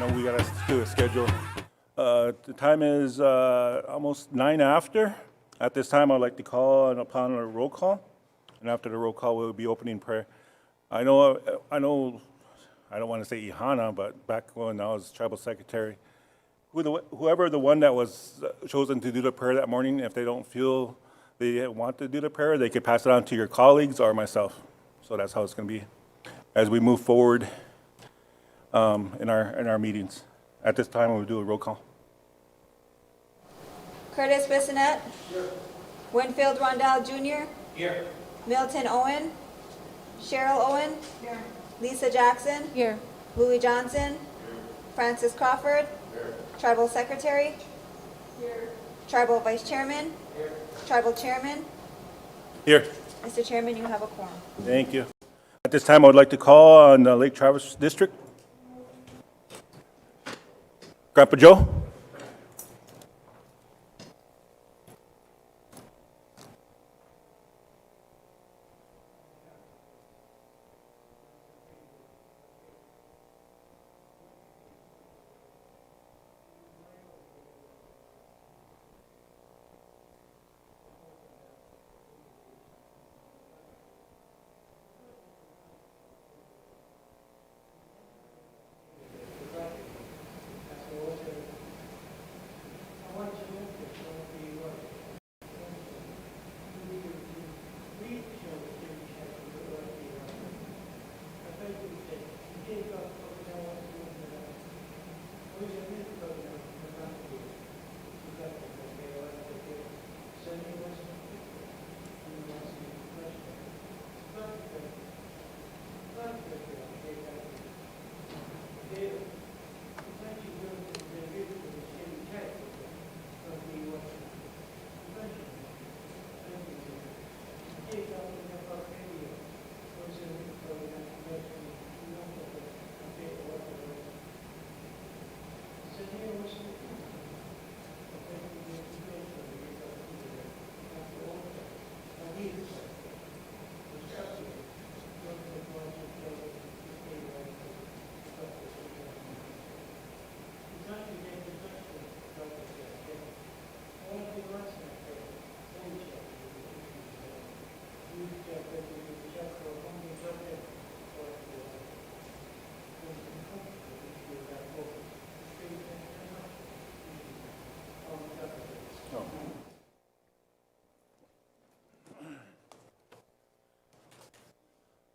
know we got to do a schedule. The time is almost 9 after. At this time, I'd like to call upon a roll call. And after the roll call, we'll be opening prayer. I know, I don't want to say Ihana, but back when I was tribal secretary, whoever the one that was chosen to do the prayer that morning, if they don't feel they want to do the prayer, they could pass it on to your colleagues or myself. So that's how it's going to be as we move forward in our meetings. At this time, we'll do a roll call. Curtis Bissonette. Here. Winfield Rondell Jr. Here. Milton Owen. Cheryl Owen. Here. Lisa Jackson. Here. Louis Johnson. Here. Francis Crawford. Here. Tribal Secretary. Here. Tribal Vice Chairman. Here. Tribal Chairman. Here. Mr. Chairman, you have a quorum. Thank you. At this time, I would like to call on the Lake Travis District. Grandpa Joe.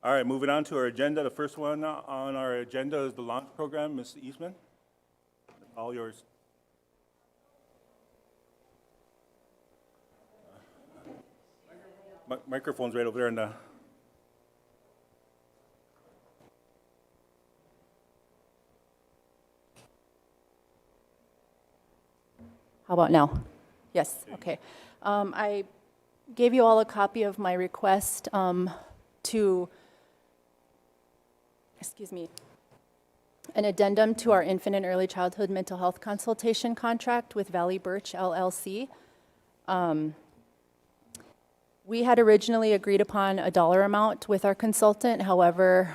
All right, moving on to our agenda. The first one on our agenda is the launch program. Ms. Eastman, all yours. Microphone's right over there in the... How about now? Yes, okay. I gave you all a copy of my request to, an addendum to our infant and early childhood mental health consultation contract with Valley Birch LLC. We had originally agreed upon a dollar amount with our consultant. However,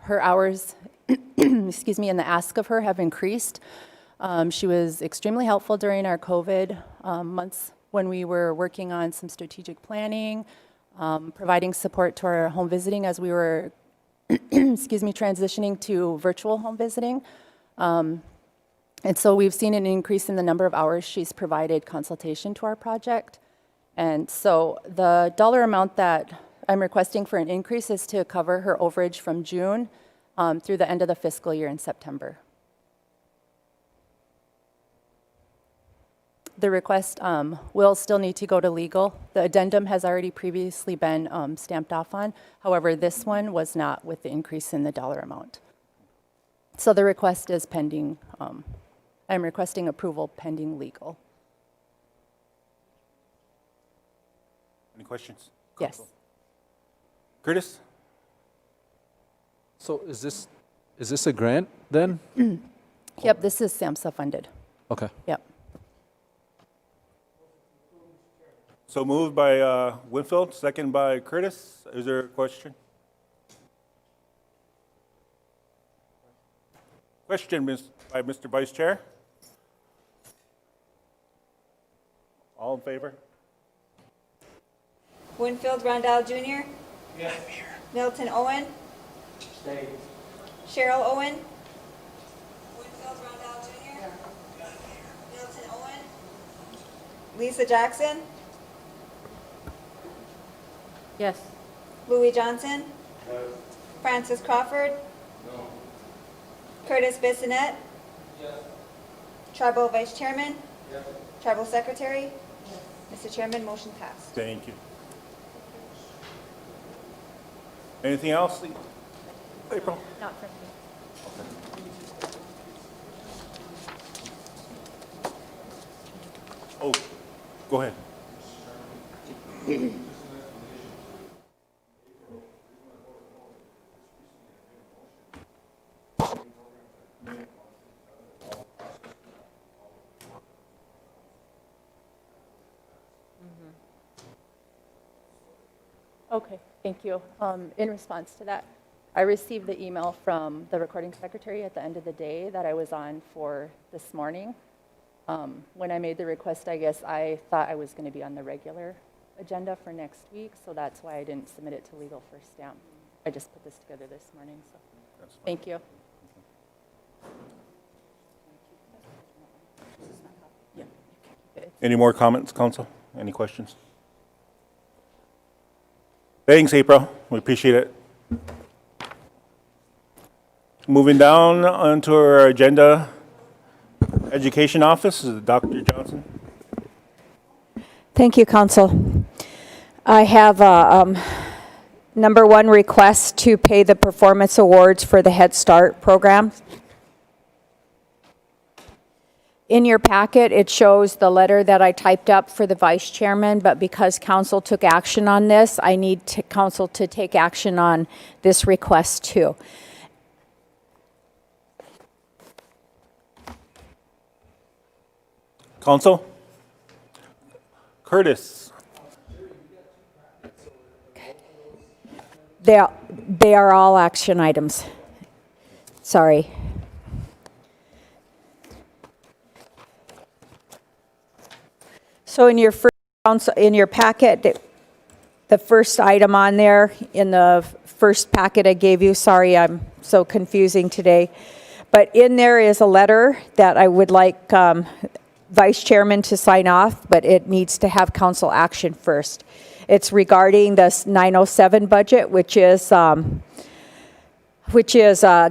her hours, and the ask of her have increased. She was extremely helpful during our COVID months when we were working on some strategic planning, providing support to our home visiting as we were, transitioning to virtual home visiting. And so we've seen an increase in the number of hours she's provided consultation to our project. And so the dollar amount that I'm requesting for an increase is to cover her overage from June through the end of the fiscal year in September. The request will still need to go to legal. The addendum has already previously been stamped off on. However, this one was not with the increase in the dollar amount. So the request is pending. I'm requesting approval pending legal. Any questions? Yes. Curtis? So is this a grant then? Yep, this is SAMHSA funded. Okay. Yep. So moved by Winfield, second by Curtis. Is there a question? Question by Mr. Vice Chair. All in favor? Winfield Rondell Jr. Yeah, here. Milton Owen. Stay. Cheryl Owen. Winfield Rondell Jr. Milton Owen. Lisa Jackson. Yes. Louis Johnson. Francis Crawford. No. Curtis Bissonette. Yes. Tribal Vice Chairman. Yes. Tribal Secretary. Mr. Chairman, motion passed. Thank you. Anything else? April? Not from me. Oh, go ahead. Okay, thank you. In response to that, I received the email from the recording secretary at the end of the day that I was on for this morning. When I made the request, I guess I thought I was going to be on the regular agenda for next week, so that's why I didn't submit it to legal for stamp. I just put this together this morning, so thank you. Yeah. Any more comments, council? Any questions? Thanks, April. We appreciate it. Moving down onto our agenda, Education Office, is Dr. Johnson. Thank you, Council. I have a number one request to pay the performance awards for the Head Start program. In your packet, it shows the letter that I typed up for the Vice Chairman, but because Council took action on this, I need Council to take action on this request too. Council? Curtis? They are all action items. Sorry. So in your packet, the first item on there in the first packet I gave you, sorry I'm so confusing today, but in there is a letter that I would like Vice Chairman to sign off, but it needs to have council action first. It's regarding the 907 budget, which is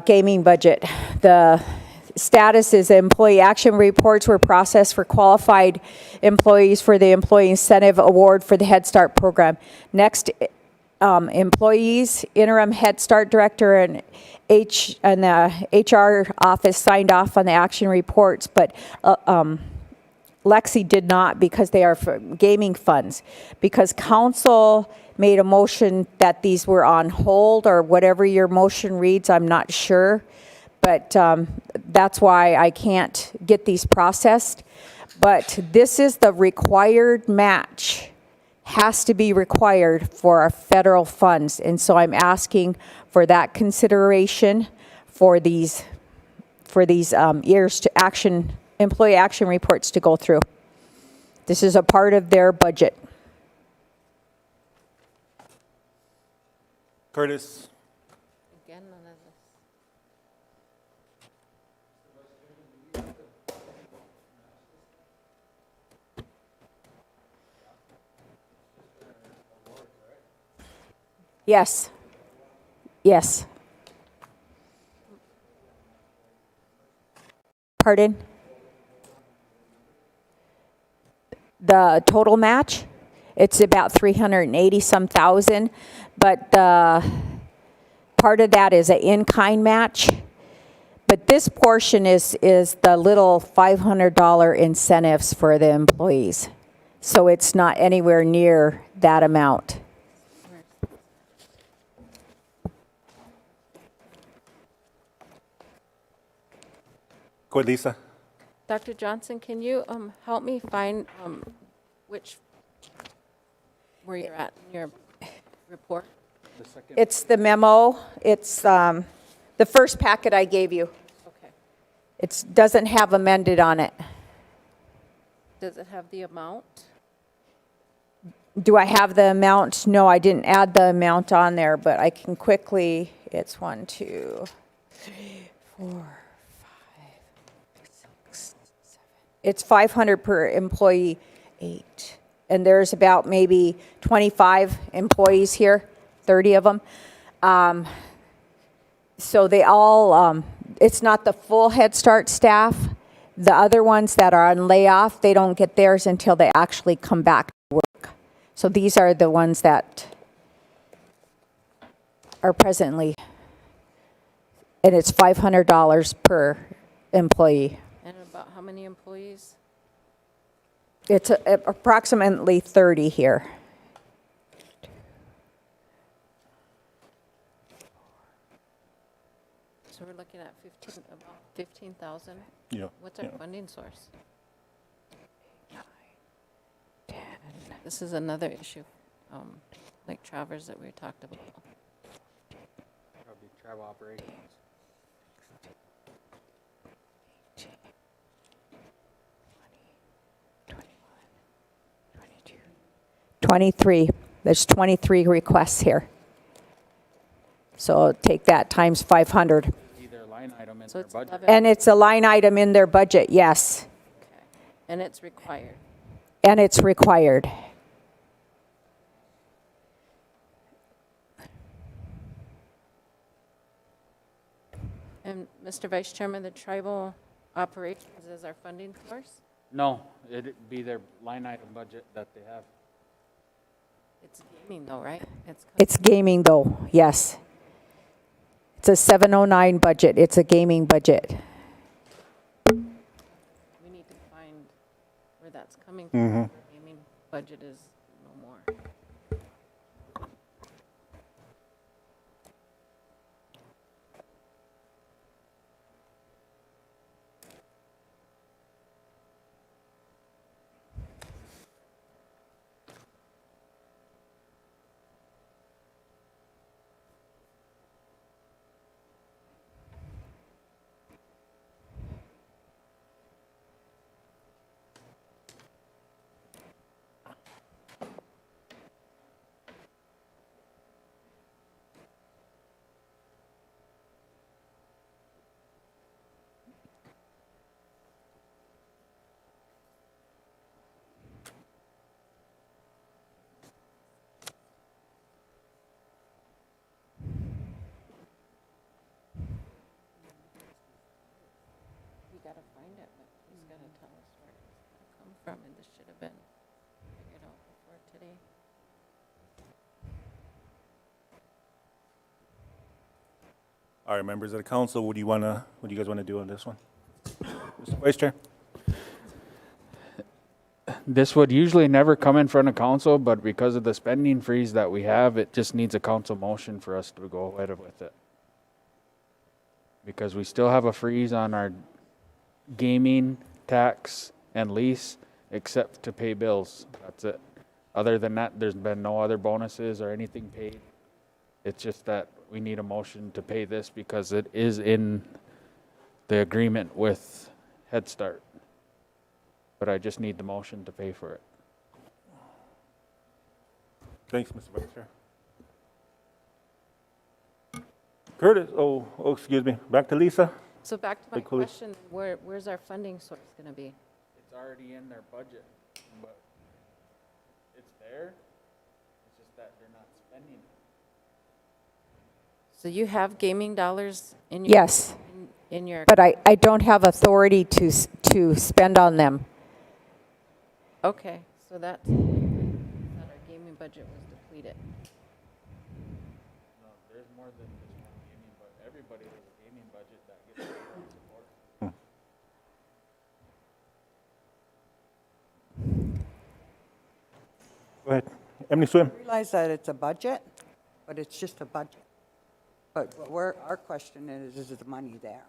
gaming budget. The status is employee action reports were processed for qualified employees for the Employee Incentive Award for the Head Start program. Next, employees, interim Head Start director and the HR office signed off on the action reports, but Lexi did not because they are for gaming funds. Because council made a motion that these were on hold or whatever your motion reads, I'm not sure. But that's why I can't get these processed. But this is the required match, has to be required for our federal funds. And so I'm asking for that consideration for these years to action, employee action reports to go through. This is a part of their budget. Curtis? Again, none of this. Yes. Yes. Pardon? The total match, it's about 380 some thousand, but the part of that is an in-kind match. But this portion is the little $500 incentives for the employees. So it's not anywhere near that amount. Go ahead, Lisa. Dr. Johnson, can you help me find where you're at in your report? It's the memo. It's the first packet I gave you. Okay. It doesn't have amended on it. Does it have the amount? Do I have the amount? No, I didn't add the amount on there, but I can quickly, it's 1, 2, 3, 4, 5, 6, 7. It's 500 per employee, 8. And there's about maybe 25 employees here, 30 of them. So they all, it's not the full Head Start staff. The other ones that are on layoff, they don't get theirs until they actually come back to work. So these are the ones that are presently, and it's $500 per employee. And about how many employees? It's approximately 30 here. So we're looking at about 15,000. Yeah. What's our yeah. funding source? This is another issue, like Travers that we talked about. Probably travel operations. 23. There's 23 requests here. So take that times 500. Either line item in So their it's budget. 11. And it's a line item in their budget, yes. Okay. And it's required. And it's required. And Mr. Vice Chairman, the tribal operations is our funding source? No, it'd be their line item budget that they have. It's gaming though, right? It's gaming though, yes. It's a 709 budget. It's a gaming budget. We need to find where that's coming from. Our gaming budget is no more. We gotta find it, but he's gotta tell us where it's gonna come from, and this should have been figured out before today. All right, members of the council, what do you guys want to do on this one? Mr. Vice Chair? This would usually never come in front of council, but because of the spending freeze that we have, it just needs a council motion for us to go ahead with it. Because we still have a freeze on our gaming, tax, and lease, except to pay bills. That's it. Other than that, there's been no other bonuses or anything paid. It's just that we need a motion to pay this because it is in the agreement with Head Start. But I just need the motion to pay for it. Thanks, Mr. Vice Chair. Curtis, excuse me, back to Lisa. So back to my Big Cooley. question, where's our funding source gonna be? It's already in their budget, but it's there. It's just that they're not spending it. So you have gaming dollars in your? Yes, In your, but I don't have authority to spend on them. okay, so that's, that our gaming budget was depleted. No, there's more than just one gaming, but everybody has a gaming budget that gets support. Go ahead. Emily Swim. Realize that it's a budget, but it's just a budget. But our question is the money there?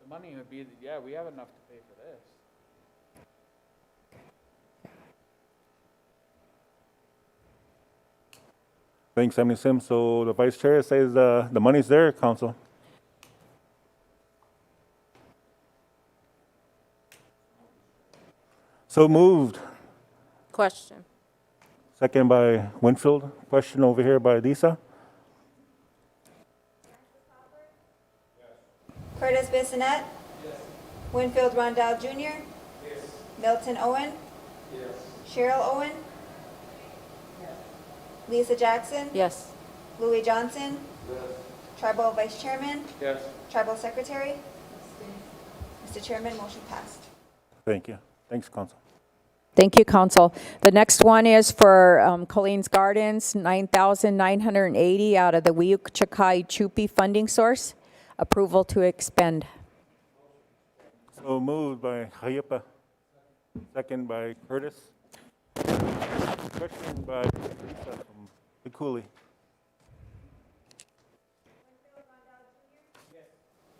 The money would be, yeah, we have enough to pay for this. Thanks, Emily Sim. So the Vice Chair says the money's there, council. So moved. Question. Second by Winfield. Question over here by Lisa. Curtis Bissonette? Winfield Rondell Jr.? Milton Owen? Cheryl Owen? Lisa Jackson? Yes. Louis Johnson? Tribal Vice Chairman? Yes. Tribal Secretary? Mr. Chairman, motion passed. Thank you. Thanks, Council. Thank you, Council. The next one is for Colleen's Gardens, $9,980 out of the Wiuchakai Chupi funding source. Approval to expend. So moved by Hayepa. Second by Curtis. Question by Lisa from the Cooley.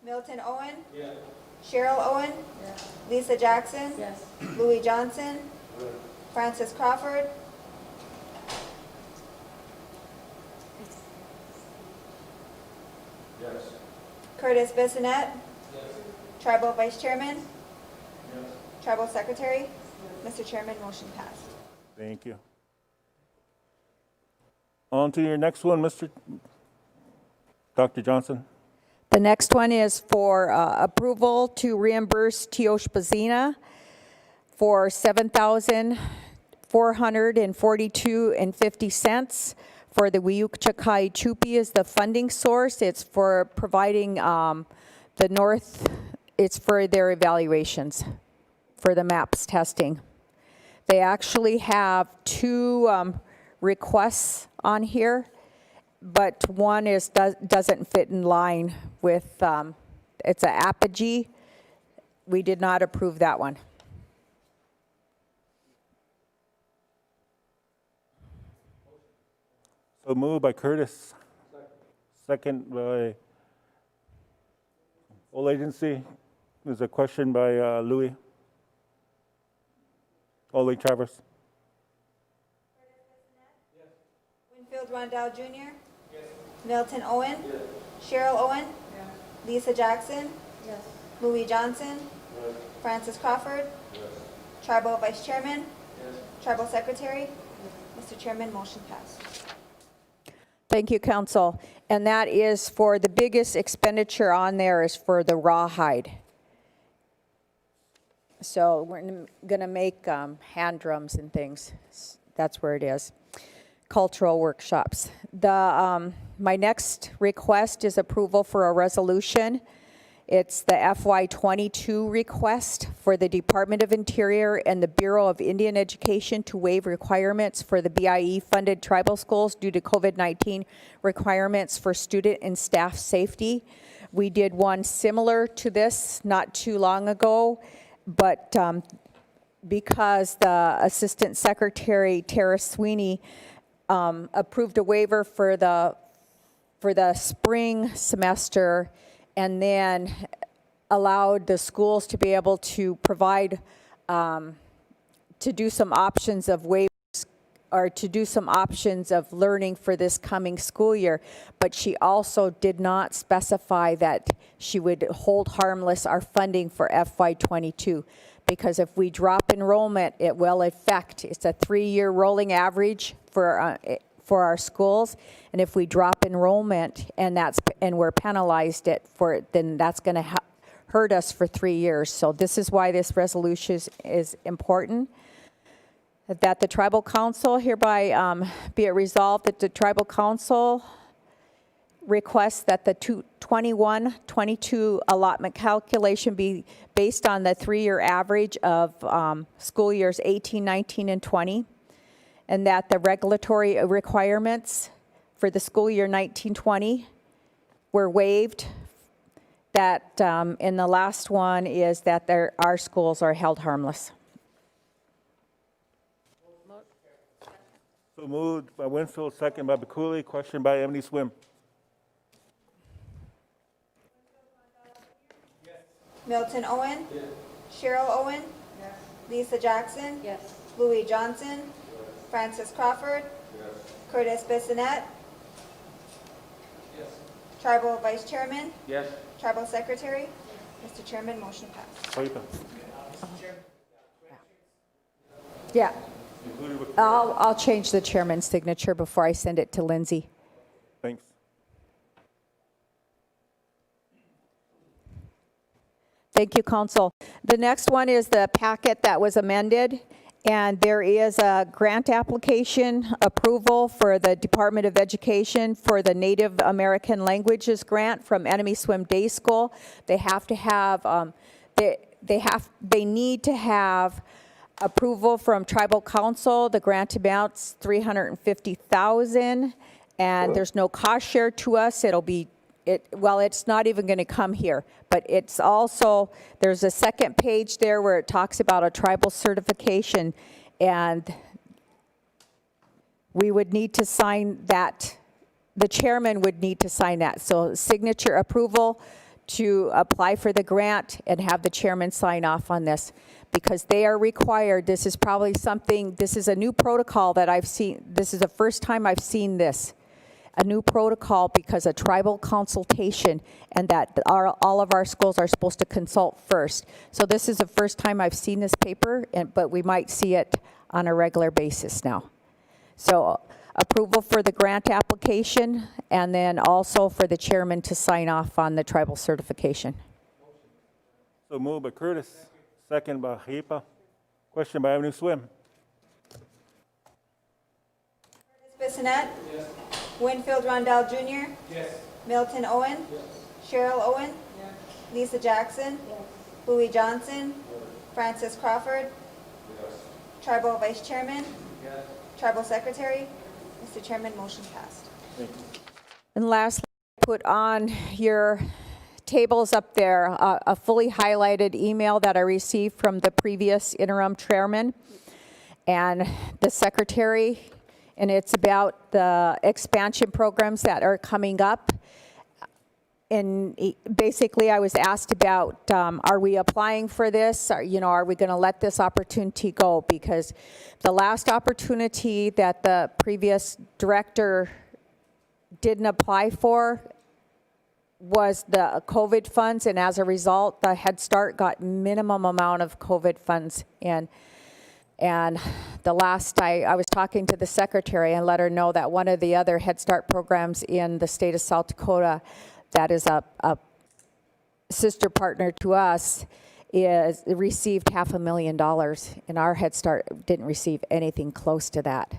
Milton Owen? Cheryl Owen? Lisa Jackson? Louis Johnson? Francis Crawford? Curtis Bissonette? Tribal Vice Chairman? Tribal Secretary? Mr. Chairman, motion passed. Thank you. On to your next one, Dr. Johnson. The next one is for approval to reimburse Tiosh Bazina for $7,442.50 for the Wiuchakai Chupi is the funding source. It's for providing the North, it's for their evaluations, for the MAPS testing. They actually have two requests on here, but one doesn't fit in line with, it's an apogee. We did not approve that one. So moved by Curtis. Second by All Agency. There's a question by Louis. Ole Travers. Winfield Rondell Jr.? Milton Owen? Cheryl Owen? Lisa Jackson? Louis Johnson? Francis Crawford? Tribal Vice Chairman? Tribal Secretary? Mr. Chairman, motion passed. Thank you, Council. And that is for the biggest expenditure on there is for the rawhide. So we're going to make hand drums and things. That's where it is. Cultural workshops. My next request is approval for a resolution. It's the FY22 request for the Department of Interior and the Bureau of Indian Education to waive requirements for the BIE-funded tribal schools due to COVID-19 requirements for student and staff safety. We did one similar to this not too long ago, but because the Assistant Secretary, Tara Sweeney, approved a waiver for the spring semester and then allowed the schools to be able to provide, to do some options of waivers or to do some options of learning for this coming school year. But she also did not specify that she would hold harmless our funding for FY22. Because if we drop enrollment, it will affect, it's a 3-year rolling average for our schools, and if we drop enrollment and we're penalized then that's going to hurt us for 3 years. So this is why this resolution is important. That the Tribal Council hereby be it resolved that the Tribal Council requests that the 21-22 allotment calculation be based on the 3-year average of school years 18, 19, and 20. And that the regulatory requirements for the school year 1920 were waived. That, and the last one is that our schools are held harmless. So moved by Winfield, second by Bakuli. Question by Emily Swim. Milton Owen? Cheryl Owen? Lisa Jackson? Louis Johnson? Francis Crawford? Curtis Bissonette? Tribal Vice Chairman? Tribal Secretary? Mr. Chairman, motion passed. Hayepa. Yeah. included with, I'll change the chairman's signature before I send it to Lindsay. thanks. Thank you, Council. The next one is the packet that was amended, and there is a grant application approval for the Department of Education for the Native American Languages Grant from Enemy Swim Day School. They have to have, they need to have approval from Tribal Council. The grant amounts $350,000, and there's no cost share to us. It'll be well, it's not even going to come here, but it's also, there's a second page there where it talks about a tribal certification, and we would need to sign that. The chairman would need to sign that. So signature approval to apply for the grant and have the chairman sign off on this, because they are required. This is probably something, this is a new protocol that I've seen. This is the first time I've seen this. A new protocol, because a tribal consultation, and that all of our schools are supposed to consult first. So this is the first time I've seen this paper, but we might see it on a regular basis now. So approval for the grant application, and then also for the chairman to sign off on the tribal certification. So moved by Curtis, second by Hipa. Question by Avenue Swim. Bissonnette? Yes. Winfield Rondell Jr.? Yes. Milton Owen? Yes. Cheryl Owen? Yes. Lisa Jackson? Yes. Bowie Johnson? Yes. Francis Crawford? Yes. Tribal Vice Chairman? Yes. Tribal Secretary? Mr. Chairman, motion passed. Thank you. And lastly, put on your tables up there a fully highlighted email that I received from the previous interim chairman and the secretary, and it's about the expansion programs that are coming up. And basically, I was asked about, are we applying for this? Are we going to let this opportunity go? Because the last opportunity that the previous director didn't apply for was the COVID funds, and as a result, the Head Start got minimum amount of COVID funds. And the last I was talking to the secretary and let her know that one of the other Head Start programs in the state of South Dakota that is a sister partner to us received $500,000, and our Head Start didn't receive anything close to that.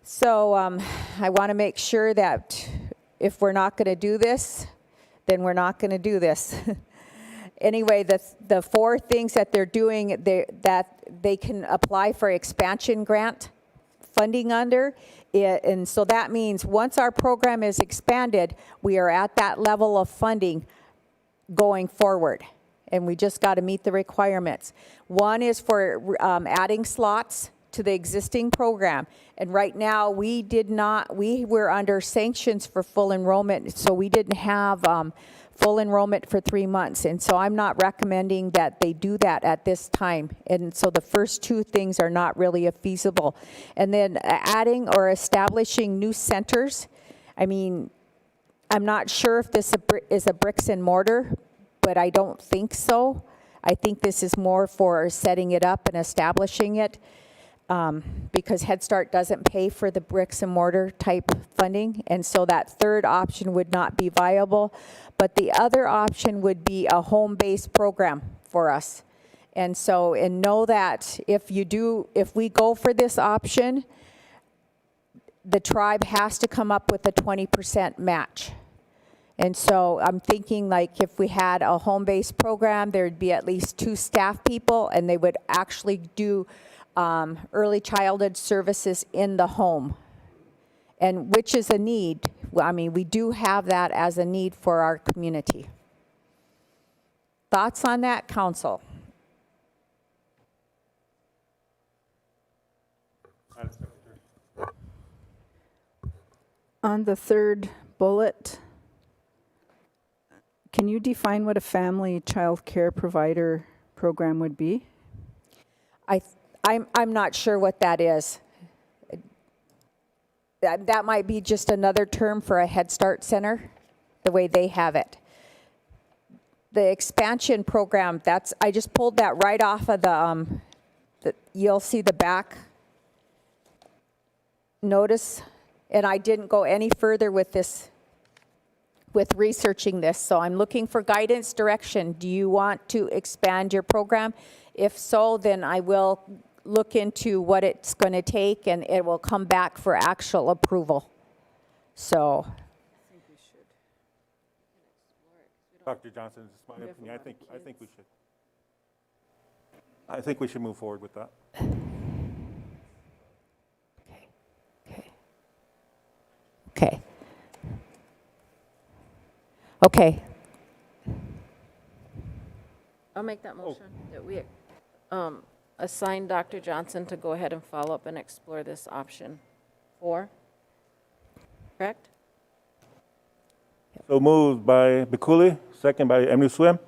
So I want to make sure that if we're not going to do this, then we're not going to do this. Anyway, the four things that they're doing, that they can apply for expansion grant funding under, and so that means once our program is expanded, we are at that level of funding going forward, and we just got to meet the requirements. One is for adding slots to the existing program, and right now we were under sanctions for full enrollment, so we didn't have full enrollment for 3 months, and so I'm not recommending that they do that at this time. And so the first two things are not really feasible. And then adding or establishing new centers. I mean, I'm not sure if this is a bricks and mortar, but I don't think so. I think this is more for setting it up and establishing it, because Head Start doesn't pay for the bricks and mortar type funding, and so that third option would not be viable. But the other option would be a home-based program for us. And so, and know that if we go for this option, the tribe has to come up with a 20% match. And so I'm thinking, like, if we had a home-based program, there'd be at least 2 staff people, and they would actually do early childhood services in the home, and which is a need. I mean, we do have that as a need for our community. Thoughts on that, Council? On the third bullet, can you define what a family child care provider program would be? I'm not sure what that is. That might be just another term for a Head Start center, the way they have it. The expansion program, I just pulled that right off of the you'll see the back notice, and I didn't go any further with this, with researching this, so I'm looking for guidance, direction. Do you want to expand your program? If so, then I will look into what it's going to take, and it will come back for actual approval. So, Dr. Johnson, this is my opinion. I think we should. I think we should move forward with that. okay. Okay. I'll make that motion that we assign Dr. Johnson to go ahead and follow up and explore this option 4. Correct? So moved by Bikuli, second by Emily Swim.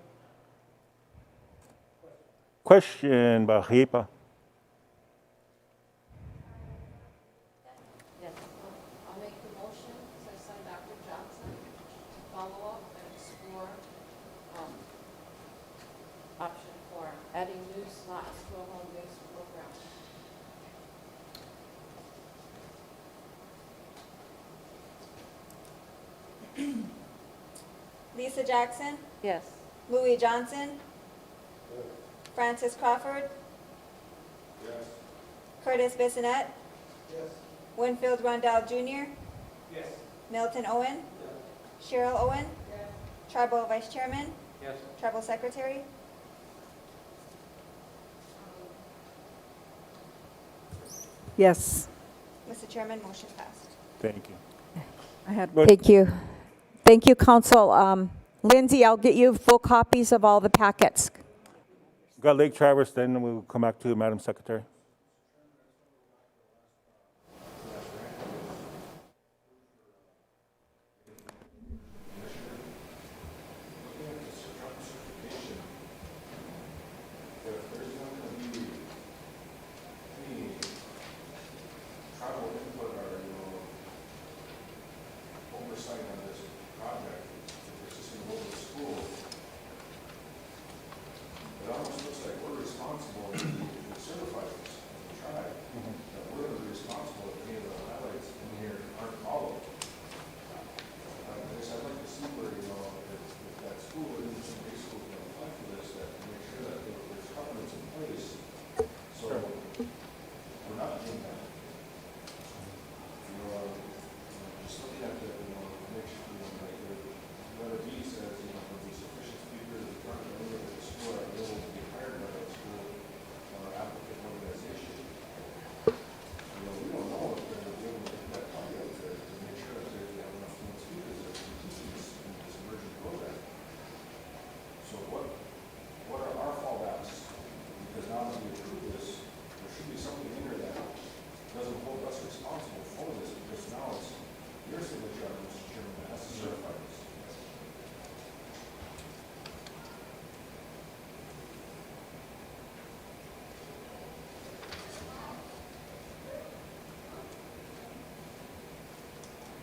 Question by Hipa. Yes. I'll make the motion to assign Dr. Johnson to follow up and explore option 4, adding new slots to a home-based program. Lisa Jackson, Yes. Louis Johnson, Francis Crawford, Curtis Bissonette, Winfield Rondell Jr., Milton Owen, Cheryl Owen, Tribal Vice Chairman, Tribal Secretary. Yes, Mr. Chairman, motion passed. Thank you. I had, Go ahead. Thank you. Thank you, Council. Lindsay, I'll get you full copies of all the packets. Got Lake Traverse, then we'll come back to Madam Secretary.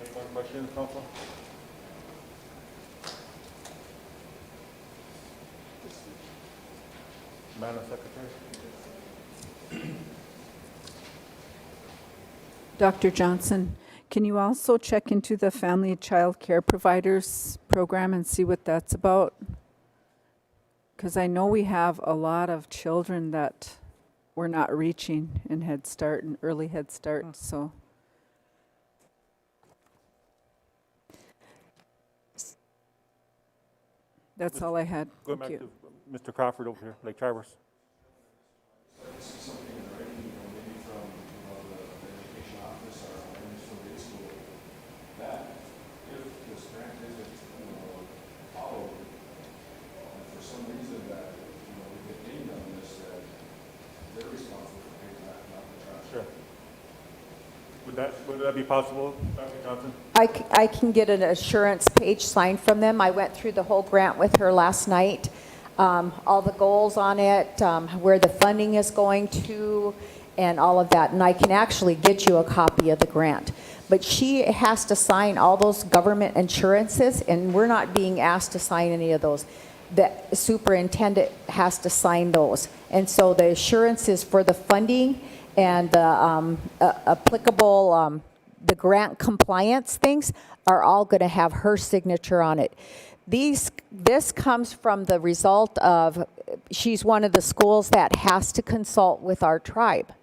Any more questions, Council? Madam Secretary? Dr. Johnson, can you also check into the Family Child Care Providers program and see what that's about? Because I know we have a lot of children that we're not reaching in Head Start and early Head Start, so. That's all I had. Going Thank back you. to Mr. Crawford over here, Lake Traverse. Sure. Would that be possible, Dr. Johnson? I can get an assurance page signed from them. I went through the whole grant with her last night. All the goals on it, where the funding is going to, and all of that. And I can actually get you a copy of the grant. But she has to sign all those government insurances, and we're not being asked to sign any of those. the superintendent has to sign those. And so the assurances for the funding and the applicable, the grant compliance things are all going to have her signature on it. This comes from the result of, she's one of the schools that has to consult with our tribe.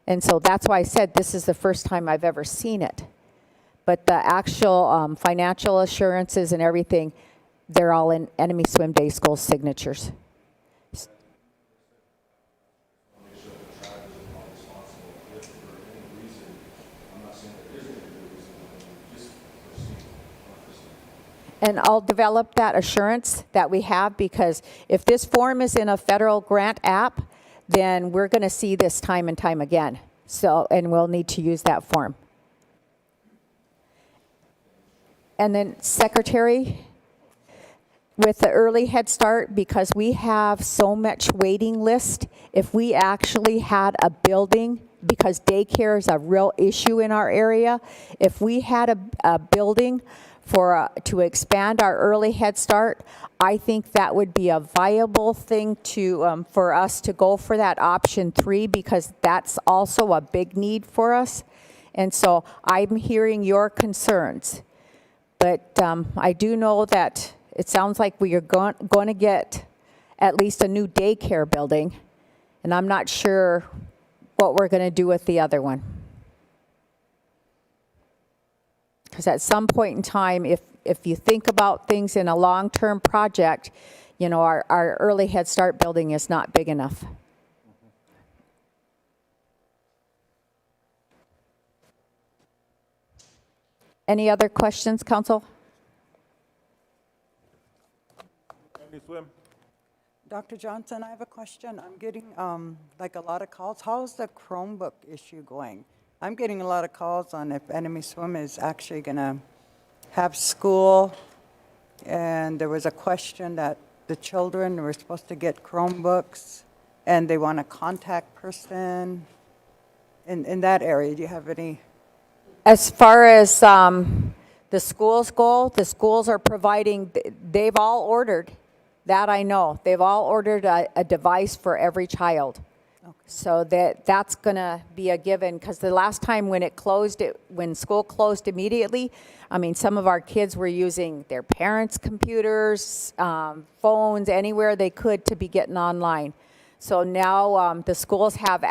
And so that's why I said this is the first time I've ever seen it. But the actual financial assurances and everything, they're all in Enemy Swim Day School signatures. And I'll develop that assurance that we have, because if this form is in a federal grant app, then we're going to see this time and time again. So, and we'll need to use that form. And then Secretary, with the early Head Start, because we have so much waiting list, if we actually had a building, because daycare is a real issue in our area, if we had a building to expand our early Head Start, I think that would be a viable thing to for us to go for that option 3, because that's also a big need for us. And so I'm hearing your concerns, but I do know that it sounds like we are going to get at least a new daycare building, and I'm not sure what we're going to do with the other one. Because at some point in time, if you think about things in a long-term project, you know, our early Head Start building is not big enough. Any other questions, Council? Enemy Swim. Dr. Johnson, I have a question. I'm getting like a lot of calls. How's the Chromebook issue going? I'm getting a lot of calls on if Enemy Swim is actually going to have school, and there was a question that the children were supposed to get Chromebooks, and they want a contact person in that area. Do you have any? As far as the schools go, the schools are providing, they've all ordered, that I know. They've all ordered a device for every child. Okay. So that's going to be a given, because the last time when when school closed immediately, I mean, some of our kids were using their parents' computers, phones, anywhere they could to be getting online. So now the schools have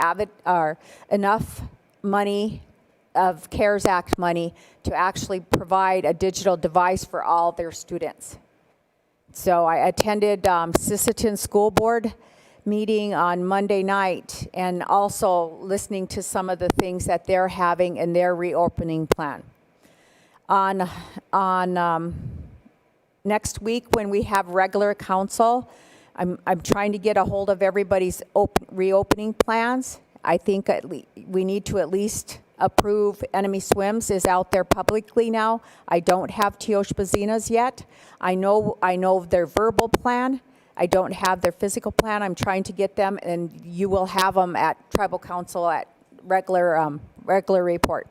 enough money of CARES Act money to actually provide a digital device for all their students. So I attended Sisseton School Board meeting on Monday night, and also listening to some of the things that they're having in their reopening plan. On next week, when we have regular council, I'm trying to get a hold of everybody's reopening plans. I think we need to at least approve Enemy Swims is out there publicly now. I don't have Teoshpazina's yet. I know their verbal plan. I don't have their physical plan. I'm trying to get them, and you will have them at Tribal Council at regular report.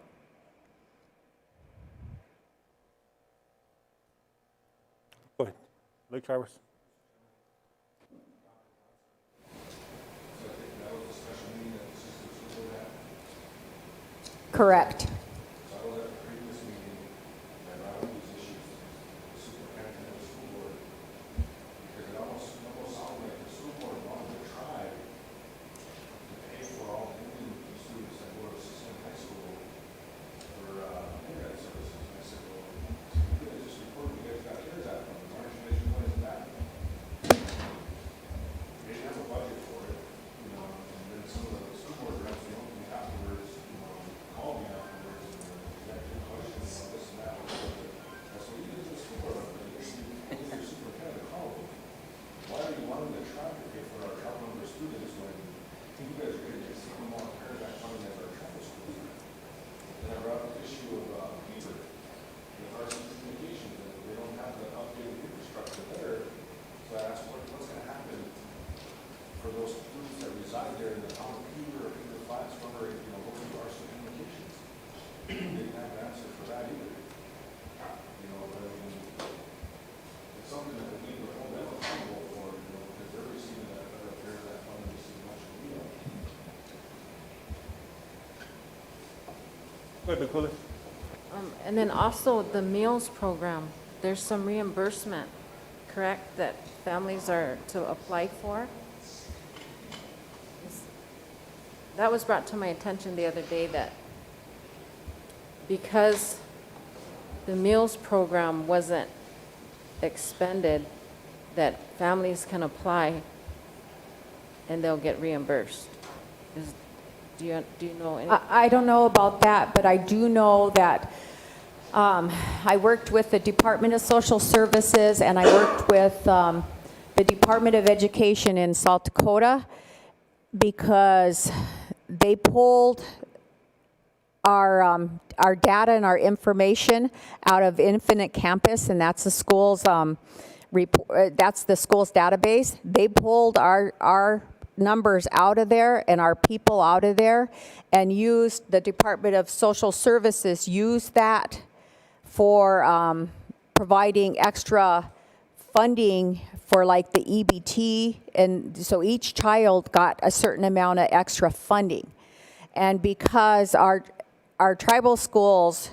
Go ahead. Lake Traverse. Correct. And then also the meals program, there's some reimbursement, correct, that families are to apply for? That was brought to my attention the other day that because the meals program wasn't expended, that families can apply and they'll get reimbursed. Do you know any? I don't know about that, but I do know that I worked with the Department of Social Services and I worked with the Department of Education in South Dakota because they pulled our data and our information out of Infinite Campus, and that's the school's that's the school's database. They pulled our numbers out of there and our people out of there, and used the Department of Social Services used that for providing extra funding for like the EBT, and so each child got a certain amount of extra funding. And because our tribal schools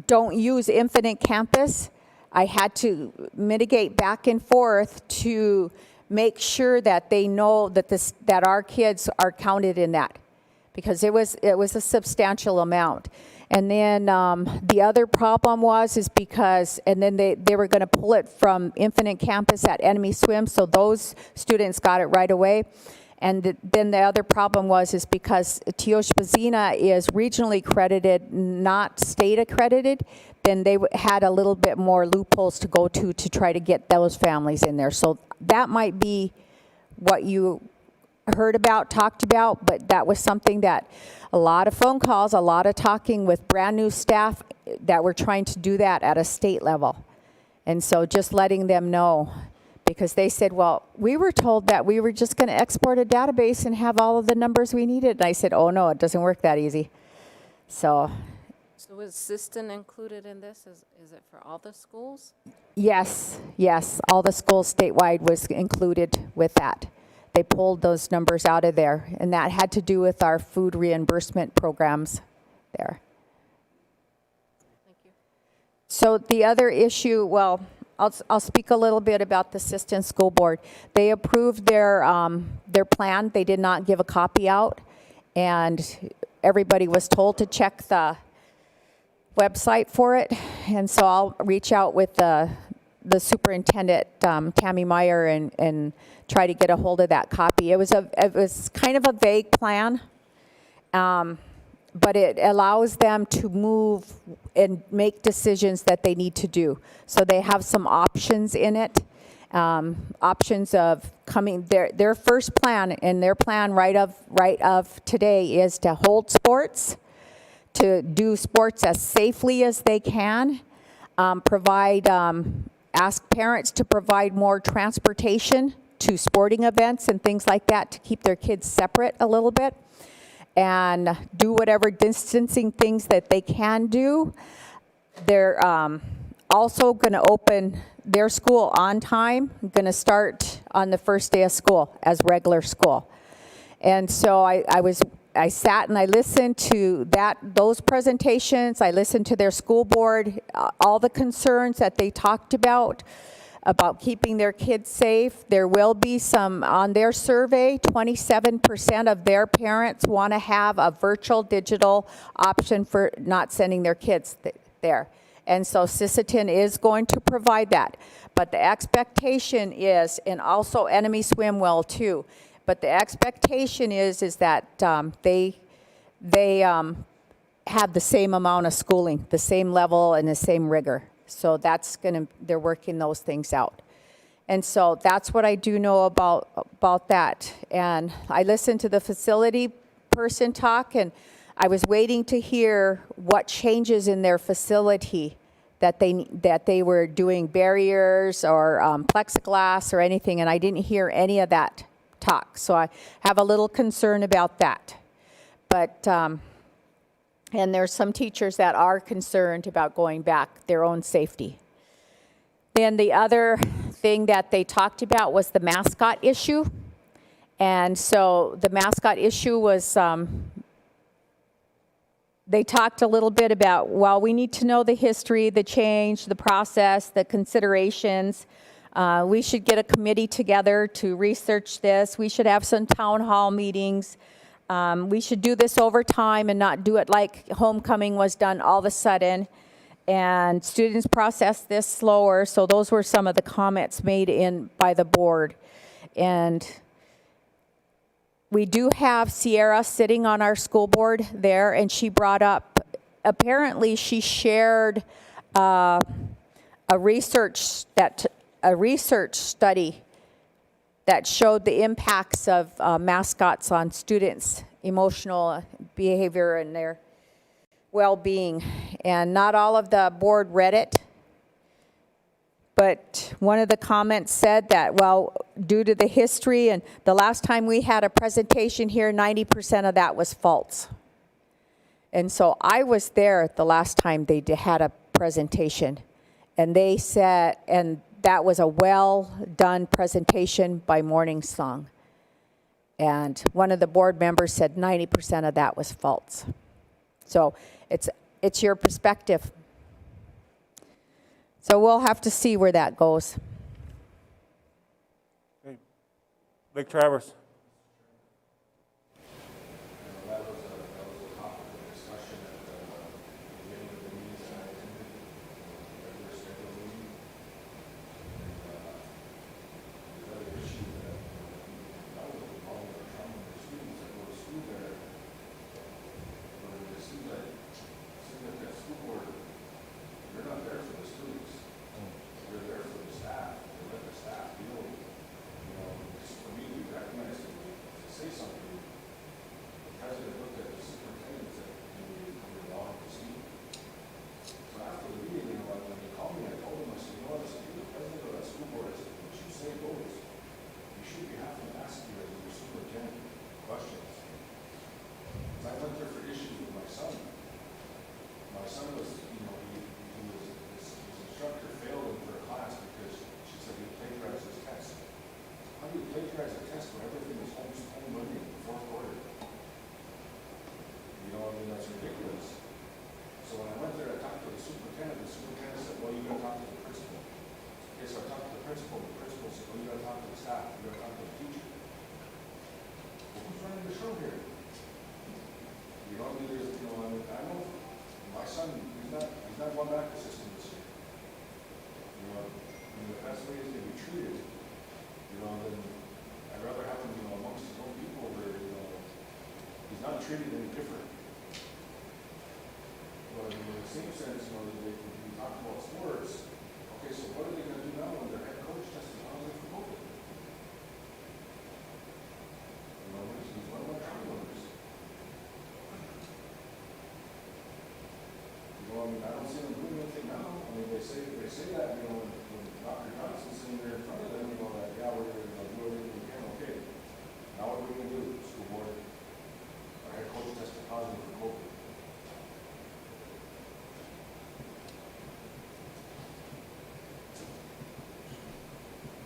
don't use Infinite Campus, I had to mitigate back and forth to make sure that they know that that our kids are counted in that, because it was a substantial amount. And then the other problem is because, and then they were going to pull it from Infinite Campus at Enemy Swim, so those students got it right away. And then the other problem is because Teoshpazina is regionally accredited, not state accredited, then they had a little bit more loopholes to go to try to get those families in there. So that might be what you heard about, talked about, but that was something that a lot of phone calls, a lot of talking with brand new staff that were trying to do that at a state level. And so just letting them know, because they said, well, we were told that we were just going to export a database and have all of the numbers we needed. And I said, oh no, it doesn't work that easy. So was Siston included in this? Is it for all the schools? yes, all the schools statewide was included with that. They pulled those numbers out of there, and that had to do with our food reimbursement programs there. Thank you. So the other issue, well, I'll speak a little bit about the Siston School Board. They approved their plan. They did not give a copy out, and everybody was told to check the website for it. And so I'll reach out with the superintendent, Tammy Meyer, and try to get a hold of that copy. It was kind of a vague plan, but it allows them to move and make decisions that they need to do. So they have some options in it, options of coming. Their first plan, and their plan right of today is to hold sports, to do sports as safely as they can, ask parents to provide more transportation to sporting events and things like that to keep their kids separate a little bit, and do whatever distancing things that they can do. They're also going to open their school on time, going to start on the first day of school as regular school. And so I sat and I listened to those presentations. I listened to their school board, all the concerns that they talked about keeping their kids safe. There will be some, on their survey, 27% of their parents want to have a virtual digital option for not sending their kids there. And so Sisseton is going to provide that. But the expectation is, and also Enemy Swim will too, but the expectation is that they have the same amount of schooling, the same level and the same rigor. So they're working those things out. And so that's what I do know about that. And I listened to the facility person talk, and I was waiting to hear what changes in their facility that they were doing, barriers or plexiglass or anything, and I didn't hear any of that talk. So I have a little concern about that. But and there's some teachers that are concerned about going back, their own safety. Then the other thing that they talked about was the mascot issue. And so the mascot issue was they talked a little bit about, well, we need to know the history, the change, the process, the considerations. We should get a committee together to research this. We should have some town hall meetings. We should do this over time and not do it like homecoming was done all of a sudden. And students process this slower. So those were some of the comments made in by the board. And we do have Sierra sitting on our school board there, and she brought up, apparently she shared a research study that showed the impacts of mascots on students' emotional behavior and their well-being. And not all of the board read it, but one of the comments said that, well, due to the history and the last time we had a presentation here, 90% of that was false. And so I was there the last time they had a presentation, and they said, and that was a well-done presentation by Morning Song. And one of the board members said 90% of that was false. So it's your perspective. So we'll have to see where that goes. Okay. Lake Traverse. Treated any different. But in the same sense, we talk about sports. Okay, so what are they going to do now when their head coach tested positive for COVID? He's one of my family members. I don't see them doing anything now. I mean, they say that, when Dr. Johnson's sitting there in front of them, that, yeah, we're going to do everything we can. Okay, now what are we going to do, school board? Our head coach tested positive for COVID.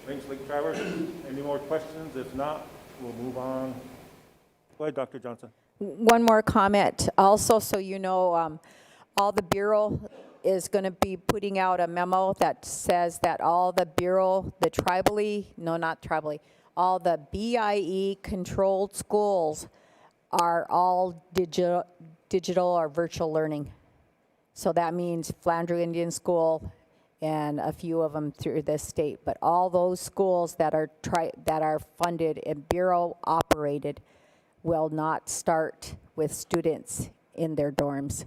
Thanks, Lake Traverse. Any more questions? If not, we'll move on. Go ahead, Dr. Johnson. One more comment. Also, so you know, all the Bureau is going to be putting out a memo that says that all the Bureau, all the BIE controlled schools are all digital or virtual learning. So that means Flandreau Indian School and a few of them through the state. But all those schools that are funded and Bureau operated will not start with students in their dorms.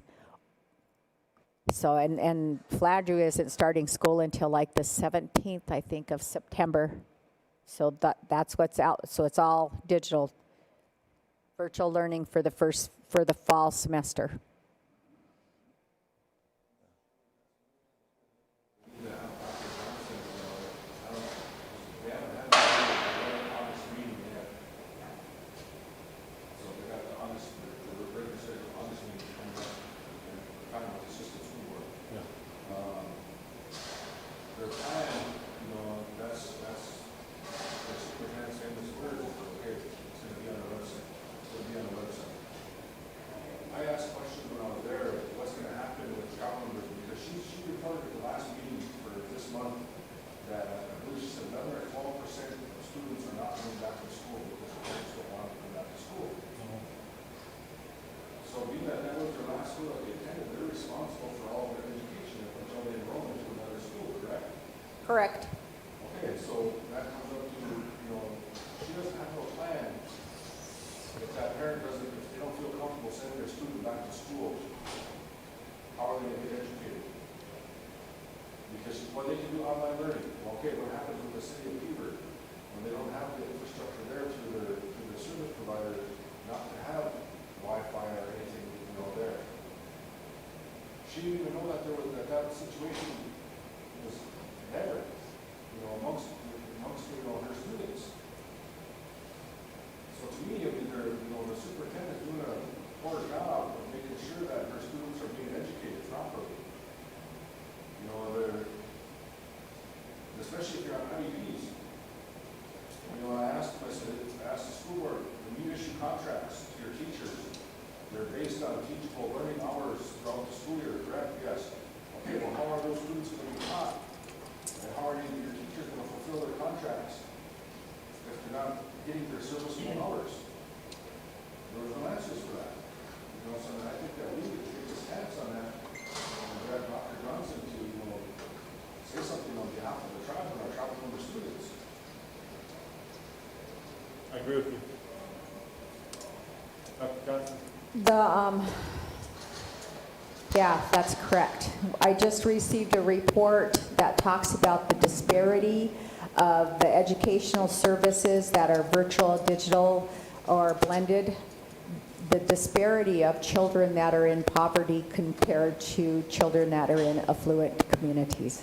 So, and Flandreau isn't starting school until like the 17th, I think, of September. So that's what's out. So it's all digital, virtual learning for the fall semester. I asked questions Correct. Okay, so that comes up to, she doesn't have no plan. If that parent doesn't, if they don't feel comfortable sending their student back to school, how are they gonna get educated? Because, well, they can do online learning. Well, okay, what happens with the city of Beaver when they don't have the infrastructure there through their service provider not to have Wi-Fi or anything, there? She didn't even know that that situation was there, amongst her students. So to me, I mean, the superintendent's doing a poor job of making sure that her students are being educated properly. Especially if you're on IEPs. I asked the school board, when you issue contracts to your teachers, they're based on teachable learning hours throughout the school year, correct? Yes. Okay, well, how are those students going to be taught? And how are your teachers going to fulfill their contracts if they're not getting their serviceable hours? There was no answers for that. So I think that we need to take a stance on that and grab Dr. Johnson to, say something on behalf of the tribe and our tribal member students. I agree with you. Dr. Johnson? Yeah, that's correct. I just received a report that talks about the disparity of the educational services that are virtual, digital, or blended. The disparity of children that are in poverty compared to children that are in affluent communities.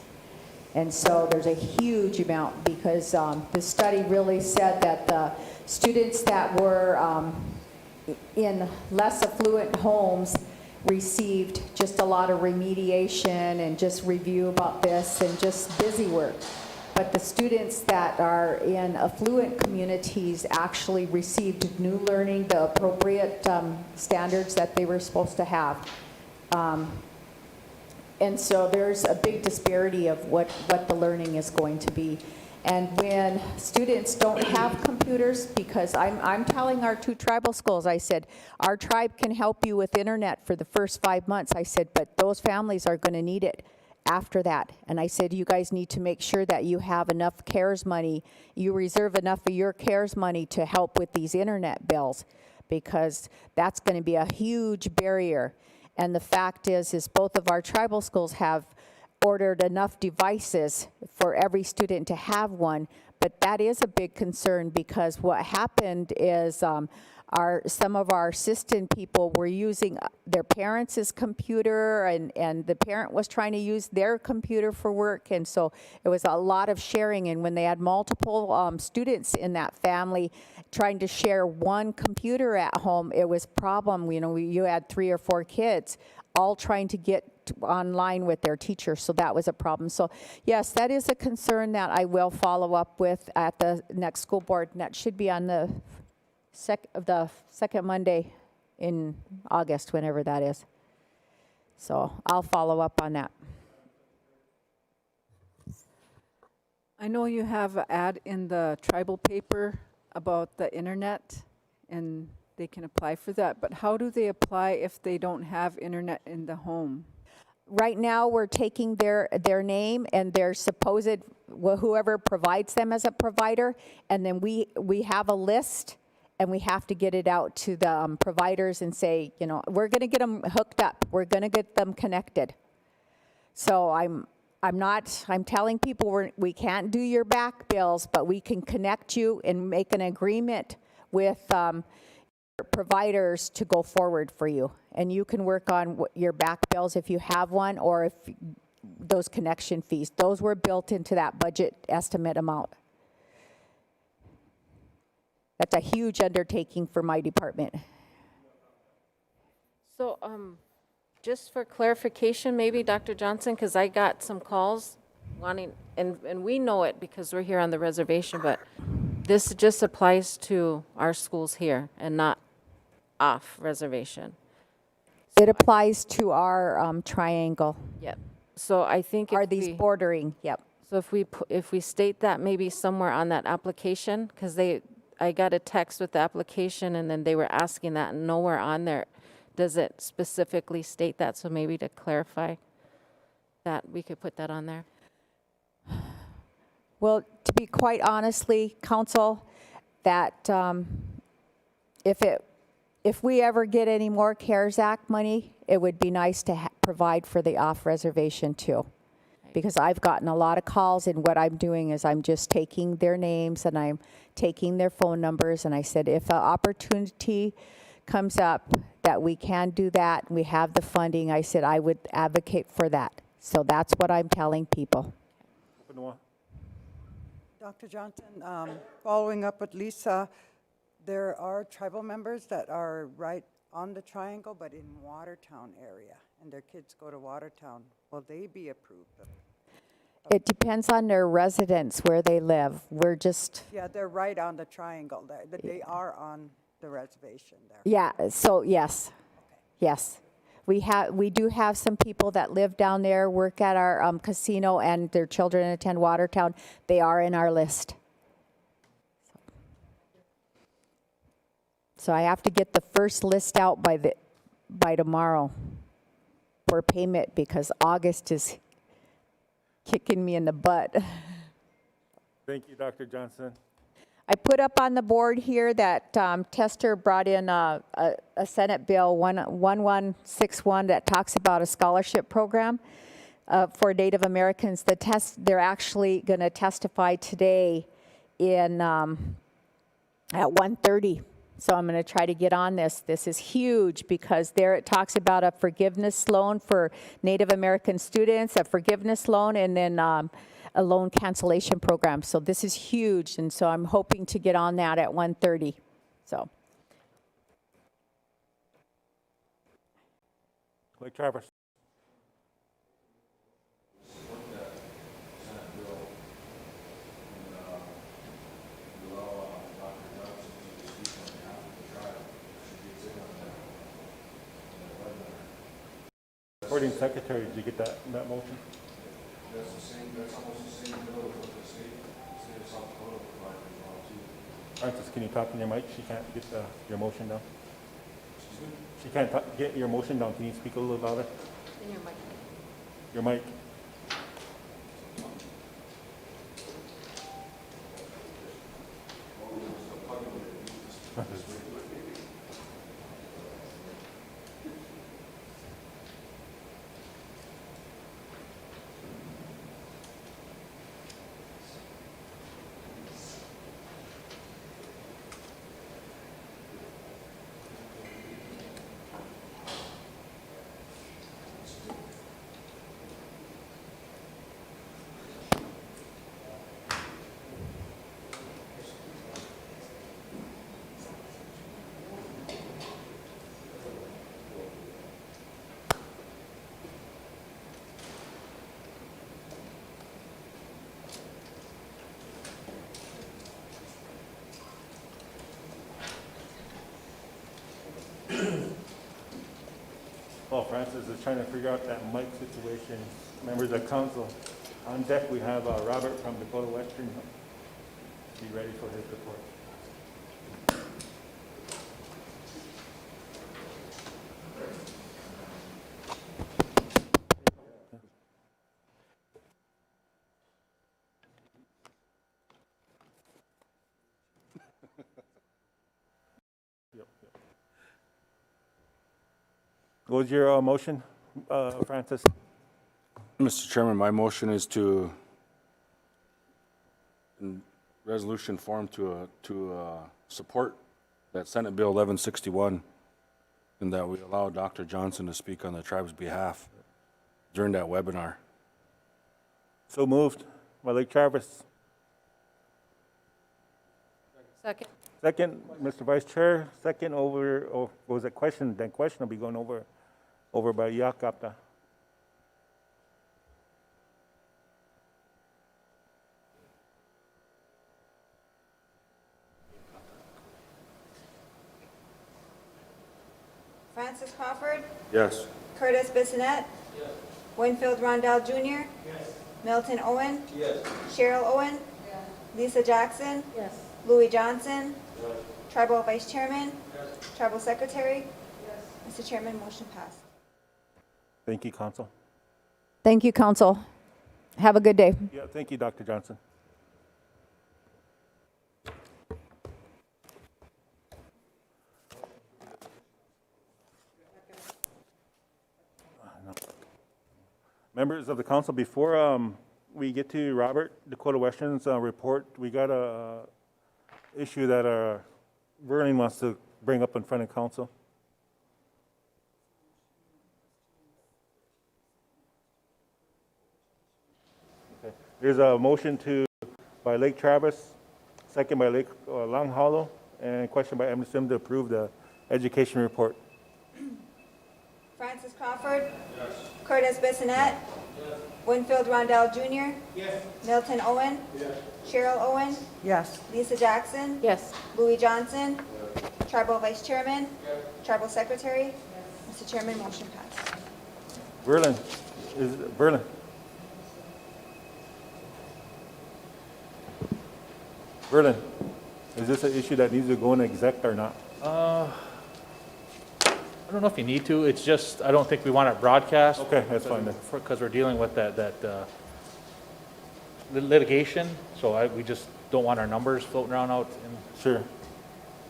And so there's a huge amount because the study really said that the students that were in less affluent homes received just a lot of remediation and just review about this and just busy work. But the students that are in affluent communities actually received new learning, the appropriate standards that they were supposed to have. And so there's a big disparity of what the learning is going to be. And when students don't have computers, because I'm telling our 2 tribal schools, I said, our tribe can help you with internet for the first 5 months. I said, but those families are going to need it after that. And I said, you guys need to make sure that you have enough CARES money, you reserve enough of your CARES money to help with these internet bills, because that's going to be a huge barrier. And the fact is both of our tribal schools have ordered enough devices for every student to have one, but that is a big concern because what happened is some of our assistant people were using their parents' computer and the parent was trying to use their computer for work, and so it was a lot of sharing. And when they had multiple students in that family trying to share one computer at home, it was a problem. You had 3 or 4 kids all trying to get online with their teacher, so that was a problem. So yes, that is a concern that I will follow up with at the next school board, and that should be on the second Monday in August, whenever that is. So I'll follow up on that. I know you have an ad in the tribal paper about the internet, and they can apply for that, but how do they apply if they don't have internet in the home? Right now, we're taking their name and their supposed, whoever provides them as a provider, and then we have a list, and we have to get it out to the providers and say, we're going to get them hooked up. We're going to get them connected. So I'm telling people we can't do your back bills, but we can connect you and make an agreement with providers to go forward for you, and you can work on your back bills if you have one, or if those connection fees, those were built into that budget estimate amount. That's a huge undertaking for my department. So, just for clarification, maybe Dr. Johnson, because I got some calls wanting, and we know it because we're here on the reservation, but this just applies to our schools here and not off reservation. It applies to our triangle. Yep. So I think Are these bordering? Yep. so if we state that maybe somewhere on that application, because I got a text with the application and then they were asking that, and nowhere on there does it specifically state that. So maybe to clarify that, we could put that on there. Well, to be quite honestly, council, that if we ever get any more CARES Act money, it would be nice to provide for the off reservation too. Because I've gotten a lot of calls, and what I'm doing is I'm just taking their names and I'm taking their phone numbers, and I said if an opportunity comes up that we can do that, we have the funding, I said I would advocate for that. So that's what I'm telling people. Dr. Johnson, following up with Lisa, there are tribal members that are right on the triangle, but in Watertown area, and their kids go to Watertown. Will they be approved? It depends on their residence, where they live. We're just, Yeah, they're right on the triangle. They are on the reservation there. yeah, so yes, yes. We do have some people that live down there, work at our casino, and their children attend Watertown. They are in our list. So I have to get the first list out by tomorrow for payment, because August is kicking me in the butt. Thank you, Dr. Johnson. I put up on the board here that Tester brought in a Senate Bill 1161 that talks about a scholarship program for Native Americans. They're actually going to testify today in at 1:30. So I'm going to try to get on this. This is huge, because there it talks about a forgiveness loan for Native American students, a forgiveness loan, and then a loan cancellation program. So this is huge, and so I'm hoping to get on that at 1:30. So Lake Travis. Recording secretary, did you get that motion? That's the same, that's almost the same bill as what the state of South Dakota provided as well too. Francis, can you talk in your mic? She can't get your motion down. She can't get your motion down. Can you speak a little louder? In your mic. Your mic. Well, Francis is trying to figure out that mic situation. Members of council, on deck we have Robert from Dakota Western. Be ready for his report. What was your motion, Francis? Mr. Chairman, my motion is to, in resolution form, to support that Senate Bill 1161, and that we allow Dr. Johnson to speak on the tribe's behalf during that webinar. So moved by Lake Travis. Second. Second, Mr. Vice Chair. Second over, or was it question? Then question will be going over by Yakapta. Francis Crawford, Yes. Curtis Bissonette. Yes. Winfield Rondell Jr. Yes. Milton Owen. Yes. Cheryl Owen. Yes. Lisa Jackson. Yes. Louis Johnson. Yes. Tribal Vice Chairman. Yes. Tribal Secretary. Yes. Mr. Chairman, motion passed. Thank you, Council. thank you, council. Have a good day. Yeah, thank you, Dr. Johnson. Members of the council, before we get to Robert Dakota Western's report, we got a issue that Verlin wants to bring up in front of council. Okay. There's a motion by Lake Travis, second by Lake Long Hollow, and question by Emerson to approve the education report. Francis Crawford. Yes. Curtis Bissonette. Yes. Winfield Rondell Jr. Yes. Milton Owen. Yes. Cheryl Owen. Yes. Lisa Jackson. Yes. Louis Johnson. Tribal Vice Chairman. Tribal Secretary. Mr. Chairman, motion passed. Verlin, Verlin, is this an issue that needs to go in exec or not? I don't know if you need to. It's just, I don't think we want it broadcast. Okay, that's fine then. Because we're dealing with that litigation, so we just don't want our numbers floating around Sure.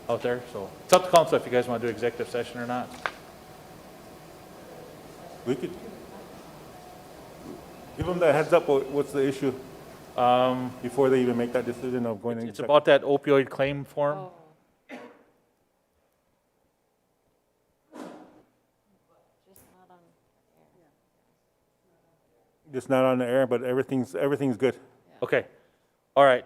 out there. So it's up to council if you guys want to do executive session or not. We could give them the heads up. What's the issue before they even make that decision of going in It's exec? about that opioid claim form. Just not on the air, but everything's good. Okay. All right.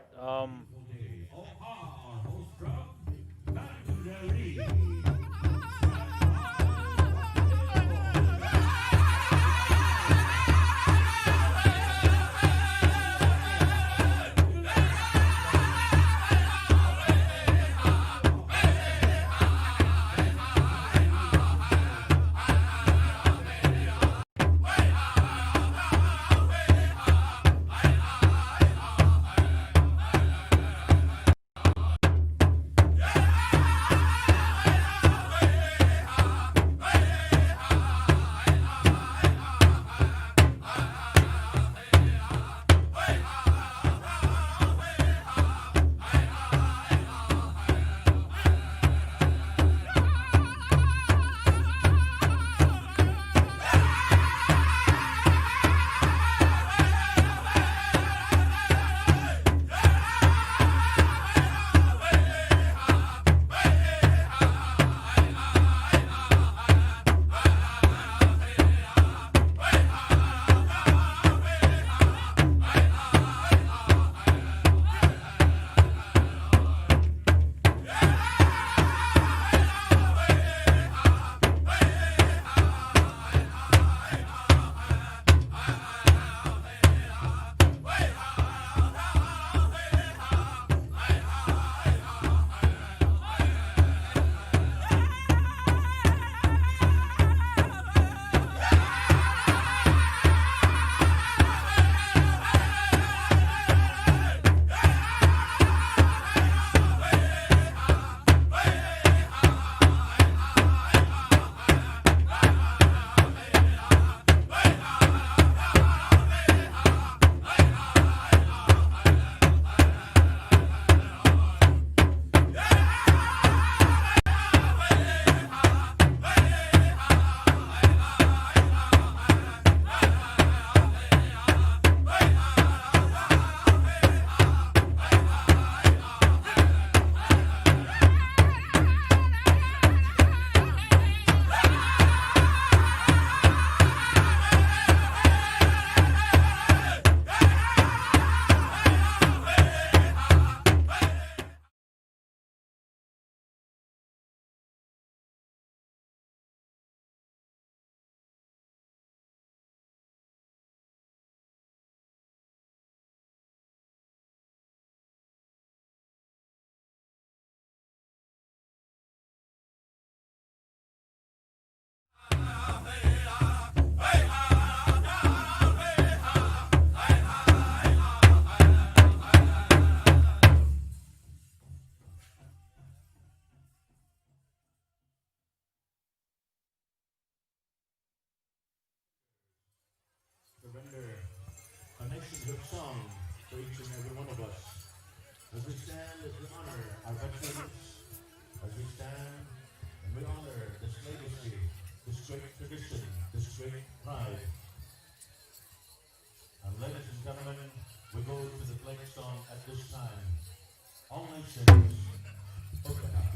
A nationhood song for each and every one of us. As we stand, as we honor our veterans, as we stand and we honor this legacy, this great tradition, this great pride. says, open up.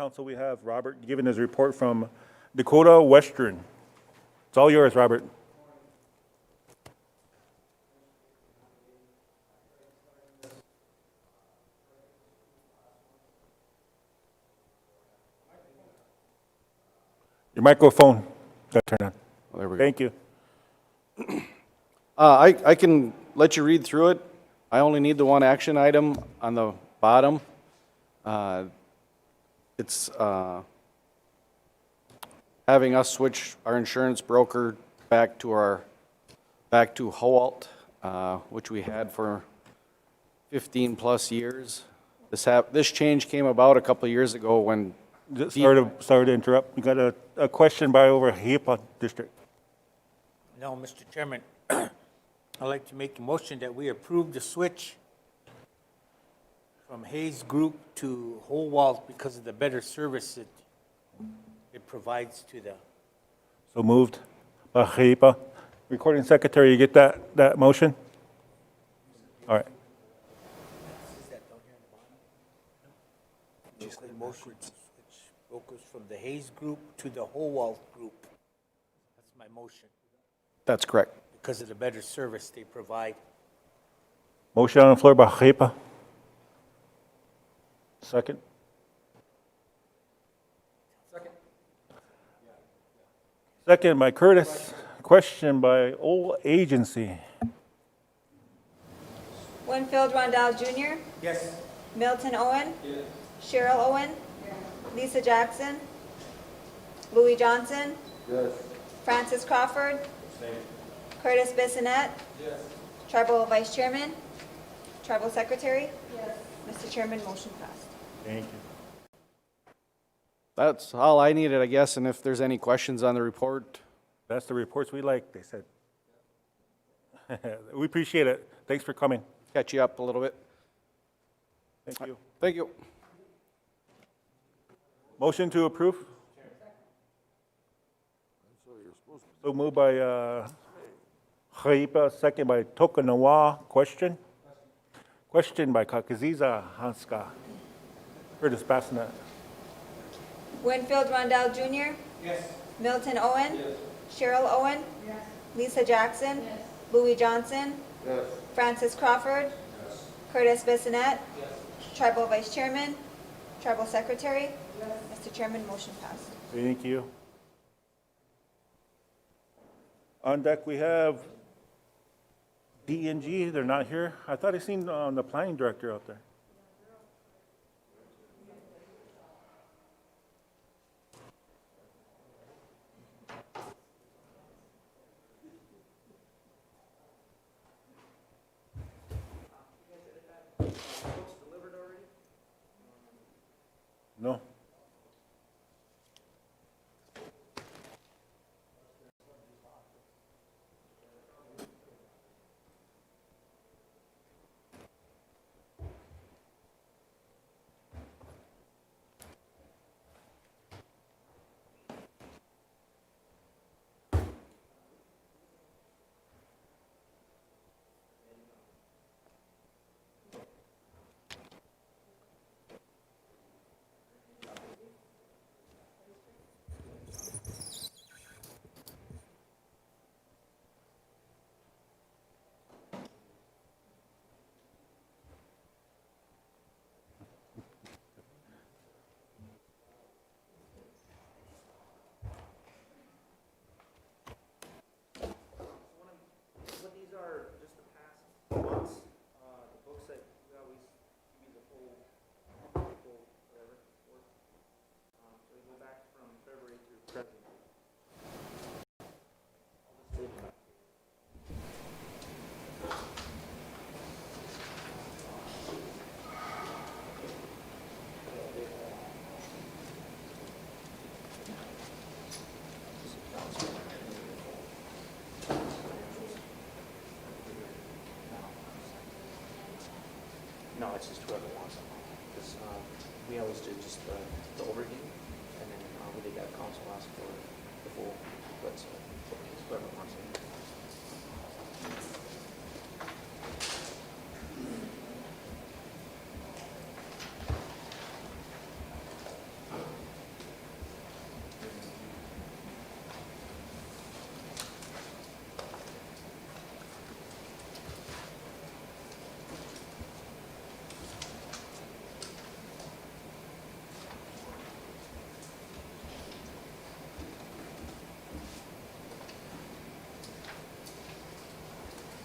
Council, we have Robert giving his report from Dakota Western. It's all yours, Robert. Your microphone got turned on. There we go. Thank you. I can let you read through it. I only need the one action item on the bottom. It's having us switch our insurance broker back to Howalt, which we had for 15-plus years. This change came about a couple of years ago when Sorry to interrupt. We got a question by over Heipa District. No, Mr. Chairman, I'd like to make a motion that we approve the switch from Hayes Group to Howalt because of the better service it provides to the. So moved by Heipa. Recording Secretary, you get that motion? All right. Just the motion to switch brokers from the Hayes Group to the Howalt Group. That's my motion, That's correct. because of the better service they provide. Motion on the floor by Heipa. Second. Second by Curtis. Question by Old Agency. Winfield Rondell Jr., Yes. Milton Owen, Cheryl Owen, Lisa Jackson, Louis Johnson, Francis Crawford, Curtis Bissonette, Tribal Vice Chairman, Tribal Secretary. Mr. Chairman, motion passed. Thank you. That's all I needed, I guess, and if there's any questions on the report. That's the reports we like, they said. We appreciate it. Thanks for coming. Catch you up a little bit. Thank you. Thank you. Motion to approve? So moved by Heipa, second by Tokanawa. Question? Question by Kakaziza Hanska. Curtis Bassinet. Winfield Rondell Jr., Milton Owen, Cheryl Owen, Lisa Jackson, Louis Johnson, Francis Crawford, Curtis Bissonette, Tribal Vice Chairman, Tribal Secretary. Mr. Chairman, motion passed. Thank you. On deck, we have D&G. They're not here. I thought I seen the planning director out there. No. No, it's just whoever wants them. Because we always did just the overview, and then we did that council ask for the full, but so whoever wants it.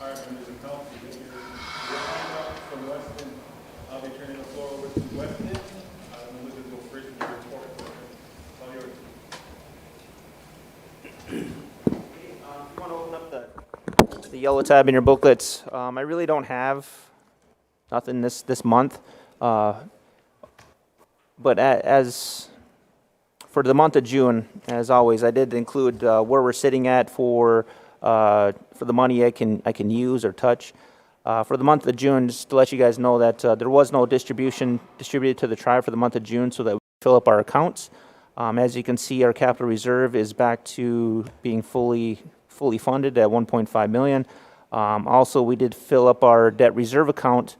All right, members of council, you get your handout from Weston. I'll be turning the floor over to Weston. Members will go first with the report. All yours. If you want to open up the yellow tab in your booklets, I really don't have nothing this month. But as for the month of June, as always, I did include where we're sitting at for the money I can use or touch. For the month of June, just to let you guys know that there was no distribution distributed to the tribe for the month of June, so that we fill up our accounts. As you can see, our capital reserve is back to being fully funded at 1.5 million. Also, we did fill up our debt reserve account,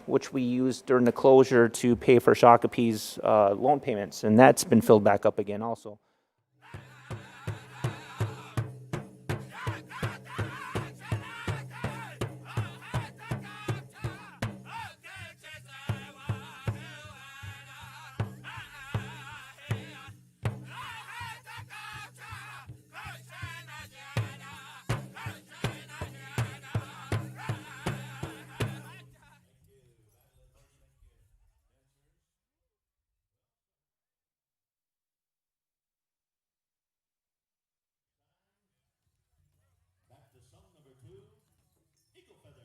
which we used during the closure to pay for Shakopee's loan payments, and that's been filled back up again also. Back to song number 2, Eagle Feather.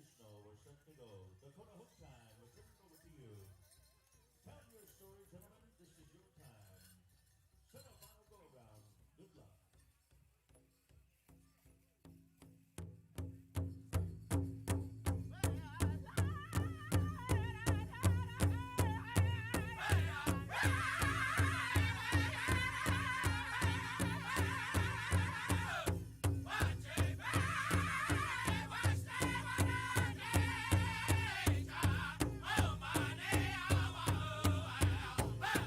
traditional, we're set to go. Dakota Hook time, we're turning over to you. Tell your story, gentlemen. This is your time. Set up final go around. Good luck. Oh,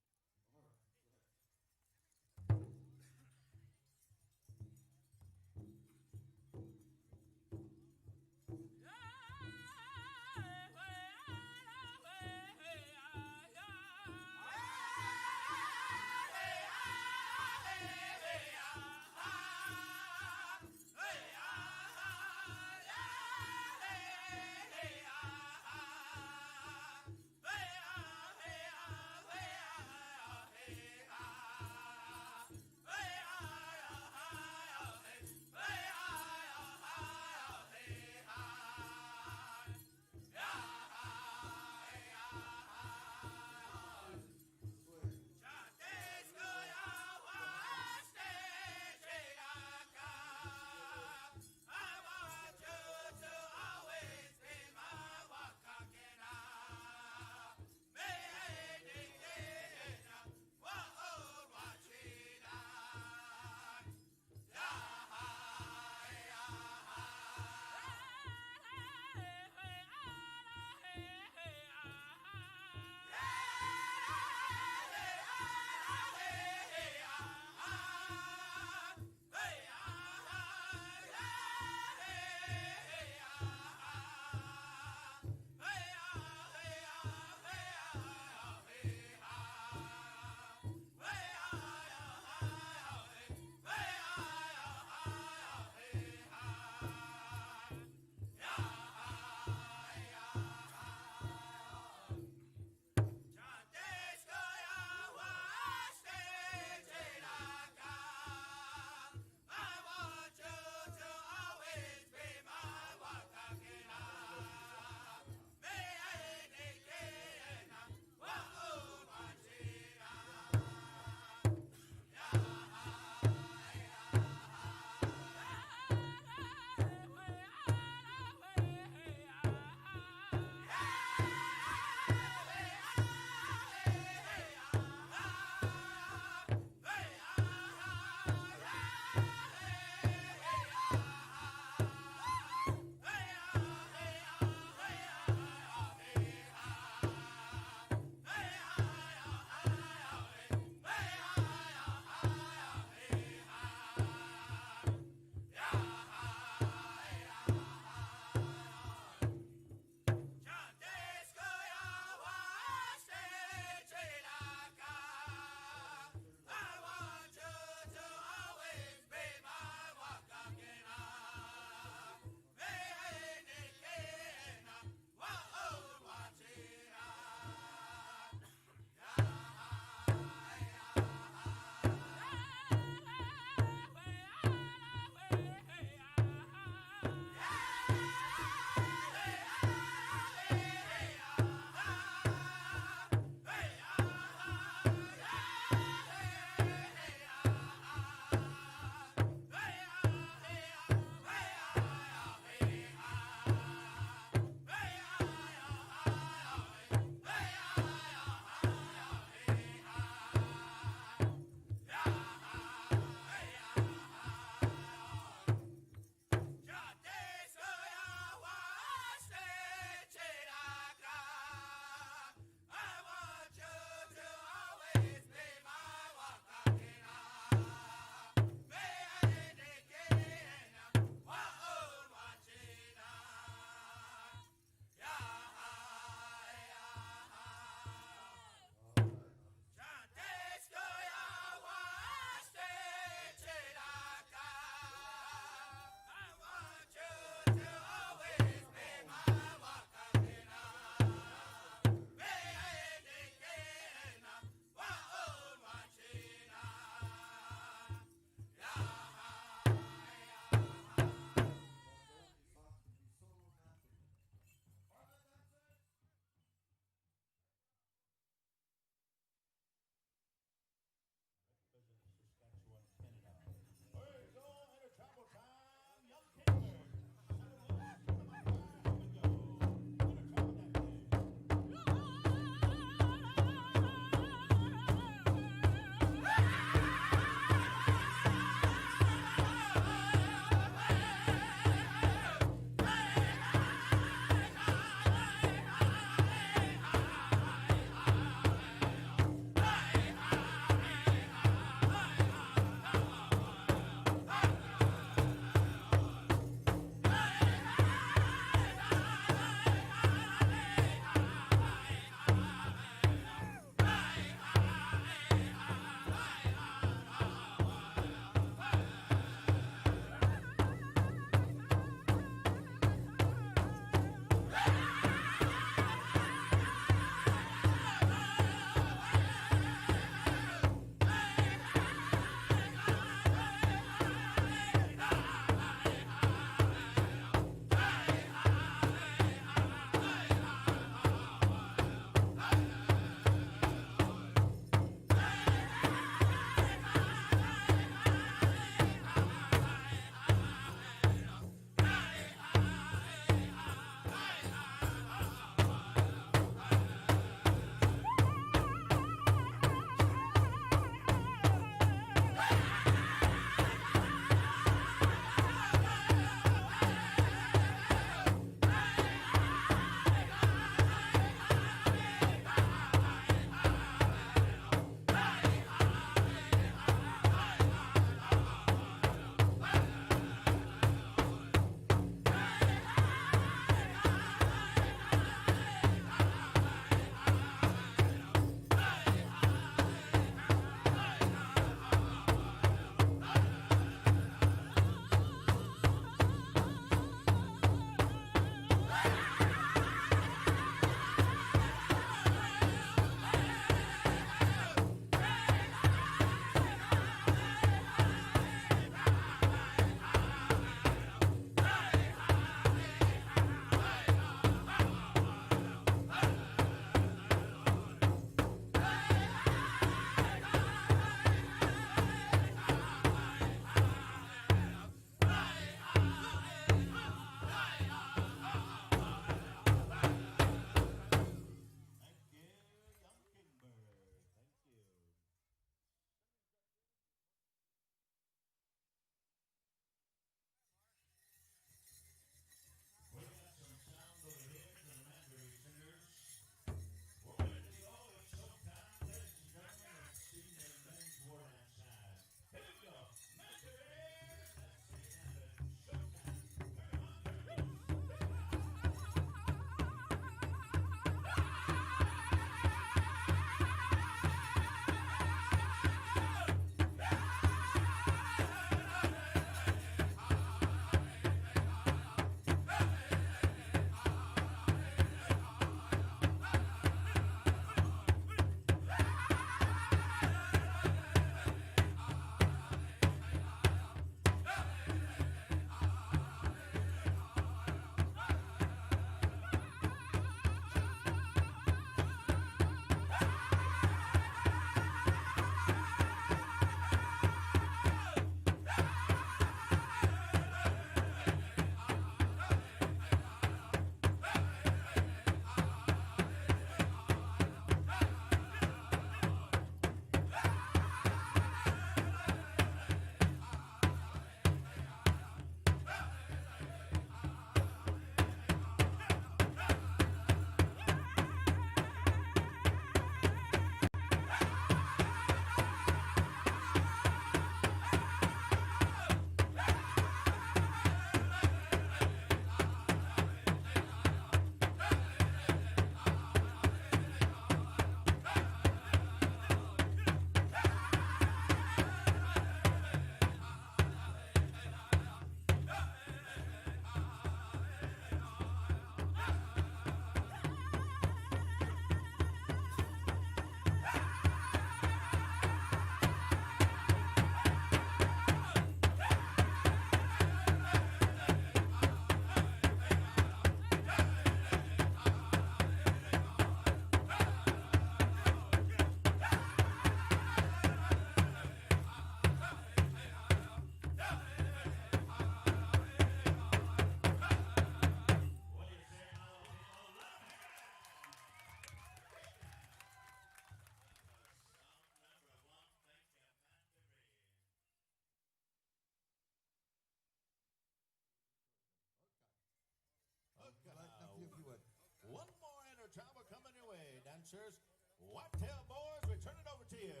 One more intertribal coming your way. Dancers, Whitetail Boys, we turn it over to you.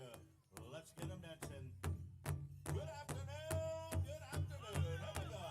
Let's get them dancing. Good afternoon, good afternoon. Here we go.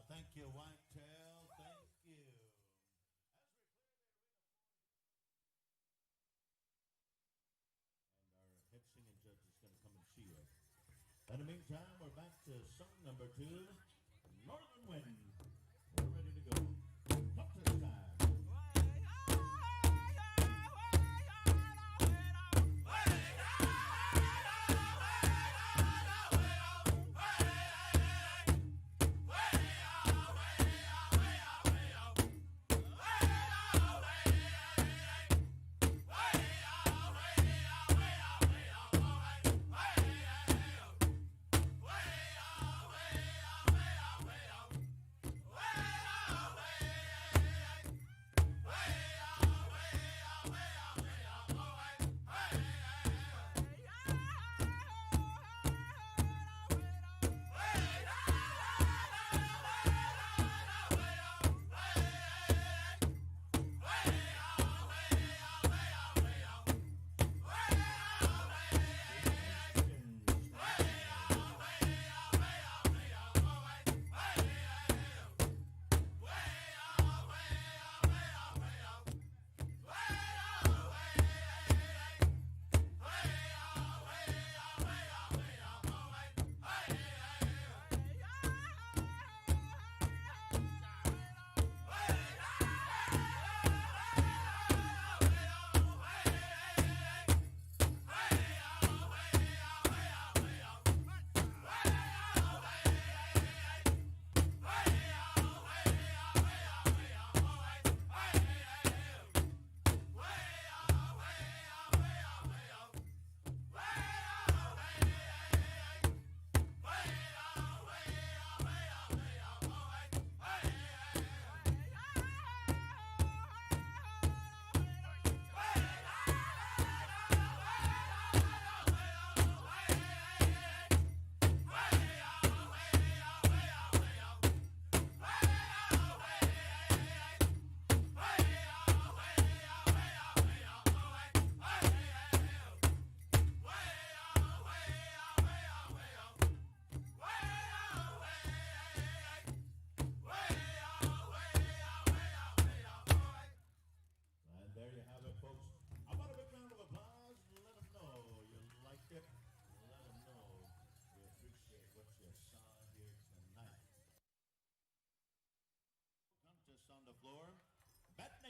Thank you, Whitetail. Thank you. And our head singing judge is going to come and see you. In the meantime, we're back to song number 2, Northern Wind. We're ready to go. Hunter's time.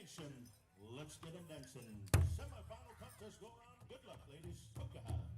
nation. Let's get 'em dancing. Semifinal contest going on. Good luck, ladies. Hookah.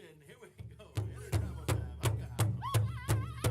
dancing. Here we go. Intertribal time. I got it.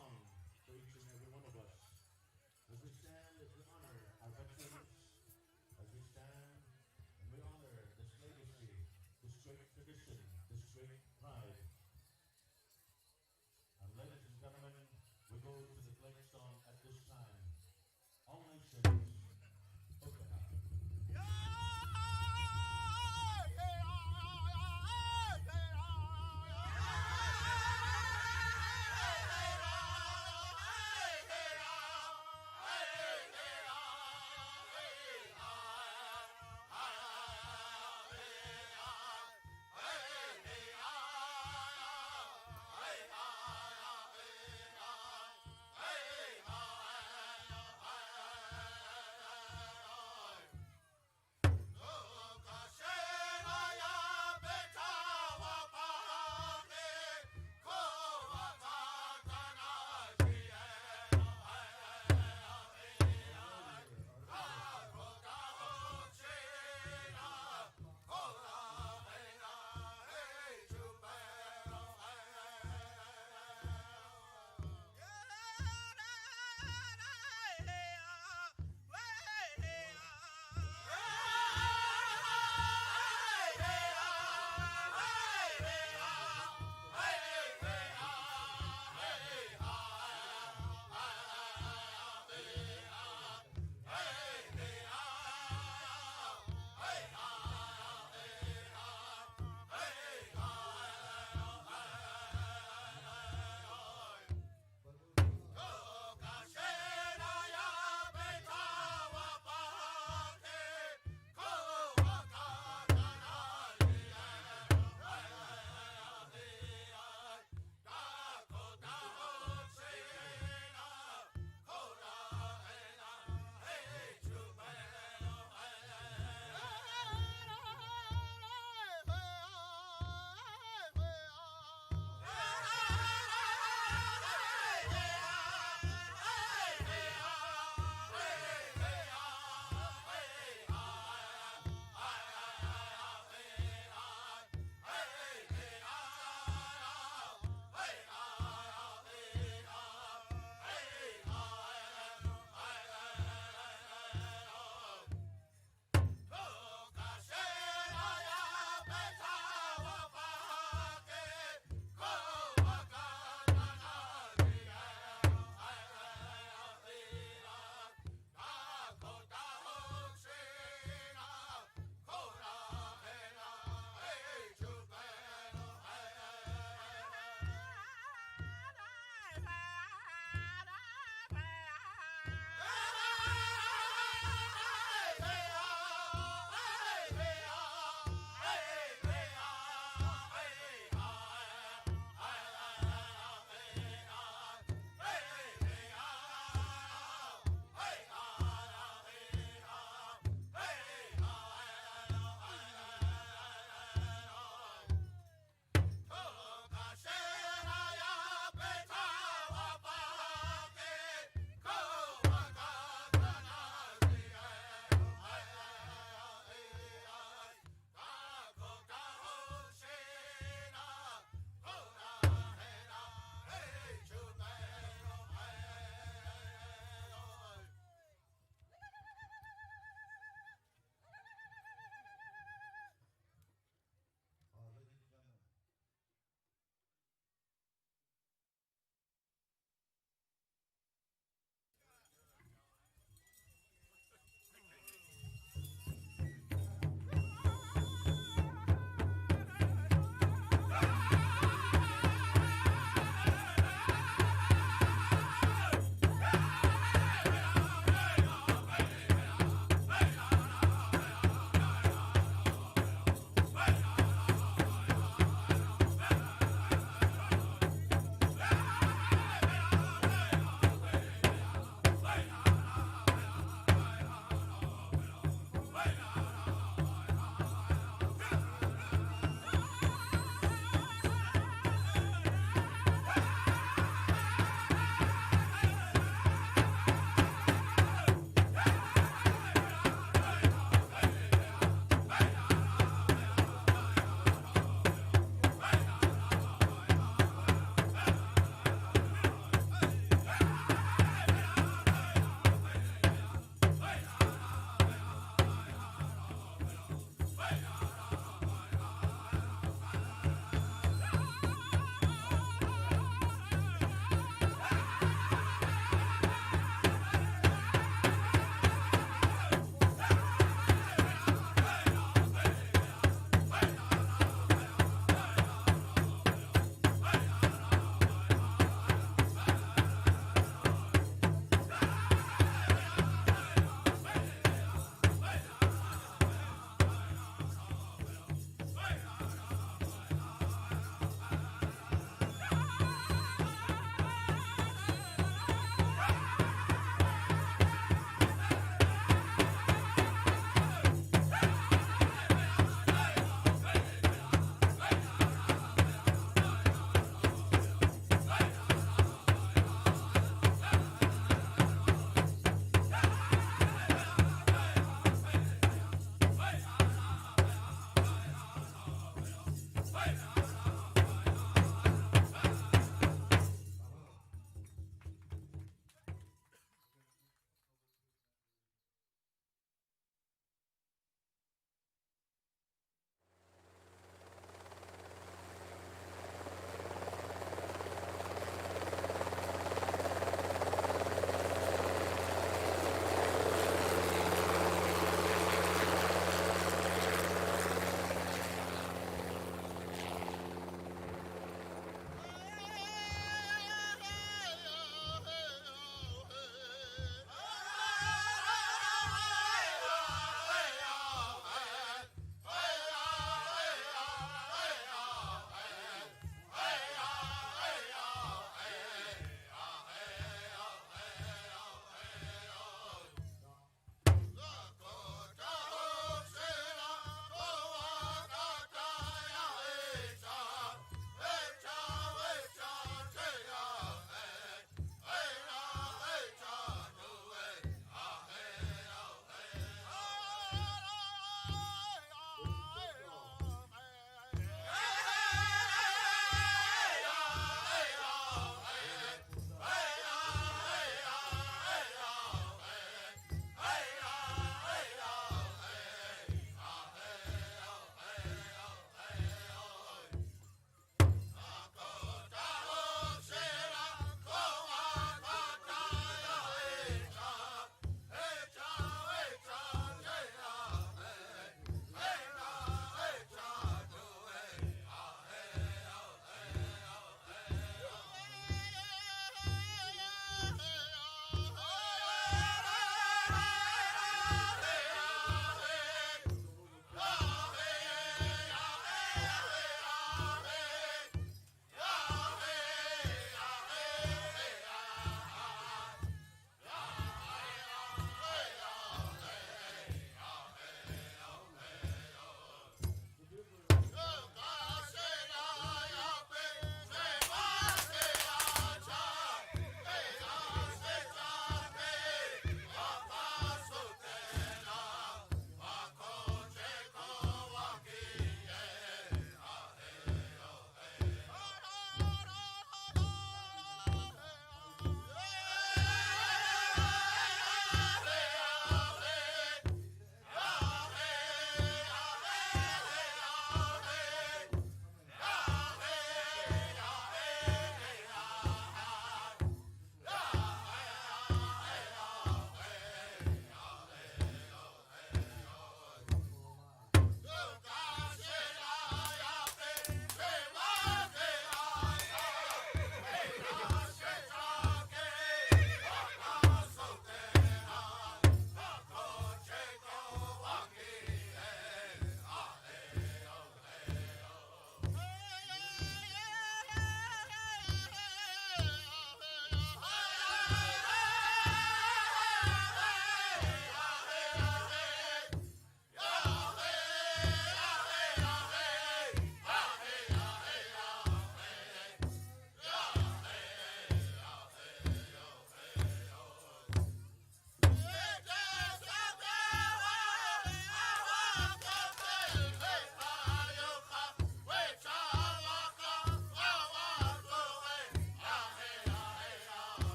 song for each and every one of us. As we stand, as we honor our veterans, as we stand and we honor this legacy, this great tradition, this great pride. And ladies and gentlemen, we go to the flag song at this time. All nations, open up.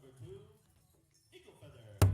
number 2, Eagle Feather.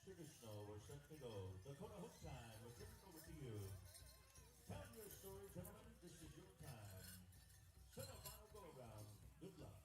Traditional, we're set to go. Dakota Hook time, we're turning over to you. Tell your story, gentlemen. This is your time. Semifinal go around. Good luck.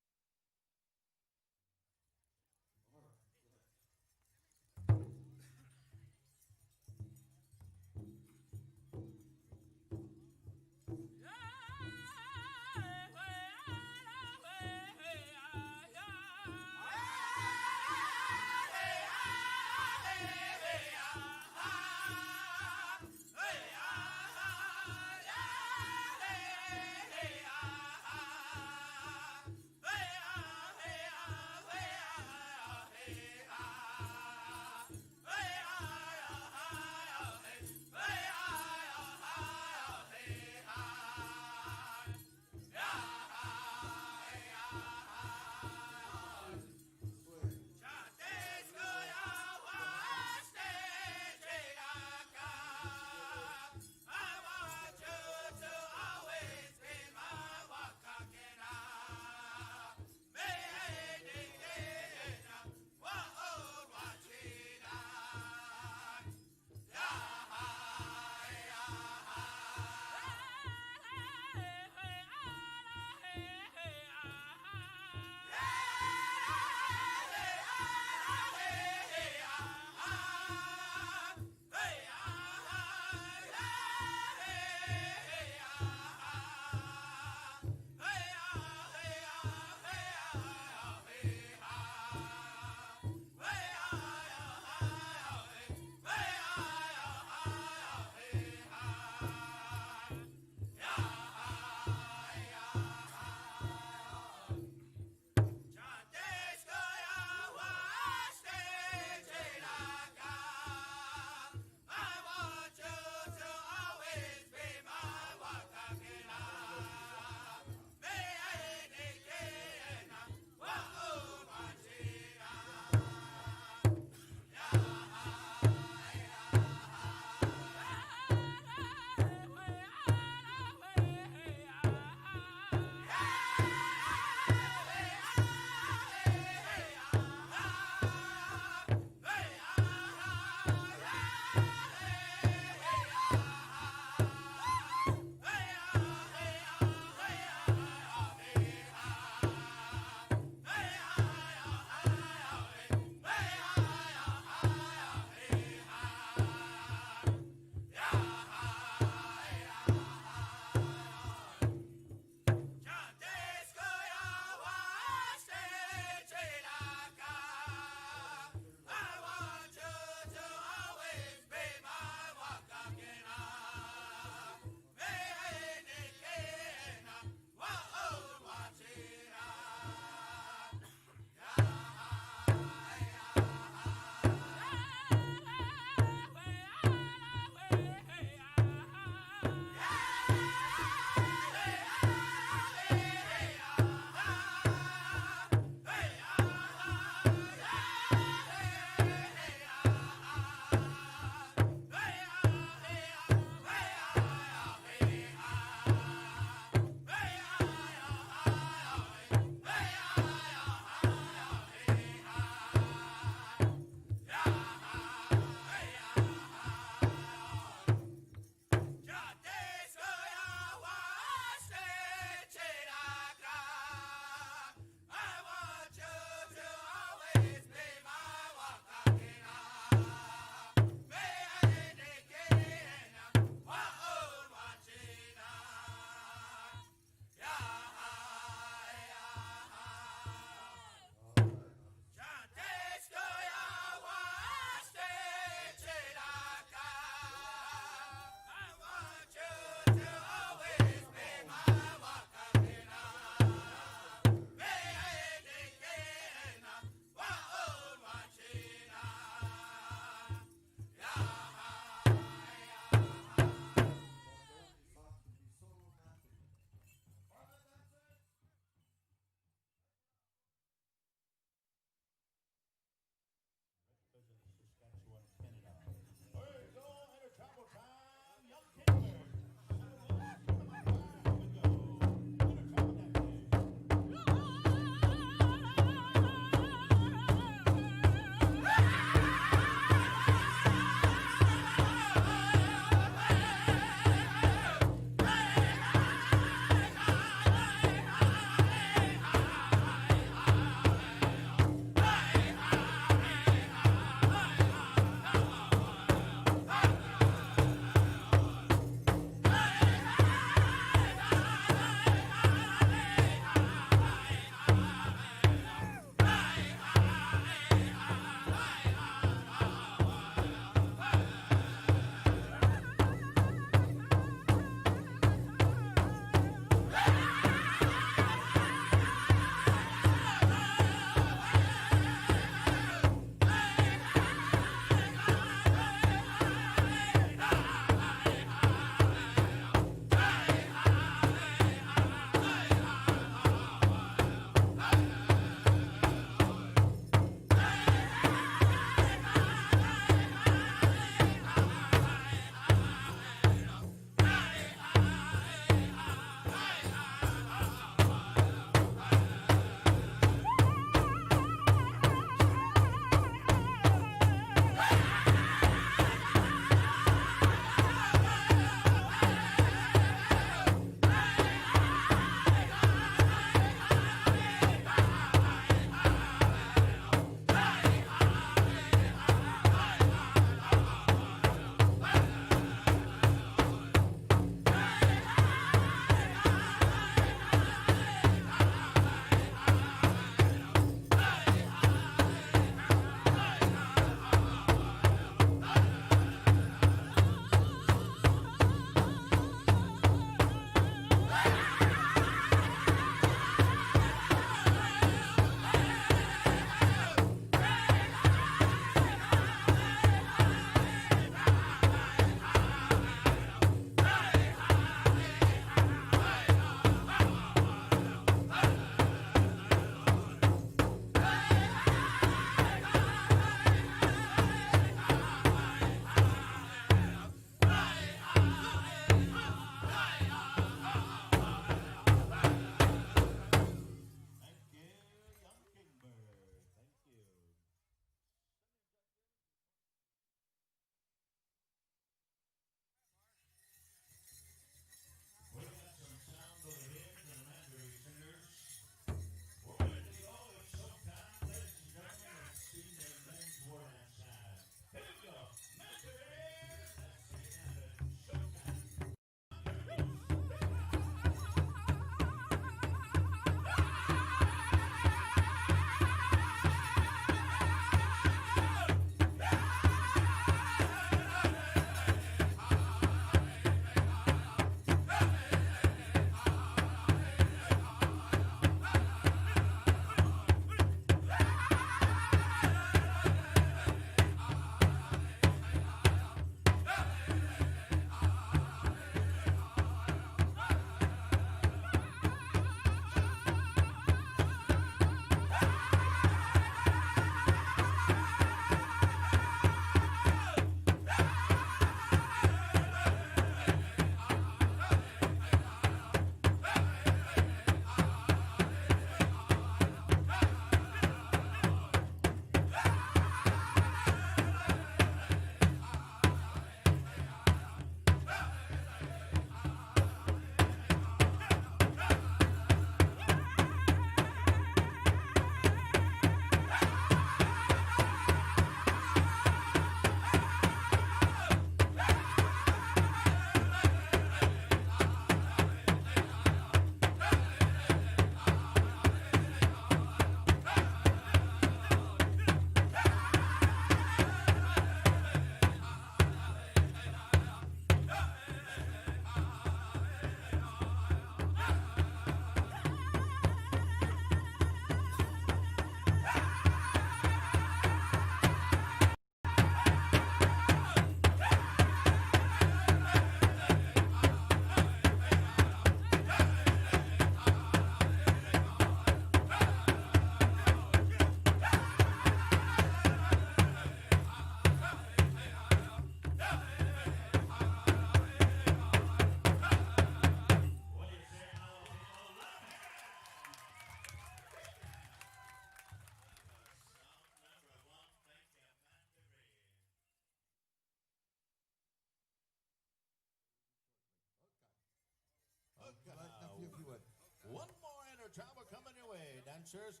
One more inner travel coming your way. Dancers,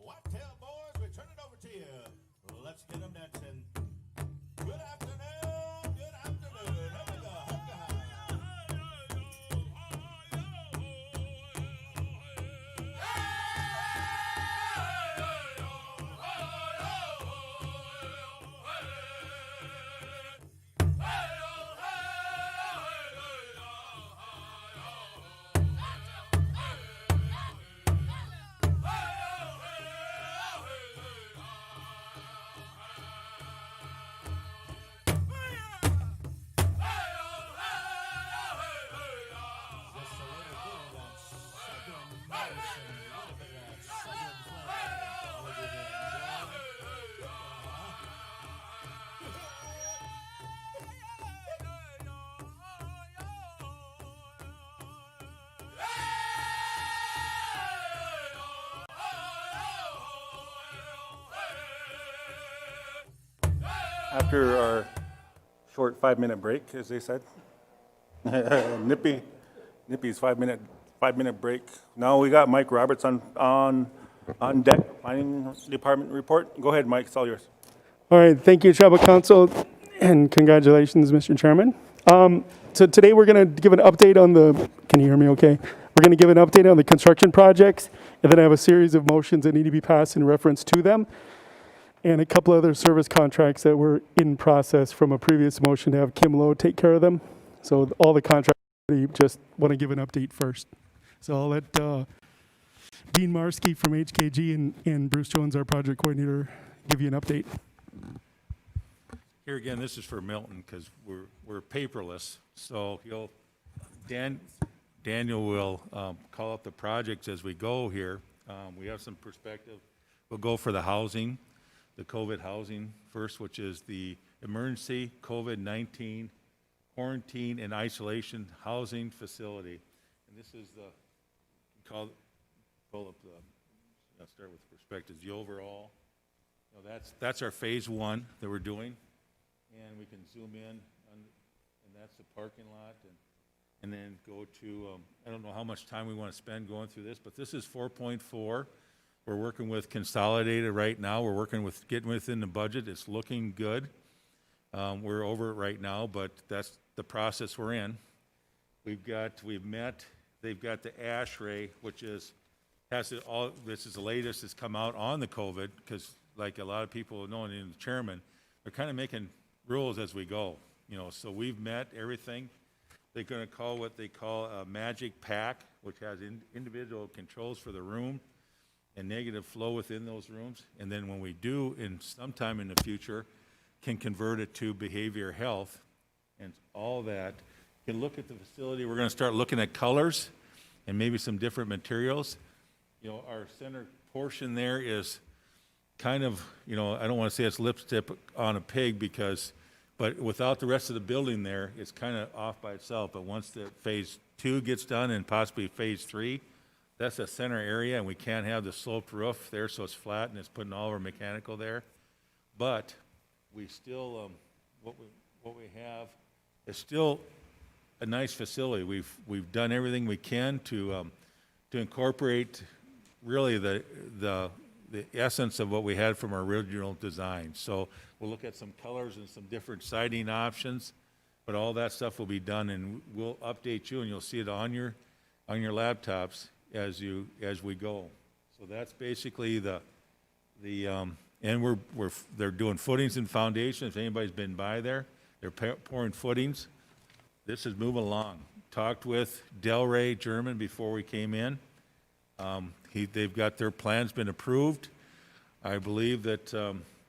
whitetail boys, we turn it over to you. Let's get them dancing. Good afternoon, good afternoon. Here we go. After our short 5-minute break, as they said, Nippy's 5-minute break. Now we got Mike Roberts on deck, planning department report. Go ahead, Mike, it's all yours. All right, thank you, Tribal Council, and congratulations, Mr. Chairman. So today we're going to give an update on can you hear me okay? We're going to give an update on the construction projects, and then I have a series of motions that need to be passed in reference to them, and a couple other service contracts that were in process from a previous motion to have Kim Lowe take care of them. So all the contracts, I just want to give an update first. So I'll let Dean Marski from HKG and Bruce Jones, our project coordinator, give you an update. Here again, this is for Milton because we're paperless. So Daniel will call up the projects as we go here. We have some perspective. We'll go for the housing, the COVID housing first, which is the emergency COVID-19 quarantine and isolation housing facility. And this is pull up I'll start with perspectives, the overall. That's our phase 1 that we're doing. And we can zoom in, and that's the parking lot, and then go to, I don't know how much time we want to spend going through this, but this is 4.4. We're working with Consolidated right now. We're working with getting within the budget. It's looking good. We're over it right now, but that's the process we're in. They've got the ASHRAE, which is, this is the latest that's come out on the COVID, because like a lot of people know, and the chairman, they're kind of making rules as we go, so we've met everything. They're going to call what they call a magic pack, which has individual controls for the room and negative flow within those rooms. And then when we do, sometime in the future, can convert it to behavior health and all that. You can look at the facility. We're going to start looking at colors and maybe some different materials. Our center portion there is kind of, I don't want to say it's lipstick on a pig but without the rest of the building there, it's kind of off by itself. But once the phase 2 gets done and possibly phase 3, that's a center area, and we can't have the sloped roof there, so it's flat, and it's putting all of our mechanical there. But we still, what we have is still a nice facility. We've done everything we can to incorporate really the essence of what we had from our original design. So we'll look at some colors and some different siding options, but all that stuff will be done, and we'll update you, and you'll see it on your laptops as we go. So that's basically and they're doing footings and foundations. If anybody's been by there, they're pouring footings. This is moving along. Talked with Delray German before we came in. They've got their plans been approved. I believe that,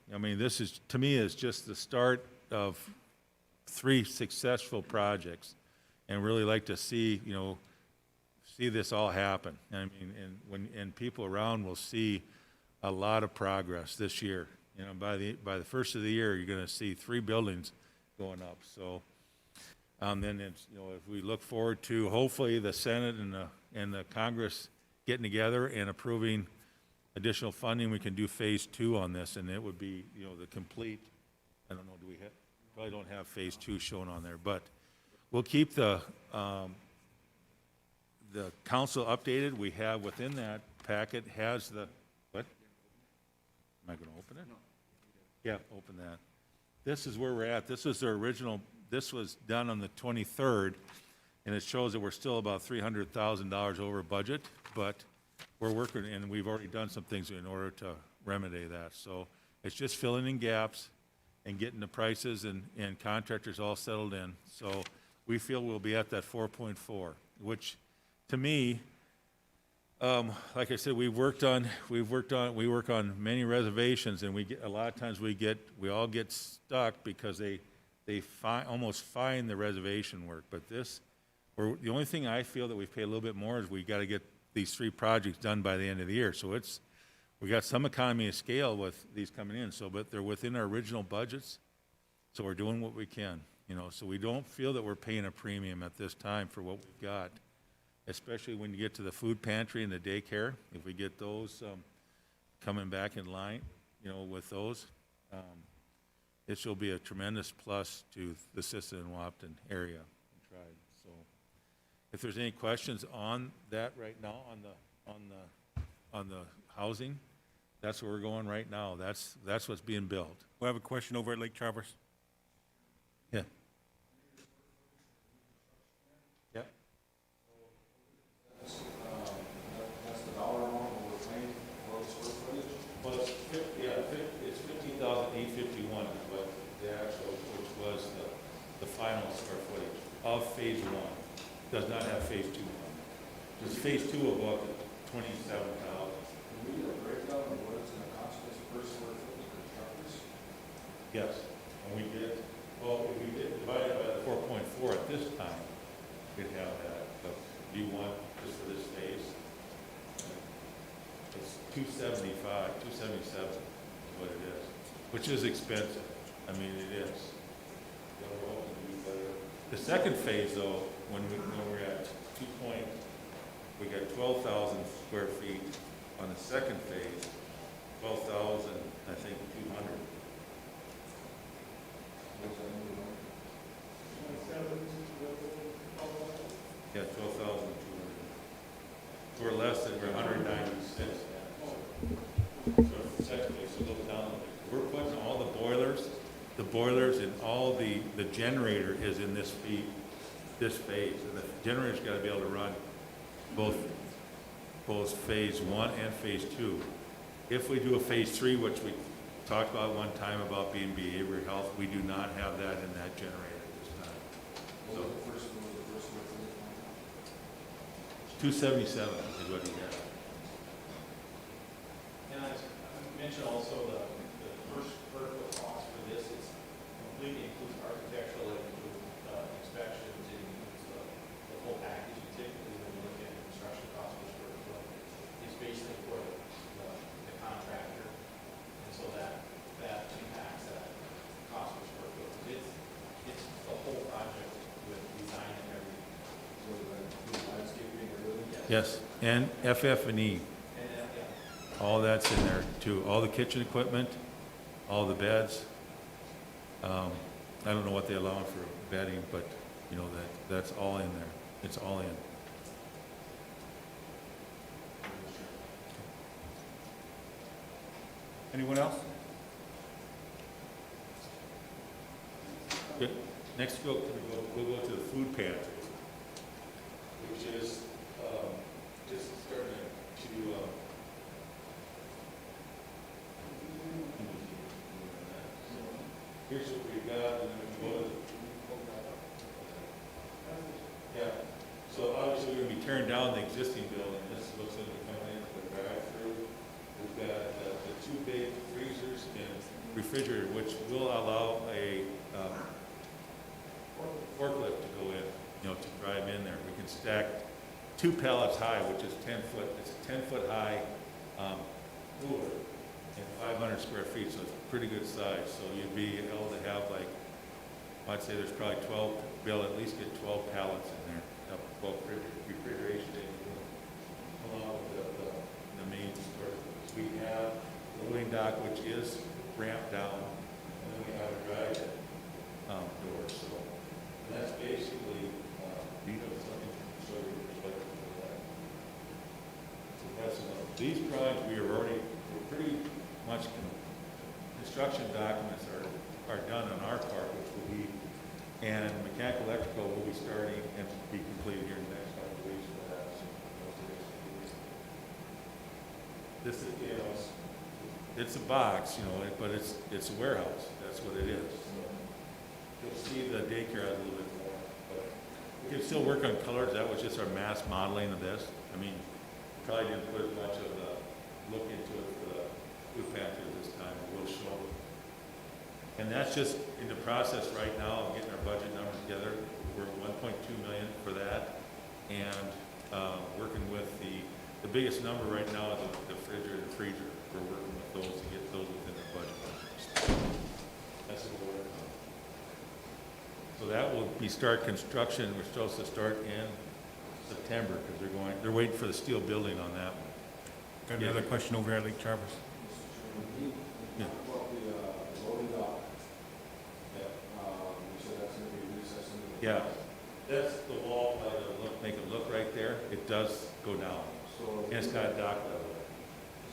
this is, to me, is just the start of 3 successful projects, and really like to see this all happen. And people around will see a lot of progress this year. By the first of the year, you're going to see 3 buildings going up. So then it's, if we look forward to hopefully the Senate and the Congress getting together and approving additional funding, we can do phase 2 on this, and it would be, the complete, I don't know, probably don't have phase 2 shown on there, but we'll keep the the council updated, we have within that packet has the, what? Am I gonna open it? Yeah, open that. This is where we're at. This was their original, this was done on the 23rd, and it shows that we're still about $300,000 over budget, but we're working, and we've already done some things in order to remedy that. So it's just filling in gaps and getting the prices and contractors all settled in. So we feel we'll be at that 4.4, which to me, like I said, we work on many reservations, and we get, a lot of times we all get stuck because they almost find the reservation work. But this, the only thing I feel that we've paid a little bit more is we got to get these 3 projects done by the end of the year. So we got some economy of scale with these coming in. So, but they're within our original budgets. So we're doing what we can, you know. So we don't feel that we're paying a premium at this time for what we've got. Especially when you get to the food pantry and the daycare, if we get those coming back in line, you know, with those, it will be a tremendous plus to the Sisseton and Wapton area. So, if there's any questions on that right now, on the housing, that's where we're going right now. That's what's being built. We have a question over at Lake Traverse. Yeah. Yep. That's the dollar amount we're paying for the square footage? Well, it's 15,851 is what the actual, which was the final square footage of phase 1. Does not have phase 2 on. There's phase 2 of about 27,000. Can we get a breakdown of what it's gonna cost us per square foot with constructors? Yes, and we did. Well, if we did divide it by the 4.4 at this time, we'd have that. But do you want just for this phase? It's 275, 277 is what it is, which is expensive. I mean, it is. The second phase, though, when we're at 2 point, we got 12,000 square feet on the second phase, 12,000, I think, 200. Yeah, 12,200. We're less than, we're 196 now. So the second phase, so it goes down. We're putting all the boilers and all the generator is in this phase. And the generator's got to be able to run both phase 1 and phase 2. If we do a phase 3, which we talked about one time about being behavioral health, we do not have that in that generator at this time. So 277 is what he had. And I mentioned also the first vertical cost for this is completely includes architectural, it includes inspections, it includes the whole package. You typically, when you look at construction costs per square foot, is basically for the contractor, and so that impacts that cost per square foot. It's the whole project with design and everything. So the landscaping or everything. Yes, and FF&E. All that's in there too. All the kitchen equipment, all the beds. I don't know what they allow for bedding, but you know that's all in there. It's all in. Anyone else? Good. Next we'll go to the food pantry, which is just starting to. Here's what we've got, and then we go to yeah. So obviously we're going to be tearing down the existing building. This looks like we're coming in for the drive-through. We've got the 2 big freezers and refrigerator, which will allow a forklift to go in, you know, to drive in there. We can stack 2 pallets high, which is 10 foot. It's a 10-foot high cooler. And 500 square feet, so it's pretty good size. So you'd be able to have like, I'd say there's probably 12, be able to at least get 12 pallets in there, 12 refrigeration along with the main storage. We have the loading dock, which is ramped down, and then we have a drive door. So that's basically, something to show you perspective of that. These drawings, we're pretty much, construction documents are done on our part, which will be, and mechanical electrical will be starting and be completed here in the next couple of weeks for that. So, this is, you know, it's a box, you know, but it's a warehouse. That's what it is. You'll see the daycare has a little bit more, but we can still work on colors. That was just our mass modeling of this. I mean, probably didn't put as much of the look into it for the food pantry this time. We'll show. And that's just in the process right now of getting our budget numbers together. We're at 1.2 million for that, and working with the biggest number right now is the refrigerator and freezer. We're working with those to get those within the budget. That's what we're working on. So that will be start construction. We're supposed to start in September because they're waiting for the steel building on that one. Got another question over at Lake Travis. Yeah. Yeah, that's the wall, make it look right there. It does go down. And it's got a dock level.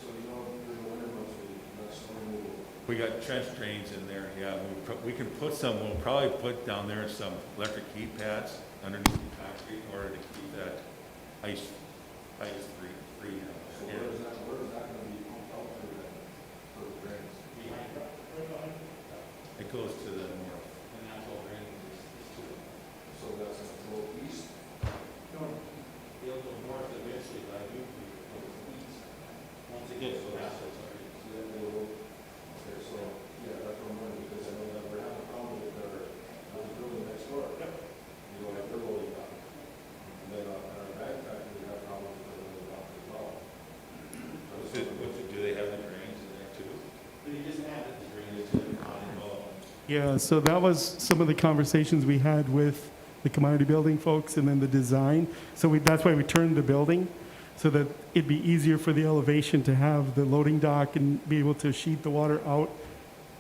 So you know, during the winter months, that's snow. We got trench drains in there, yeah. We can put some, we'll probably put down there some electric heat pads underneath the concrete in order to keep that ice free. So where is that going to be pumped out to then for the drains? It goes to the north. The natural drain is to it. So that's going to go east? No, it'll go north eventually, but I do believe it goes east. Once it gets to that, it's already. So then they will, okay, so, yeah, that's what I'm wondering, because I know that we're having a problem with the building next door. Yep. You know, like they're rolling down. And then on our bag factory, we have problems with the rolling down as well. Do they have the drains in there too? They just added the drains to the common. Yeah, so that was some of the conversations we had with the commodity building folks and then the design. So that's why we turned the building, so that it'd be easier for the elevation to have the loading dock and be able to sheet the water out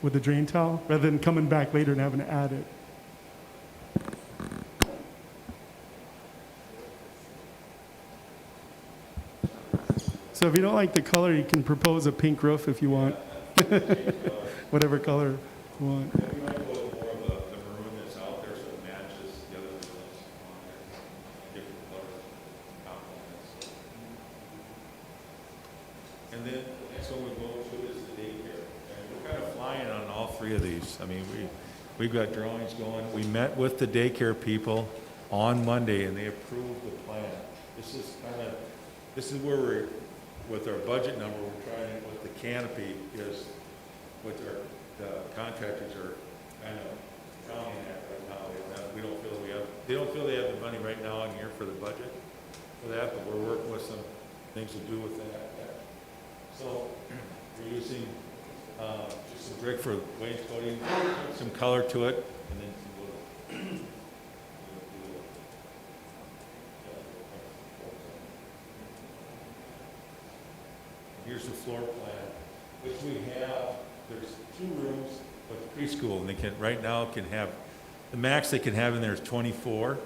with the drain towel, rather than coming back later and having to add it. So if you don't like the color, you can propose a pink roof if you want. Whatever color you want. Yeah, we might go with more of the maroon that's out there so it matches the other buildings on there, different colors, complements. And then the next one we go to is the daycare. And we're kind of flying on all three of these. I mean, we've got drawings going. We met with the daycare people on Monday and they approved the plan. This is where we're, with our budget number, we're trying, with the canopy is what the contractors are kind of counting at right now. They don't feel they have the money right now in here for the budget for that, but we're working with some things to do with that. So we're using just some brick for wainscoting, some color to it, and then some wood. Here's the floor plan, which we have. There's 2 rooms with preschool, and they can, right now, can have, the max they can have in there is 24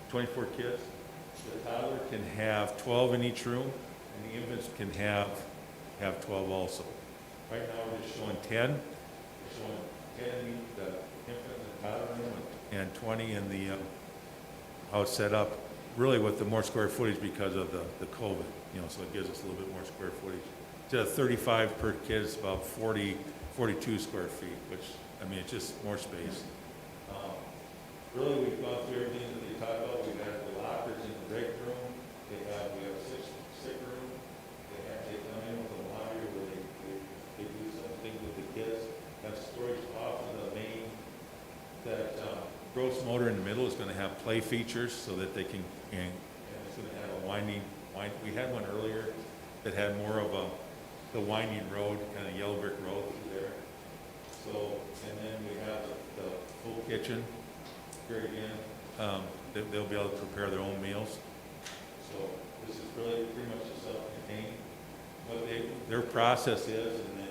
kids. The toddler can have 12 in each room, and the infants can have 12 also. Right now, we're just showing 10. We're showing 10 in the infant and toddler room, and 20 in the, how it's set up, really with the more square footage because of the COVID, you know, so it gives us a little bit more square footage. Instead of 35 per kid, it's about 42 square feet, which, I mean, it's just more space. Really, we've gone through everything that they talked about. We've had the lockers in the break room. We have a sick room. They come in with a laundry where they do something with the kids. Have storage off of the main. That gross motor in the middle is going to have play features so that they can, and it's going to have a we had one earlier that had more of the winding road, kind of yellow brick road through there. So, and then we have the full kitchen here again. They'll be able to prepare their own meals. So this is really pretty much a self-contained. What their process is, and the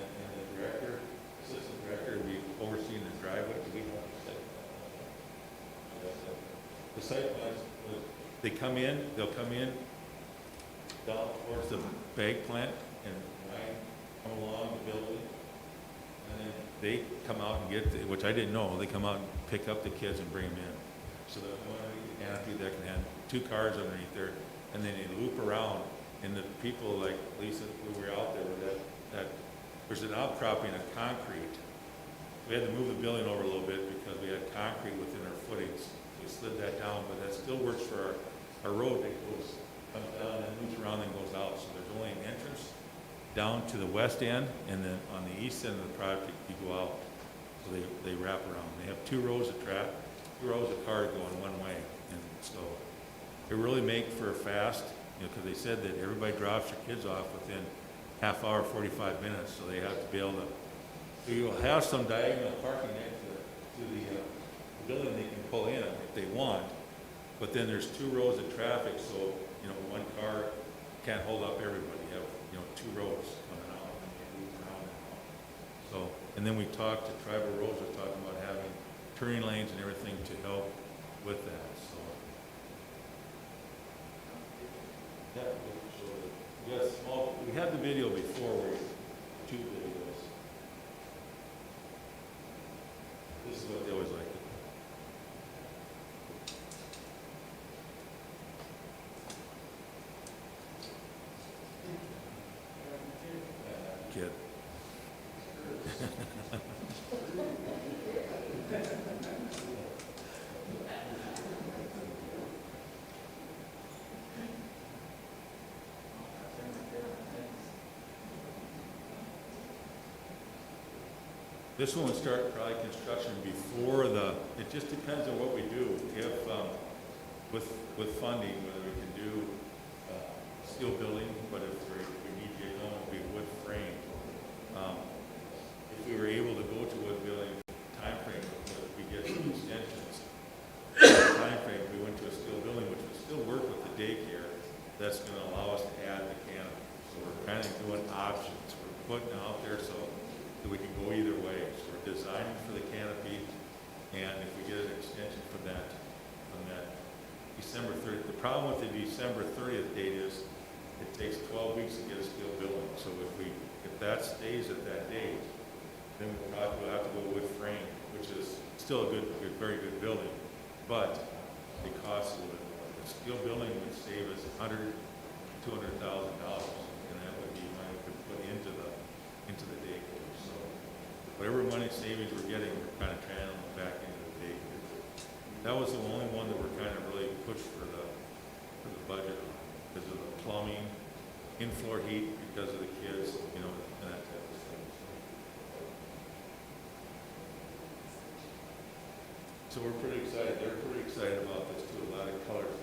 director, assistant director, will be overseeing the driveway. We have the site plans. They'll come in, down towards the bag plant and come along the building. And then they come out and get, which I didn't know, they come out and pick up the kids and bring them in. So that one canopy that can have 2 cars underneath there, and then they loop around, and the people like Lisa, who were out there, that there's an outcropping of concrete. We had to move the building over a little bit because we had concrete within our footings. We slid that down, but that still works for our road that comes down and moves around and goes out. So there's only an entrance down to the west end, and then on the east end of the project, you go out. So they wrap around. They have 2 rows of cars going one way. And so it really make for a fast, because they said that everybody drops their kids off within half hour, 45 minutes. So they have to be able to, so you'll have some diagonal parking next to the building they can pull in if they want. But then there's 2 rows of traffic, so, one car can't hold up everybody. You have, 2 rows coming out and they move around and out. So, and then we talked to Tribal Roads, we're talking about having turning lanes and everything to help with that, so. Yeah, we got small, we had the video before where 2 videos. This is what they always like. Kid. This one would start probably construction before it just depends on what we do. If, with funding, whether we can do steel building, but if we need to get going, it'll be wood frame. If we were able to go to wood building timeframe, if we get some extensions, timeframe, if we went to a steel building, which would still work with the daycare, that's going to allow us to add the canopy. So we're kind of doing options. We're putting out there so that we can go either way. So we're designing for the canopy, and if we get an extension from that December 30th. The problem with the December 30th date is it takes 12 weeks to get a steel building. So if that stays at that date, then we'll have to go with frame, which is still a very good building, but it costs a little bit more. The steel building would save us $200,000, and that would be money we could put into the daycare. So whatever money savings we're getting, we're kind of channeling back into the daycare. That was the only one that we're kind of really pushed for the budget on, because of the plumbing, in-floor heat because of the kids, and that type of stuff. So we're pretty excited. They're pretty excited about this too. A lot of colors.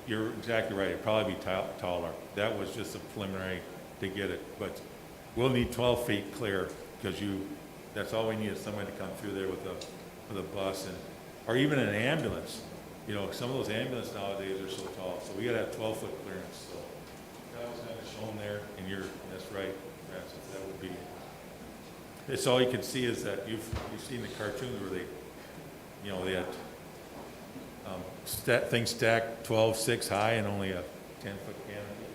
You're exactly right. It'd probably be taller. That was just a preliminary to get it, but we'll need 12 feet clear because that's all we need is somebody to come through there with a bus or even an ambulance. Some of those ambulances nowadays are so tall, so we got to have 12-foot clearance. So that was kind of shown there, and that's right, Francis. That would be. It's all you can see is that you've seen the cartoons where they had. Things stacked 12-6 high and only a 10-foot canopy.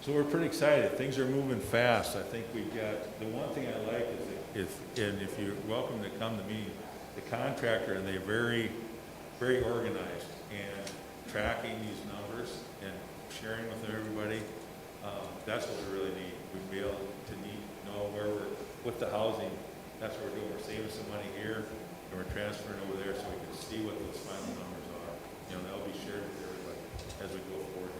So we're pretty excited. Things are moving fast. I think we've got, the one thing I like is if you're welcome to come to me, the contractor, and they're very, very organized and tracking these numbers and sharing with everybody. That's what we really need. We'd be able to know where we're with the housing. That's what we're doing. We're saving some money here, and we're transferring over there so we can see what those final numbers are. That'll be shared with everybody as we go forward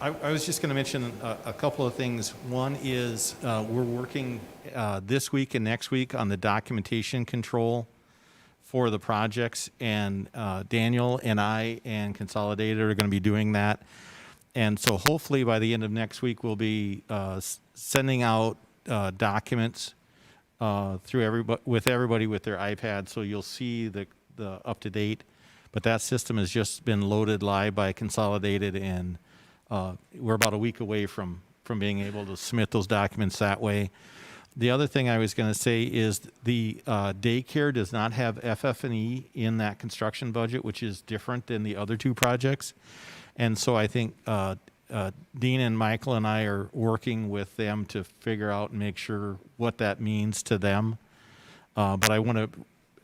here. I was just going to mention a couple of things. One is we're working this week and next week on the documentation control for the projects, and Daniel and I and Consolidated are going to be doing that. And so hopefully by the end of next week, we'll be sending out documents through everybody with their iPad, so you'll see the up to date. But that system has just been loaded live by Consolidated, and we're about a week away from being able to submit those documents that way. The other thing I was going to say is the daycare does not have FF&E in that construction budget, which is different than the other two projects. And so I think Dean and Michael and I are working with them to figure out and make sure what that means to them. But I want to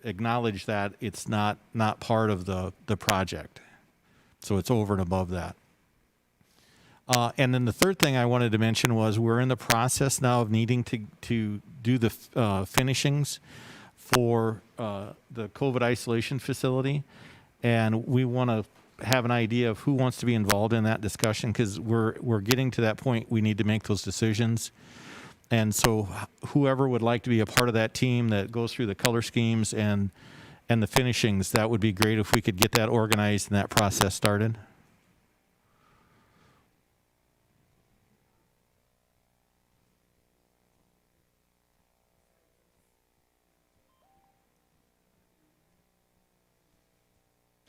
acknowledge that it's not part of the project. So it's over and above that. And then the third thing I wanted to mention was we're in the process now of needing to do the finishings for the COVID isolation facility. And we want to have an idea of who wants to be involved in that discussion, because we're getting to that point. We need to make those decisions. And so whoever would like to be a part of that team that goes through the color schemes and the finishings, that would be great if we could get that organized and that process started.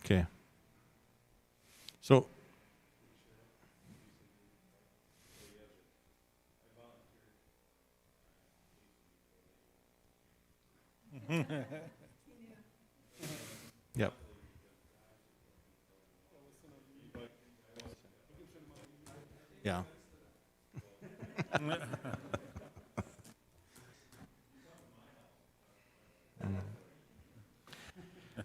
Okay. So, yep. Yeah.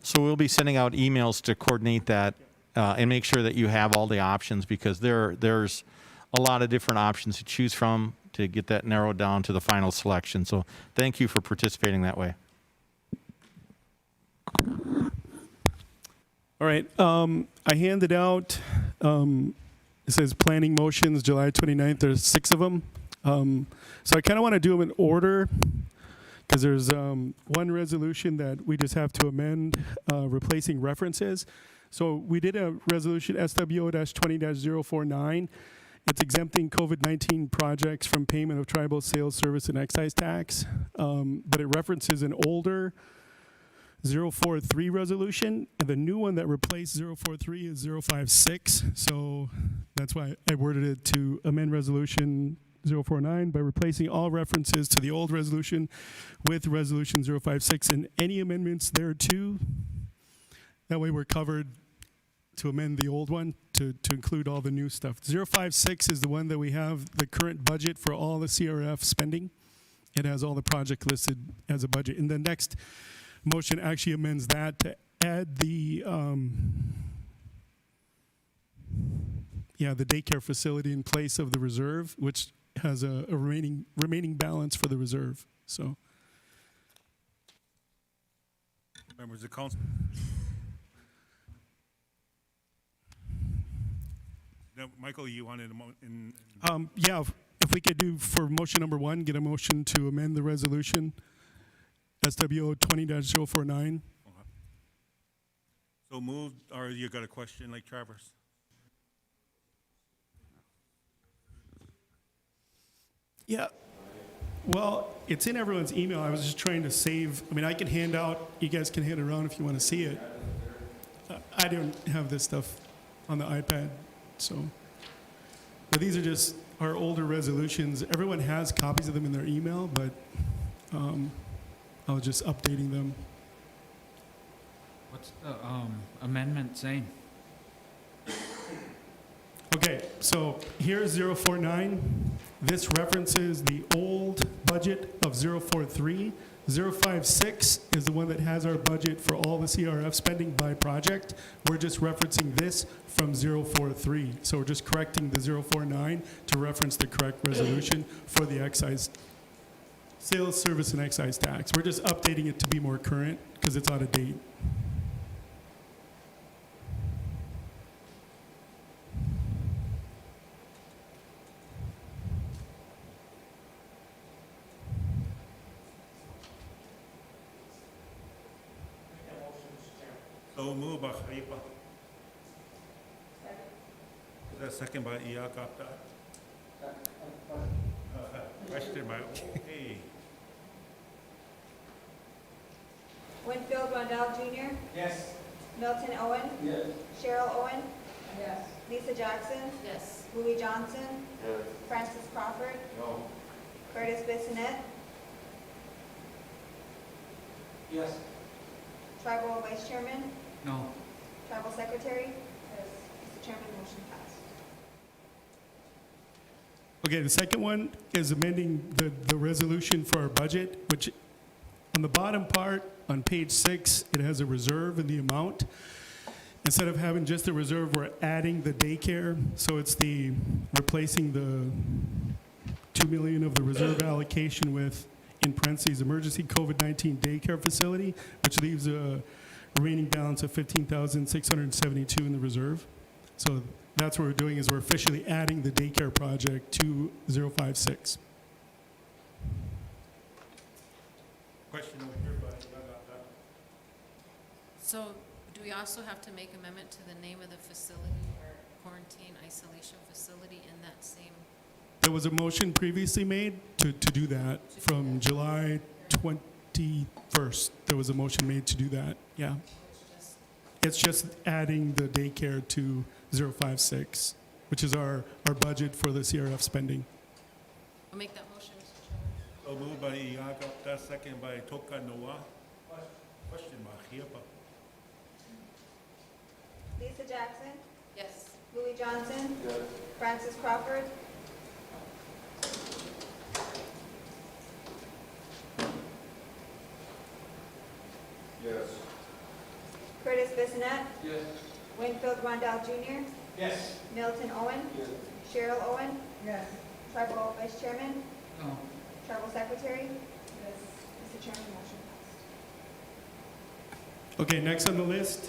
So we'll be sending out emails to coordinate that and make sure that you have all the options, because there's a lot of different options to choose from to get that narrowed down to the final selection. So thank you for participating that way. All right. I handed out, it says planning motions, July 29th. There's 6 of them. So I kind of want to do them in order, because there's one resolution that we just have to amend, replacing references. So we did a resolution SWO-20-049. It's exempting COVID-19 projects from payment of tribal sales, service, and excise tax. But it references an older 043 resolution, and the new one that replaced 043 is 056. So that's why I worded it to amend resolution 049 by replacing all references to the old resolution with resolution 056 and any amendments thereto. That way we're covered to amend the old one to include all the new stuff. 056 is the one that we have the current budget for all the CRF spending. It has all the project listed as a budget. And the next motion actually amends that to add the daycare facility in place of the reserve, which has a remaining balance for the reserve. So, Members of council. Now, Michael, you wanted if we could do for motion number 1, get a motion to amend the resolution SWO 20-049. So moved, or you got a question like Travers? Yeah. Well, it's in everyone's email. I was just trying to save. I mean, I can hand out. You guys can hand it around if you want to see it. I don't have this stuff on the iPad, so. But these are just our older resolutions. Everyone has copies of them in their email, but I was just updating them. What's the amendment saying? Okay, so here's 049. This references the old budget of 043. 056 is the one that has our budget for all the CRF spending by project. We're just referencing this from 043. So we're just correcting the 049 to reference the correct resolution for the excise sales, service, and excise tax. We're just updating it to be more current because it's out of date. So moved by Khalifa. Is that second by Iakapta? Question by okay. Winfield Rondell Jr., Yes. Milton Owen, Yes. Cheryl Owen, Yes. Lisa Jackson, Yes. Louis Johnson, Yes. Francis Crawford, No. Curtis Bissonette, Yes. Tribal Vice Chairman, No. Tribal Secretary. Yes. Mr. Chairman, motion passed. Okay, the second one is amending the resolution for our budget, which on the bottom part, on page 6, it has a reserve in the amount. Instead of having just the reserve, we're adding the daycare. So it's replacing the 2 million of the reserve allocation with, in parentheses, emergency COVID-19 daycare facility, which leaves a remaining balance of 15,672 in the reserve. So that's what we're doing, is we're officially adding the daycare project to 056. Question over here by Iakapta. So do we also have to make amendment to the name of the facility or quarantine isolation facility in that same? There was a motion previously made to do that from July 21st. There was a motion made to do that, yeah. It's just adding the daycare to 056, which is our budget for the CRF spending. I'll make that motion, Mr. Chairman. So moved by Iakapta, second by Toka Noa. Question by Khalifa. Lisa Jackson, Yes. Louis Johnson, Yes. Francis Crawford, Yes. Curtis Bissonette, Yes. Winfield Rondell Jr., Yes. Milton Owen, Yes. Cheryl Owen, Yes. Tribal Vice Chairman, No. Tribal Secretary. Yes. Mr. Chairman, motion passed. Okay, next on the list,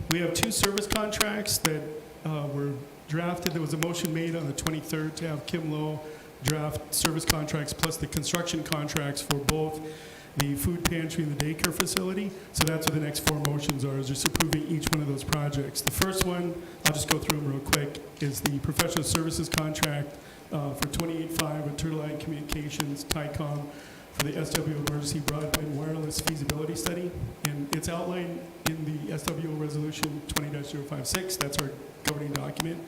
we have 2 service contracts that were drafted. There was a motion made on the 23rd to have Kim Lowe draft service contracts plus the construction contracts for both the food pantry and the daycare facility. So that's what the next 4 motions are, is just approving each one of those projects. The first one, I'll just go through them real quick, is the professional services contract for 28.5 with Turtle Eye Communications, TICOM, for the SWO Emergency Broadband Wireless Feasibility Study. And it's outlined in the SWO Resolution 20-056. That's our governing document.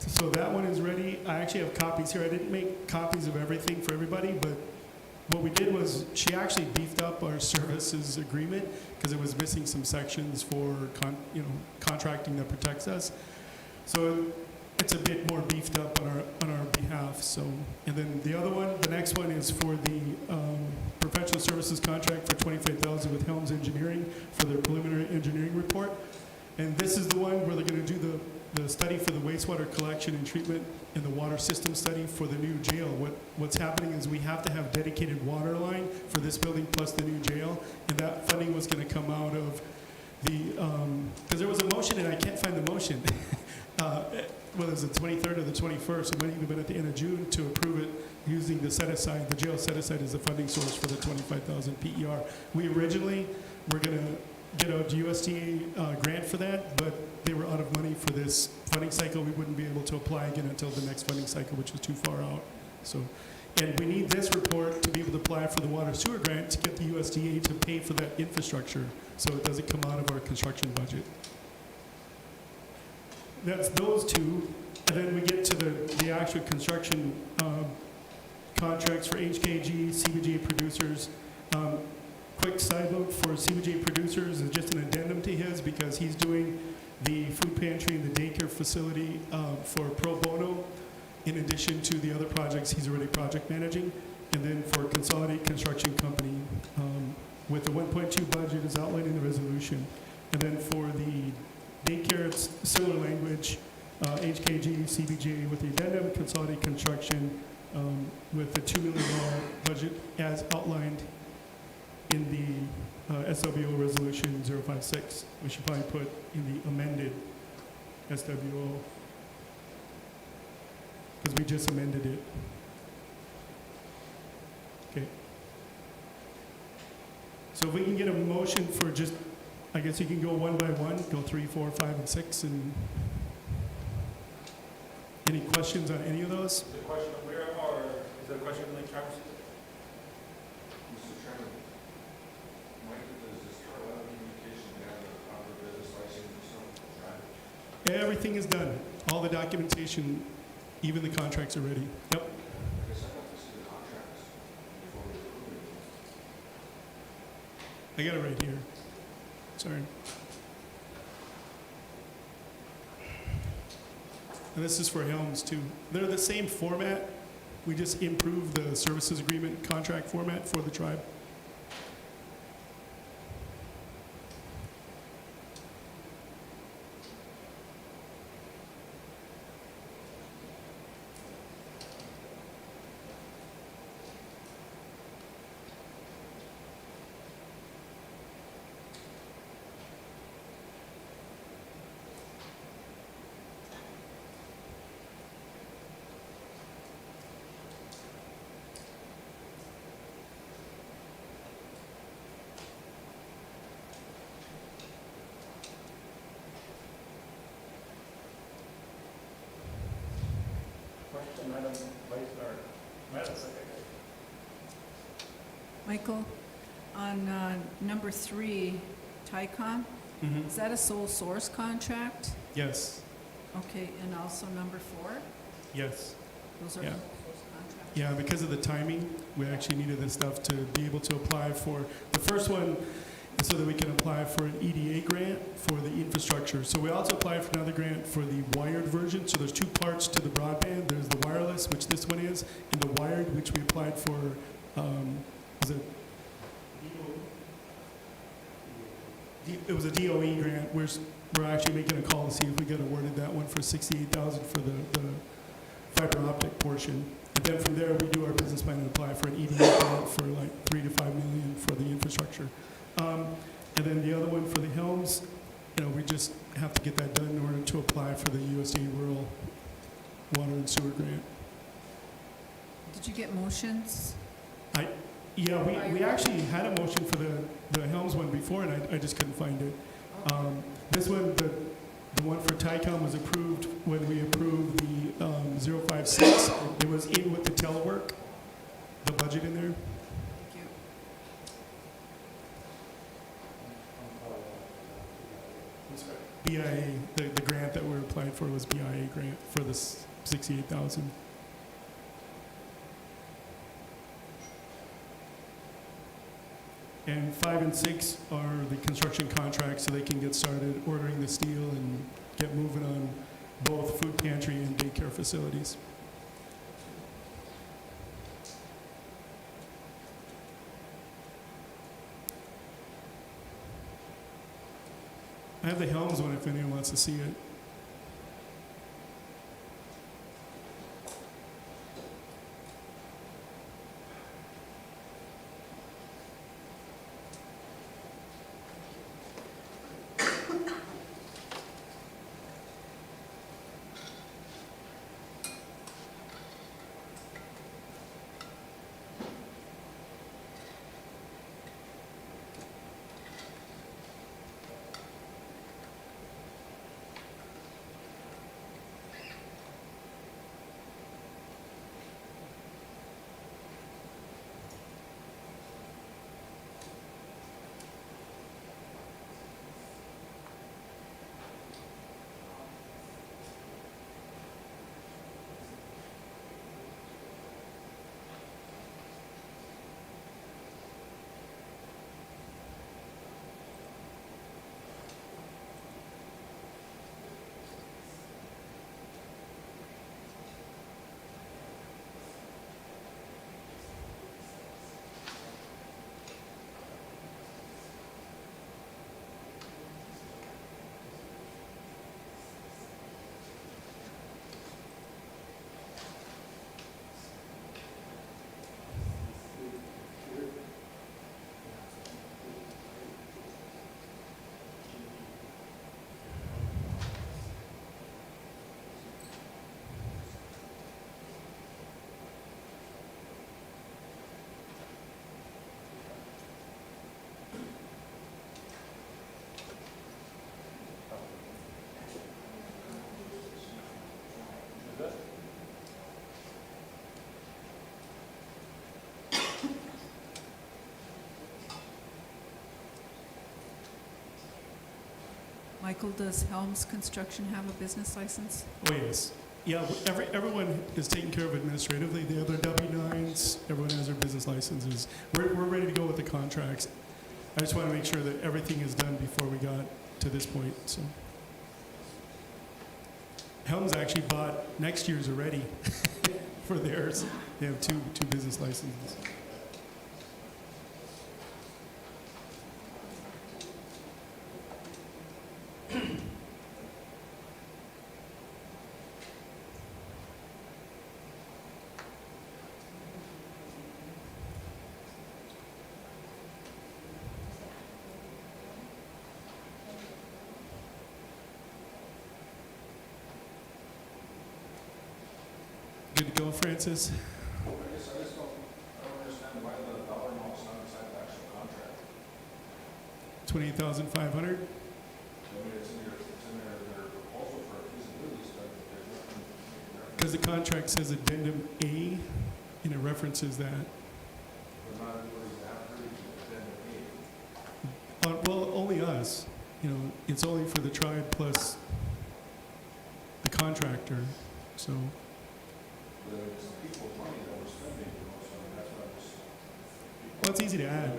So that one is ready. I actually have copies here. I didn't make copies of everything for everybody, but what we did was she actually beefed up our services agreement because it was missing some sections for contracting that protects us. So it's a bit more beefed up on our behalf. So, and then the other one, the next one is for the professional services contract for $25,000 with Helms Engineering for their preliminary engineering report. And this is the one where they're going to do the study for the wastewater collection and treatment and the water system study for the new jail. What's happening is we have to have dedicated water line for this building plus the new jail, and that funding was going to come out of the, because there was a motion and I can't find the motion. Whether it's the 23rd or the 21st, it might even been at the end of June to approve it using the set aside, the jail set aside as the funding source for the 25,000 PER. We originally were going to get a USDA grant for that, but they were out of money for this funding cycle. We wouldn't be able to apply again until the next funding cycle, which was too far out. So, and we need this report to be able to apply for the water sewer grant to get the USDA to pay for that infrastructure so it doesn't come out of our construction budget. That's those 2, and then we get to the actual construction contracts for HKG, CBJ producers. Quick side note for CBJ producers is just an addendum to his because he's doing the food pantry and the daycare facility for pro bono in addition to the other projects he's already project managing. And then for Consolidate Construction Company with the 1.2 budget is outlined in the resolution. And then for the daycare, it's similar language, HKG, CBJ with the addendum, Consolidate Construction with the $2 million budget as outlined in the SWO Resolution 056. We should probably put in the amended SWO because we just amended it. Okay. So if we can get a motion for just I guess you can go one by one, go 3, 4, 5, and 6, and any questions on any of those? Is the question of where, or is there a question like Travis? Mr. Chairman, Mike, does this Carlisle Communication have a proper business license or something to drive? Everything is done. All the documentation, even the contracts are ready. Yep. I guess I'd like to see the contracts before we approve it. I got it right here. Sorry. And this is for Helms too. They're the same format. We just improved the services agreement contract format for the tribe. Question, Madam Vice or Madam Secretary. Michael, on number 3, TICOM, is that a sole source contract? Yes. Okay, and also number 4? Yes. Those are Yeah. sole source contracts? Yeah, because of the timing, we actually needed this stuff to be able to apply for, the first one is so that we can apply for an EDA grant for the infrastructure. So we also applied for another grant for the wired version. So there's 2 parts to the broadband. There's the wireless, which this one is, and the wired, which we applied for, was it? It was a DOE grant. We're actually making a call to see if we get awarded that one for $68,000 for the fiber optic portion. And then from there, we do our business plan and apply for an EDA grant for like $3 to $5 million for the infrastructure. And then the other one for the Helms, we just have to get that done in order to apply for the USDA Rural Water and Sewer Grant. Did you get motions? Yeah, we actually had a motion for the Helms one before, and I just couldn't find it. This one, the one for TICOM was approved when we approved the 056. It was in with the telework, the budget in there. BIA, the grant that we were applying for was BIA grant for the 68,000. And 5 and 6 are the construction contracts, so they can get started ordering the steel and get moving on both food pantry and daycare facilities. I have the Helms one if anyone wants to see it. Michael, does Helms Construction have a business license? Oh, yes. Yeah, everyone is taken care of administratively. The other W-9s, everyone has their business licenses. We're ready to go with the contracts. I just want to make sure that everything is done before we got to this point, so. Helms actually bought next year's already for theirs. They have two business licenses. Good to go, Francis? I don't understand why the dollar amount's not inside the actual contract. 28,500? I mean, it's in their proposal for a feasibility study, but there's nothing. Because the contract says addendum A, and it references that. But not everybody's happy with that. Well, only us. You know, it's only for the tribe plus the contractor, so. But it's people's money that we're spending, you know, so that's why I'm just. Well, it's easy to add. There's a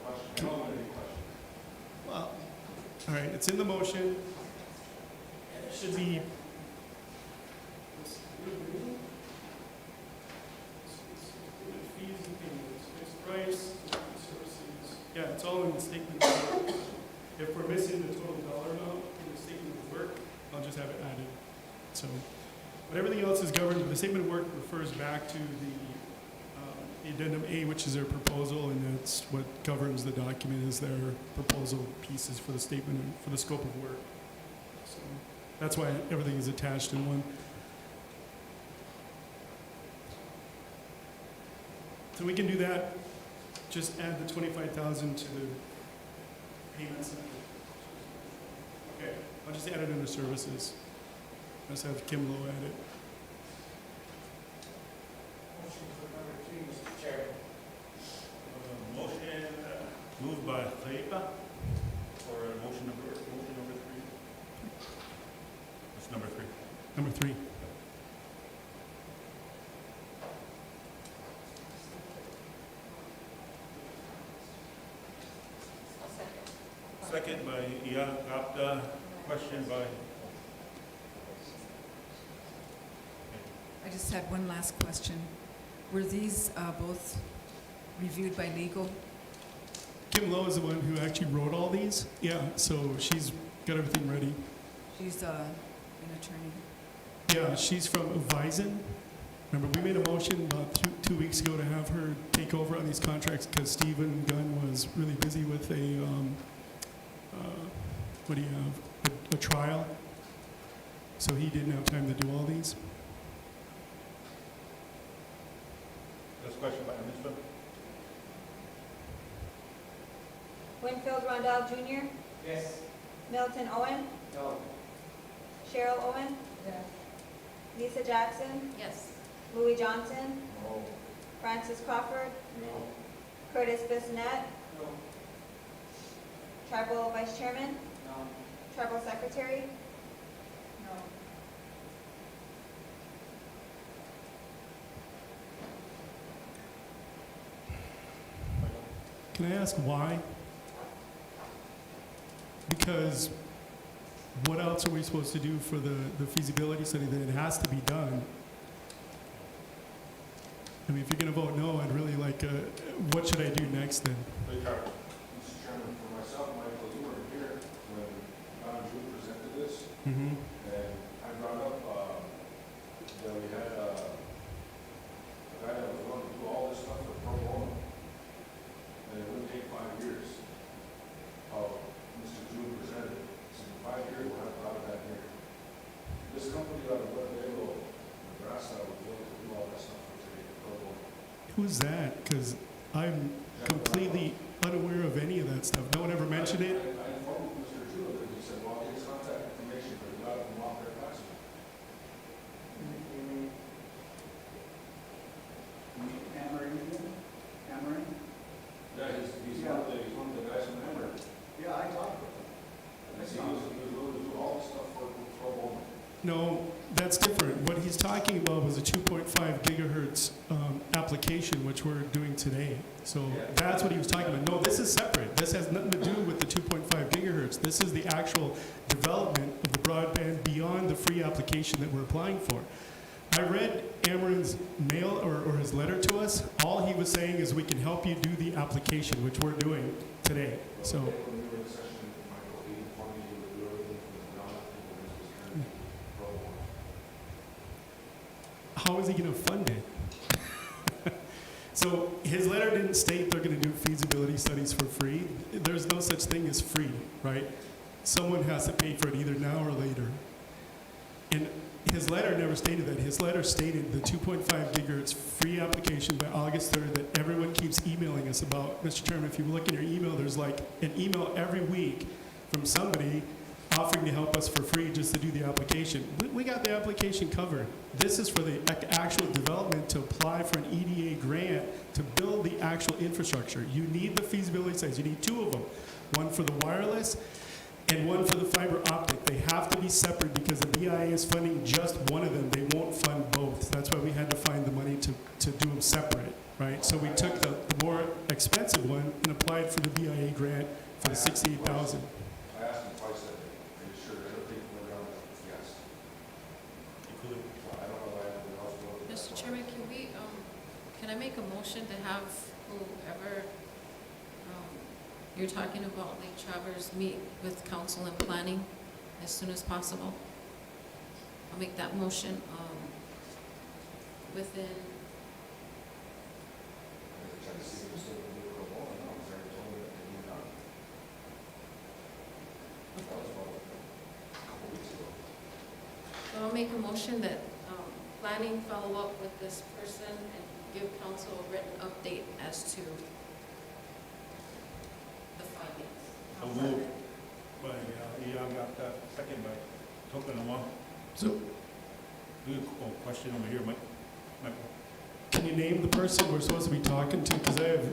question. I don't have any question. Well, all right, it's in the motion. It should be. Fees and payments, fixed price, services. Yeah, it's all in the statement of work. If we're missing the total dollar amount in the statement of work, I'll just have it added. So, but everything else is governed. The statement of work refers back to the addendum A, which is their proposal, and that's what governs the document is their proposal pieces for the statement, for the scope of work. So that's why everything is attached in one. So we can do that, just add the 25,000 to the payments. Okay, I'll just add it under services. Let's have Kim Lowe add it. Motion moved by Leipa for motion number 3. What's number 3? Number 3. Second by Gapta. Question by. I just had one last question. Were these both reviewed by legal? Kim Lowe is the one who actually wrote all these. Yeah, so she's got everything ready. She's an attorney. Yeah, she's from Visen. Remember, we made a motion about 2 weeks ago to have her take over on these contracts because Stephen Gunn was really busy with a, what do you have, a trial. So he didn't have time to do all these. This question by Ms. Winfield Rondell Jr., Yes. Milton Owen, No. Cheryl Owen, Lisa Jackson, Yes. Louis Johnson, No. Francis Crawford, No. Curtis Bissonnette, No. Tribal Vice Chairman, No. Tribal Secretary, Can I ask why? Because what else are we supposed to do for the feasibility study that it has to be done? I mean, if you're going to vote no, I'd really like, what should I do next then? Mr. Chairman, for myself, Michael, you weren't here when Don Drew presented this, Mm-hmm. and I brought up that we had a guy that was willing to do all this stuff for pro bono, and it wouldn't take 5 years. How Mr. Drew presented it. So in 5 years, we'll have a lot of that here. This company out of Winnebago, Nebraska, was willing to do all that stuff for pro bono. Who's that? Because I'm completely unaware of any of that stuff. No one ever mentioned it. I informed Mr. Drew that he said, well, I'll get his contact information for the guy from Walker Classroom. Yeah, he's one of the guys from Emory. Yeah, I talked with him. And I see No, that's different. What he's talking about was a 2.5 gigahertz application, which we're doing today. So that's what he was talking about. No, this is separate. This has nothing to do with the 2.5 gigahertz. This is the actual development of the broadband beyond the free application that we're applying for. I read Amarin's mail or his letter to us. All he was saying is we can help you do the application, which we're doing today. So. How is he going to fund it? So his letter didn't state they're going to do feasibility studies for free. There's no such thing as free, right? Someone has to pay for it either now or later. And his letter never stated that. His letter stated the 2.5 gigahertz free application by August 3rd that everyone keeps emailing us about. Mr. Chairman, if you look in your email, there's like an email every week from somebody offering to help us for free just to do the application. We got the application covered. This is for the actual development to apply for an EDA grant to build the actual infrastructure. You need the feasibility studies. You need two of them, one for the wireless and one for the fiber optic. They have to be separate because the BIA is funding just one of them. They won't fund both. That's why we had to find the money to do them separate, right? So we took the more expensive one and applied for the BIA grant for the $68,000. I asked him twice that day, are you sure everything went down? Yes. Including, I don't know why everyone else voted. Mr. Chairman, can I make a motion to have whoever you're talking about, Lake Travers, meet with council and planning as soon as possible? I'll make that motion within. So I'll make a motion that planning follow up with this person and give council a written update as to the findings. So moved by Ian Gapta, second by Tokunawa. So, Question over here, Mike. can you name the person we're supposed to be talking to? Because I have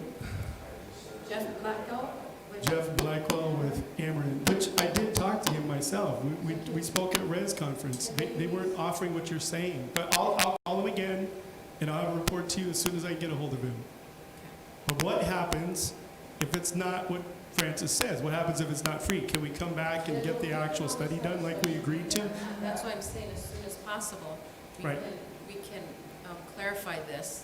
Jeff Blackwell? Jeff Blackwell with Amarin, which I did talk to him myself. We spoke at Res conference. They weren't offering what you're saying. But I'll call him again, and I'll report to you as soon as I get a hold of him. But what happens if it's not what Francis says? What happens if it's not free? Can we come back and get the actual study done like we agreed to? That's why I'm saying as soon as possible. Right. We can clarify this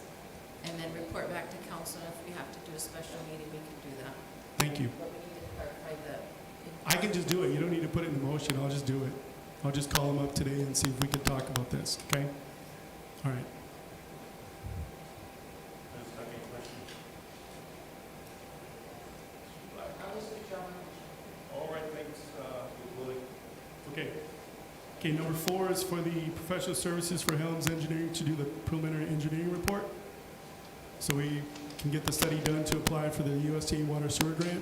and then report back to council. If we have to do a special meeting, we can do that. Thank you. But we need to clarify the. I can just do it. You don't need to put it in the motion. I'll just do it. I'll just call him up today and see if we can talk about this, okay? All right. All right, thanks, Willie. Okay. Okay, number 4 is for the professional services for Helms Engineering to do the preliminary engineering report. So we can get the study done to apply for the USDA water sewer grant.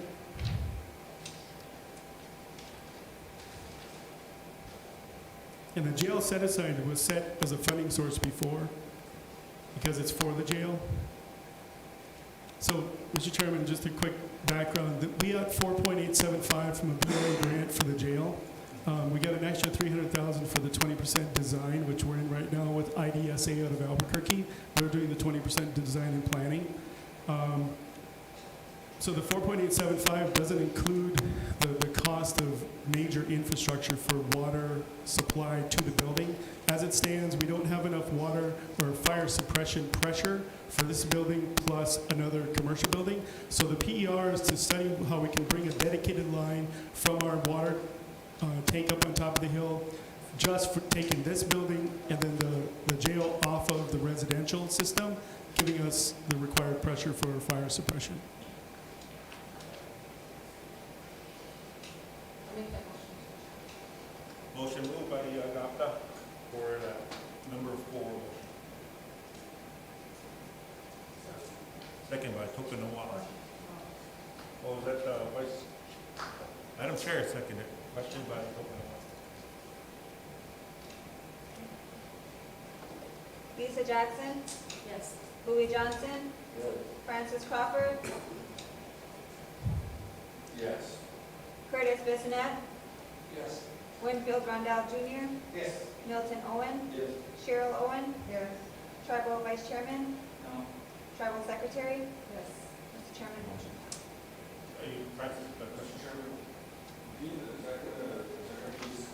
And the jail set aside was set as a funding source before because it's for the jail. So, Mr. Chairman, just a quick background. We got 4.875 from a BLA grant for the jail. We got an extra $300,000 for the 20% design, which we're in right now with IDSA out of Albuquerque. They're doing the 20% design and planning. So the 4.875 doesn't include the cost of major infrastructure for water supply to the building. As it stands, we don't have enough water or fire suppression pressure for this building plus another commercial building. So the PER is to study how we can bring a dedicated line from our water tank up on top of the hill, just for taking this building and then the jail off of the residential system, giving us the required pressure for fire suppression. Motion moved by Gapta for number 4. Second by Tokunawa. Oh, is that Vice? Madam Chair, seconded. Question by Tokunawa. Lisa Jackson, Yes. Louis Johnson, Francis Crawford, Yes. Curtis Bissonette, Yes. Winfield Rondell Jr. Yes. Milton Owen. Yes. Cheryl Owen. Yes. Tribal Vice Chairman. No. Tribal Secretary. Yes. Mr. Chairman, motion passed. Mr. Chairman, Dean, is that gonna please,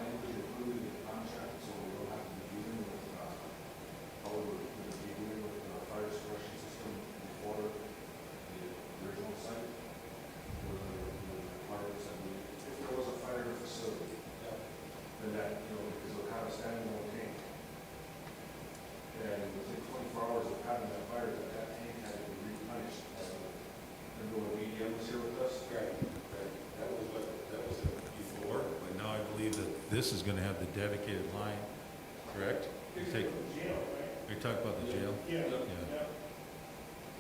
language included in the contract, so we don't have to be dealing with, how we would be dealing with the fire suppression system before the original site? Or the requirements that we, if there was a fire in the facility, then that, because it'll have a standalone tank. And within 24 hours of having that fire, that tank had to be replenished. Remember when BDM was here with us? Right. That was before, but now I believe that this is gonna have the dedicated line, correct? You take, are you talking about the jail? Yeah.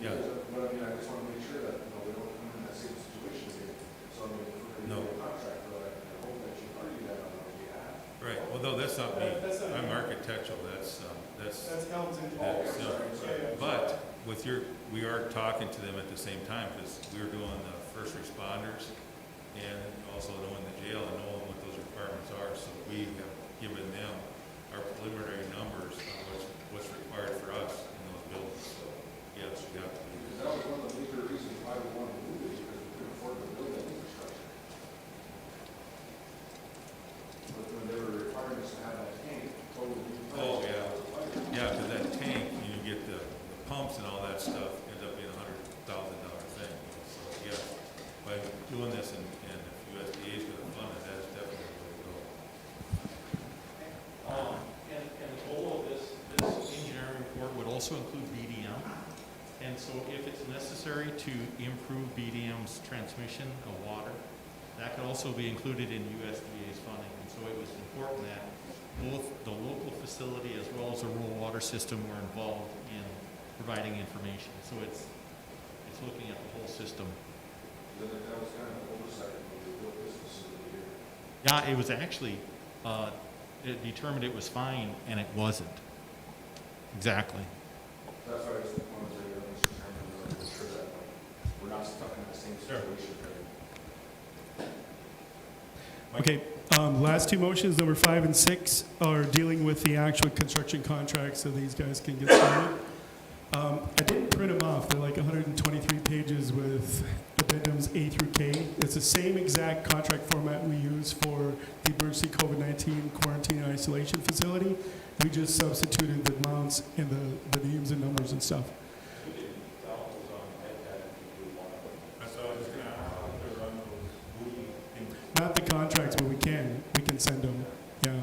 Yeah. But I mean, I just want to make sure that, we don't come in that same situation again. So I mean, if we're No. going to do a contract, I hope that you argue that on our behalf. Right, well, no, that's not me. I'm architectural, that's. But with we are talking to them at the same time, because we were doing the first responders and also knowing the jail and knowing what those requirements are. So we have given them our preliminary numbers of what's required for us in those buildings. So, yes, we got to do Because that was one of the major reasons why we wanted to move it, because we couldn't afford to build that infrastructure. But when they were requiring us to have that tank, totally. Oh, yeah. Yeah, because that tank, you get the pumps and all that stuff, ends up being $100,000 thing. So, yeah, by doing this and if USDA is going to fund it, that's definitely the way to go. And the goal of this engineering report would also include BDM. And so if it's necessary to improve BDM's transmission of water, that could also be included in USDA's funding. And so it was important that both the local facility as well as the rural water system were involved in providing information. So it's looking at the whole system. That was kind of an oversight when we built this facility here. Yeah, it was actually, it determined it was fine, and it wasn't. Exactly. That's why I just wanted to, Mr. Chairman, to make sure that we're not stuck in the same situation. Okay, last two motions, number 5 and 6, are dealing with the actual construction contract, so these guys can get started. I didn't print them off. They're like 123 pages with addendums A through K. It's the same exact contract format we use for the emergency COVID-19 quarantine and isolation facility. We just substituted the amounts and the names and numbers and stuff. Not the contracts, but we can send them. Yeah.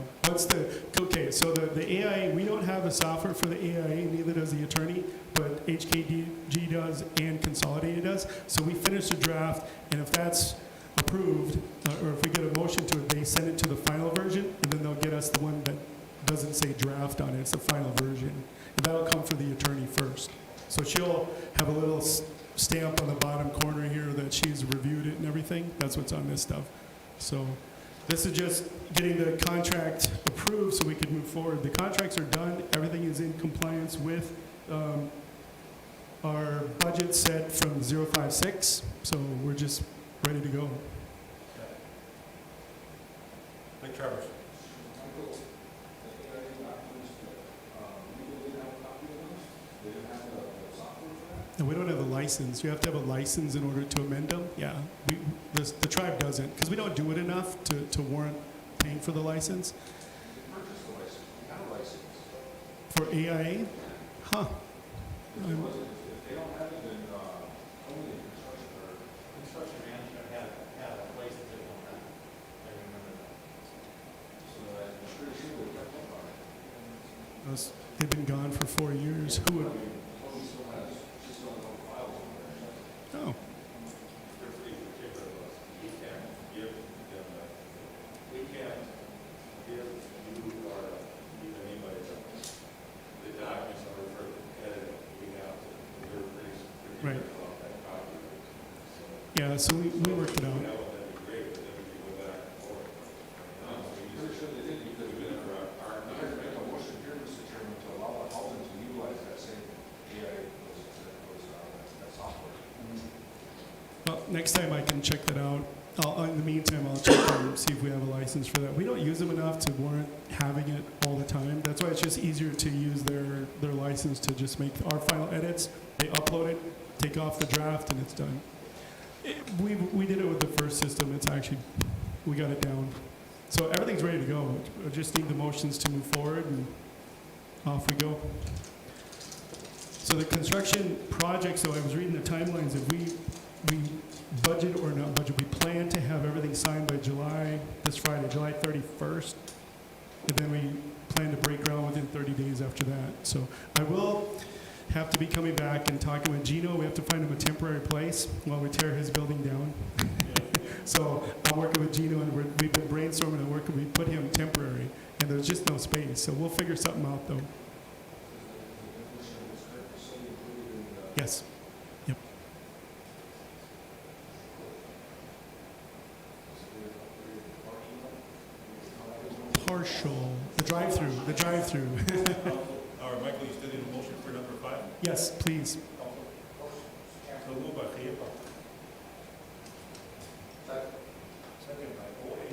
Okay, so the AIA, we don't have the software for the AIA, neither does the attorney, but HKG does and Consolidated does. So we finish the draft, and if that's approved, or if we get a motion to it, they send it to the final version, and then they'll get us the one that doesn't say draft on it, it's the final version. And that'll come for the attorney first. So she'll have a little stamp on the bottom corner here that she's reviewed it and everything. That's what's on this stuff. So this is just getting the contract approved so we can move forward. The contracts are done. Everything is in compliance with our budget set from 056. So we're just ready to go. Like Travis. And we don't have a license. You have to have a license in order to amend them. Yeah, the tribe doesn't, because we don't do it enough to warrant paying for the license. For AIA? Huh. Construction management had a license they don't have. I remember that. They've been gone for 4 years. Who would? Oh. We can't give you or even anybody the documents that are for edit. We have to, we're pretty Right. careful about that copy. Yeah, so we worked it out. That would be great, but then we can go back and forth. Pretty sure they did, because we didn't, I had to make a motion here, Mr. Chairman, to allow the housing to utilize that same AI, that software. Well, next time I can check that out. In the meantime, I'll check and see if we have a license for that. We don't use them enough to warrant having it all the time. That's why it's just easier to use their license to just make our final edits. They upload it, take off the draft, and it's done. We did it with the first system. It's actually, we got it down. So everything's ready to go. I just need the motions to move forward, and off we go. So the construction project, so I was reading the timelines, if we budget or not budget, we plan to have everything signed by this Friday, July 31st. And then we plan to break ground within 30 days after that. So I will have to be coming back and talking with Gino. We have to find him a temporary place while we tear his building down. So I'm working with Gino, and we've been brainstorming and working. We put him temporary, and there's just no space. So we'll figure something out, though. Yes. Yep. Partial. The drive-through. The drive-through. All right, Michael, you still need a motion for number 5? Yes, please. So moved by Khalifa. Second by OA.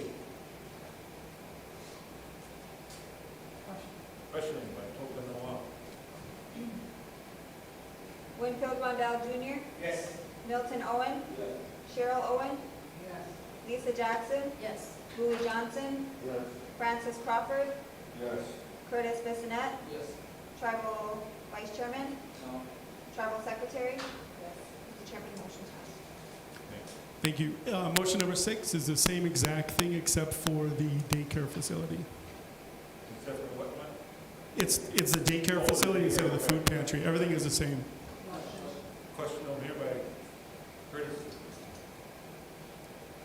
Questioning by Token Noah. Winfield Rondell Jr. Yes. Milton Owen. Cheryl Owen. Lisa Jackson. Yes. Louis Johnson. Yes. Francis Crawford. Yes. Curtis Bissonette. Yes. Tribal Vice Chairman. No. Tribal Secretary. Mr. Chairman, motion passed. Thank you. Motion number 6 is the same exact thing except for the daycare facility. Except for what, Mike? It's the daycare facility instead of the food pantry. Everything is the same. Question over here by Curtis.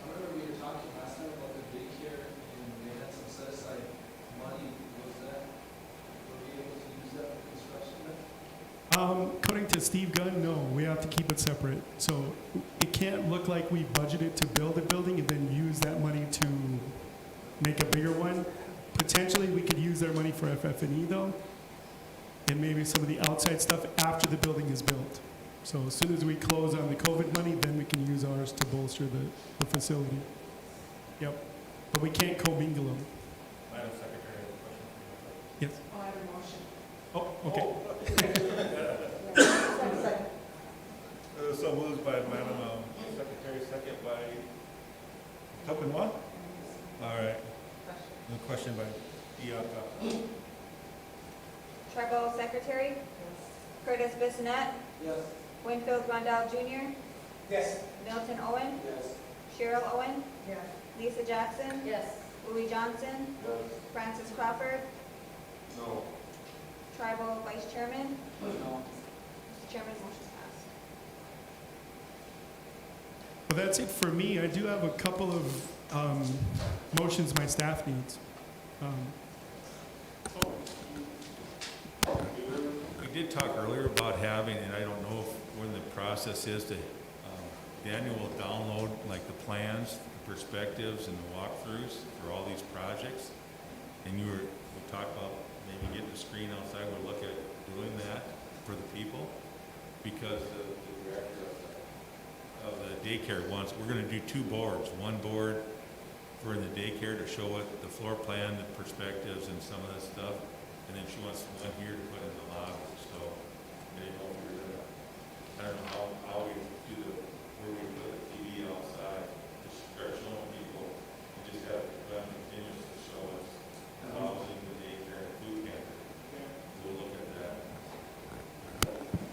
I remember we were talking last time about the daycare, and they had some set aside money. Was that, were we able to use that for construction then? According to Steve Gunn, no, we have to keep it separate. So it can't look like we budgeted to build a building and then use that money to make a bigger one. Potentially, we could use their money for FF&E though, and maybe some of the outside stuff after the building is built. So as soon as we close on the COVID money, then we can use ours to bolster the facility. Yep. But we can't commingle them. Madam Secretary, I have a question. Yes. I have a motion. Oh, okay. So moved by Madam Secretary, second by Token Noah. All right. A question by Iaka. Tribal Secretary. Curtis Bissonette. Yes. Winfield Rondell Jr. Yes. Milton Owen. Yes. Cheryl Owen. Lisa Jackson. Yes. Louis Johnson. Francis Crawford. No. Tribal Vice Chairman. No. Mr. Chairman, motion passed. Well, that's it for me. I do have a couple of motions my staff needs. We did talk earlier about having, and I don't know when the process is to, Daniel will download like the plans, the perspectives, and the walkthroughs for all these projects. And we talked about maybe getting a screen outside, we'll look at doing that for the people. Because the director of the daycare wants, we're gonna do 2 boards. One board for in the daycare to show it, the floor plan, the perspectives, and some of that stuff. And then she wants one here to put in the lobby. So I didn't know if we were gonna, I don't know how we do where we put the TV outside, to start showing people. We just have continuous to show us the housing, the daycare, and food pantry. We'll look at that.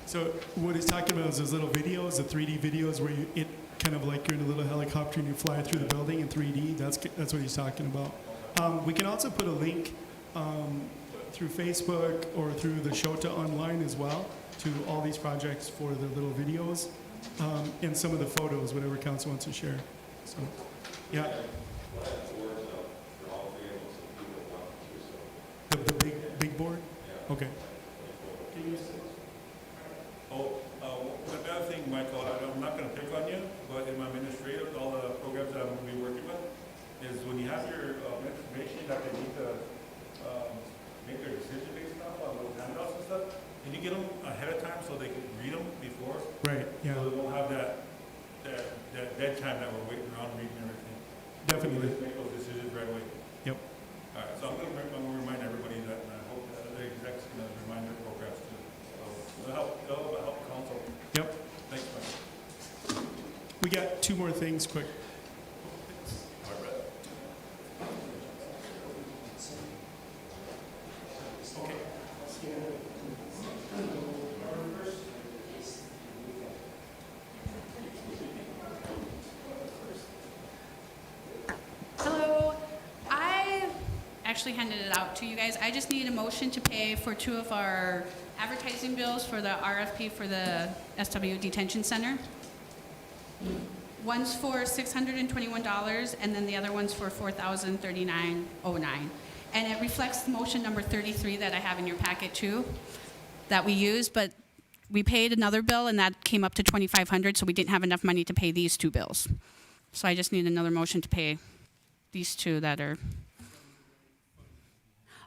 So what he's talking about is those little videos, the 3D videos where it kind of like you're in a little helicopter and you fly through the building in 3D. That's what he's talking about. We can also put a link through Facebook or through the Shota online as well to all these projects for the little videos and some of the photos, whatever council wants to share. So, yeah. The big board? Okay. Another thing, Michael, I'm not going to pick on you, but in my administrative, all the programs that I'm going to be working with, is when you have your information that they need to make their decision based on those handouts and stuff, can you get them ahead of time so they can read them before? Right, yeah. So they won't have that dead time that we're waiting around reading everything. Definitely. Let's make those decisions right away. Yep. All right, so I'm gonna remind everybody that, and I hope the exec's gonna remind their programs too. So it'll help council. Yep. Thanks, Mike. We got two more things quick. Hello. I actually handed it out to you guys. I just need a motion to pay for two of our advertising bills for the RFP for the SW Detention Center. One's for $621, and then the other one's for $4,039.09. And it reflects the motion number 33 that I have in your packet too, that we used, but we paid another bill, and that came up to $2,500, so we didn't have enough money to pay these two bills. So I just need another motion to pay these two that are,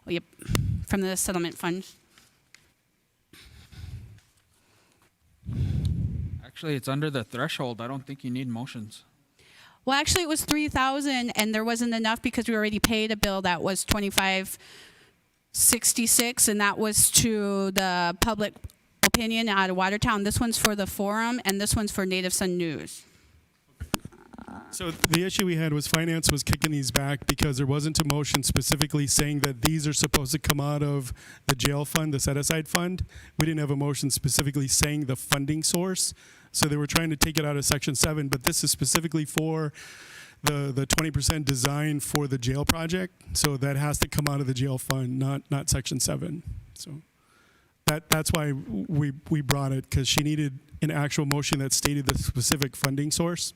oh, yep, from the settlement fund. Actually, it's under the threshold. I don't think you need motions. Well, actually, it was 3,000, and there wasn't enough because we already paid a bill that was 2566, and that was to the public opinion out of Watertown. This one's for the forum, and this one's for Native Sun News. So the issue we had was finance was kicking these back because there wasn't a motion specifically saying that these are supposed to come out of the jail fund, the set-aside fund. We didn't have a motion specifically saying the funding source. So they were trying to take it out of Section 7, but this is specifically for the 20% design for the jail project. So that has to come out of the jail fund, not Section 7. So that's why we brought it, because she needed an actual motion that stated the specific funding source.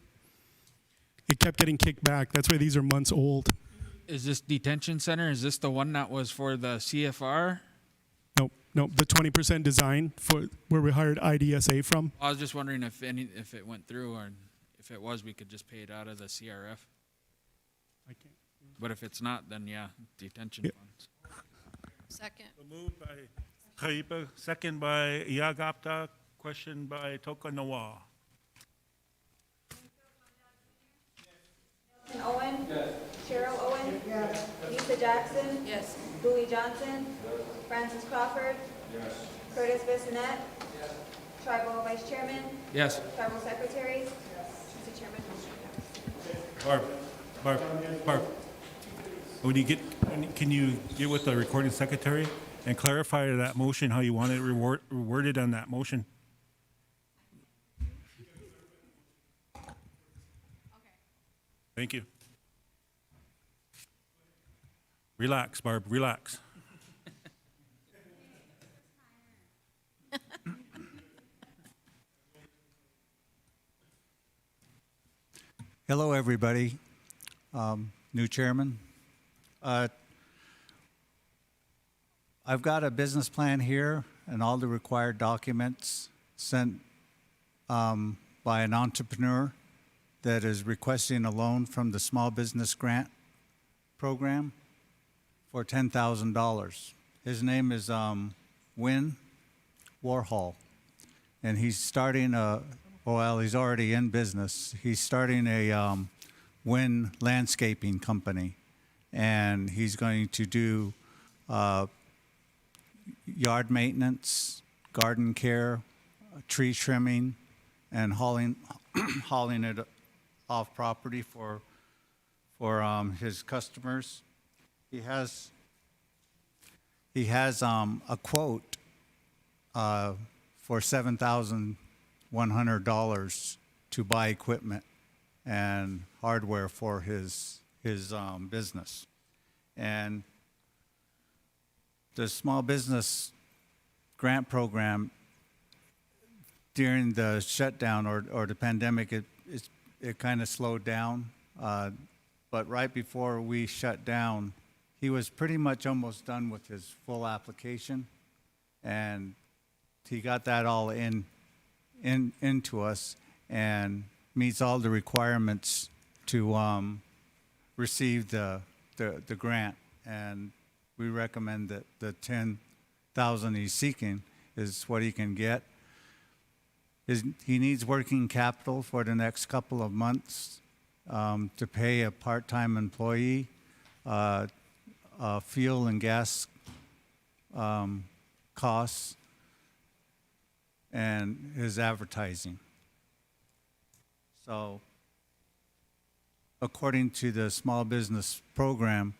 It kept getting kicked back. That's why these are months old. Is this detention center, is this the one that was for the CFR? Nope, the 20% design for where we hired IDSA from. I was just wondering if it went through, or if it was, we could just pay it out of the CRF. I can't. But if it's not, then yeah, detention funds. Second. Moved by Khaipa, second by Iagapta, question by Toka Noah. Owen? Yes. Cheryl Owen? Yes. Lisa Jackson? Yes. Bowie Johnson? Yes. Francis Crawford? Yes. Curtis Bissonnette? Yes. Tribal Vice Chairman? Yes. Tribal Secretaries? Mr. Chairman, motion passed. Barb, can you get with the recording secretary and clarify that motion, how you want it worded on that motion? Thank you. Relax, Barb, relax. Hello, everybody. New chairman. I've got a business plan here and all the required documents sent by an entrepreneur that is requesting a loan from the Small Business Grant Program for $10,000. His name is Win Warhol, and he's starting he's already in business. He's starting a Win landscaping company, and he's going to do yard maintenance, garden care, tree trimming, and hauling it off property for his customers. He has a quote for $7,100 to buy equipment and hardware for his business. And the small business grant program during the shutdown or the pandemic, it kind of slowed down. But right before we shut down, he was pretty much almost done with his full application, and he got that all into us and meets all the requirements to receive the grant. And we recommend that the $10,000 he's seeking is what he can get. he needs working capital for the next couple of months to pay a part-time employee, fuel and gas costs, and his advertising. So, according to the small business program,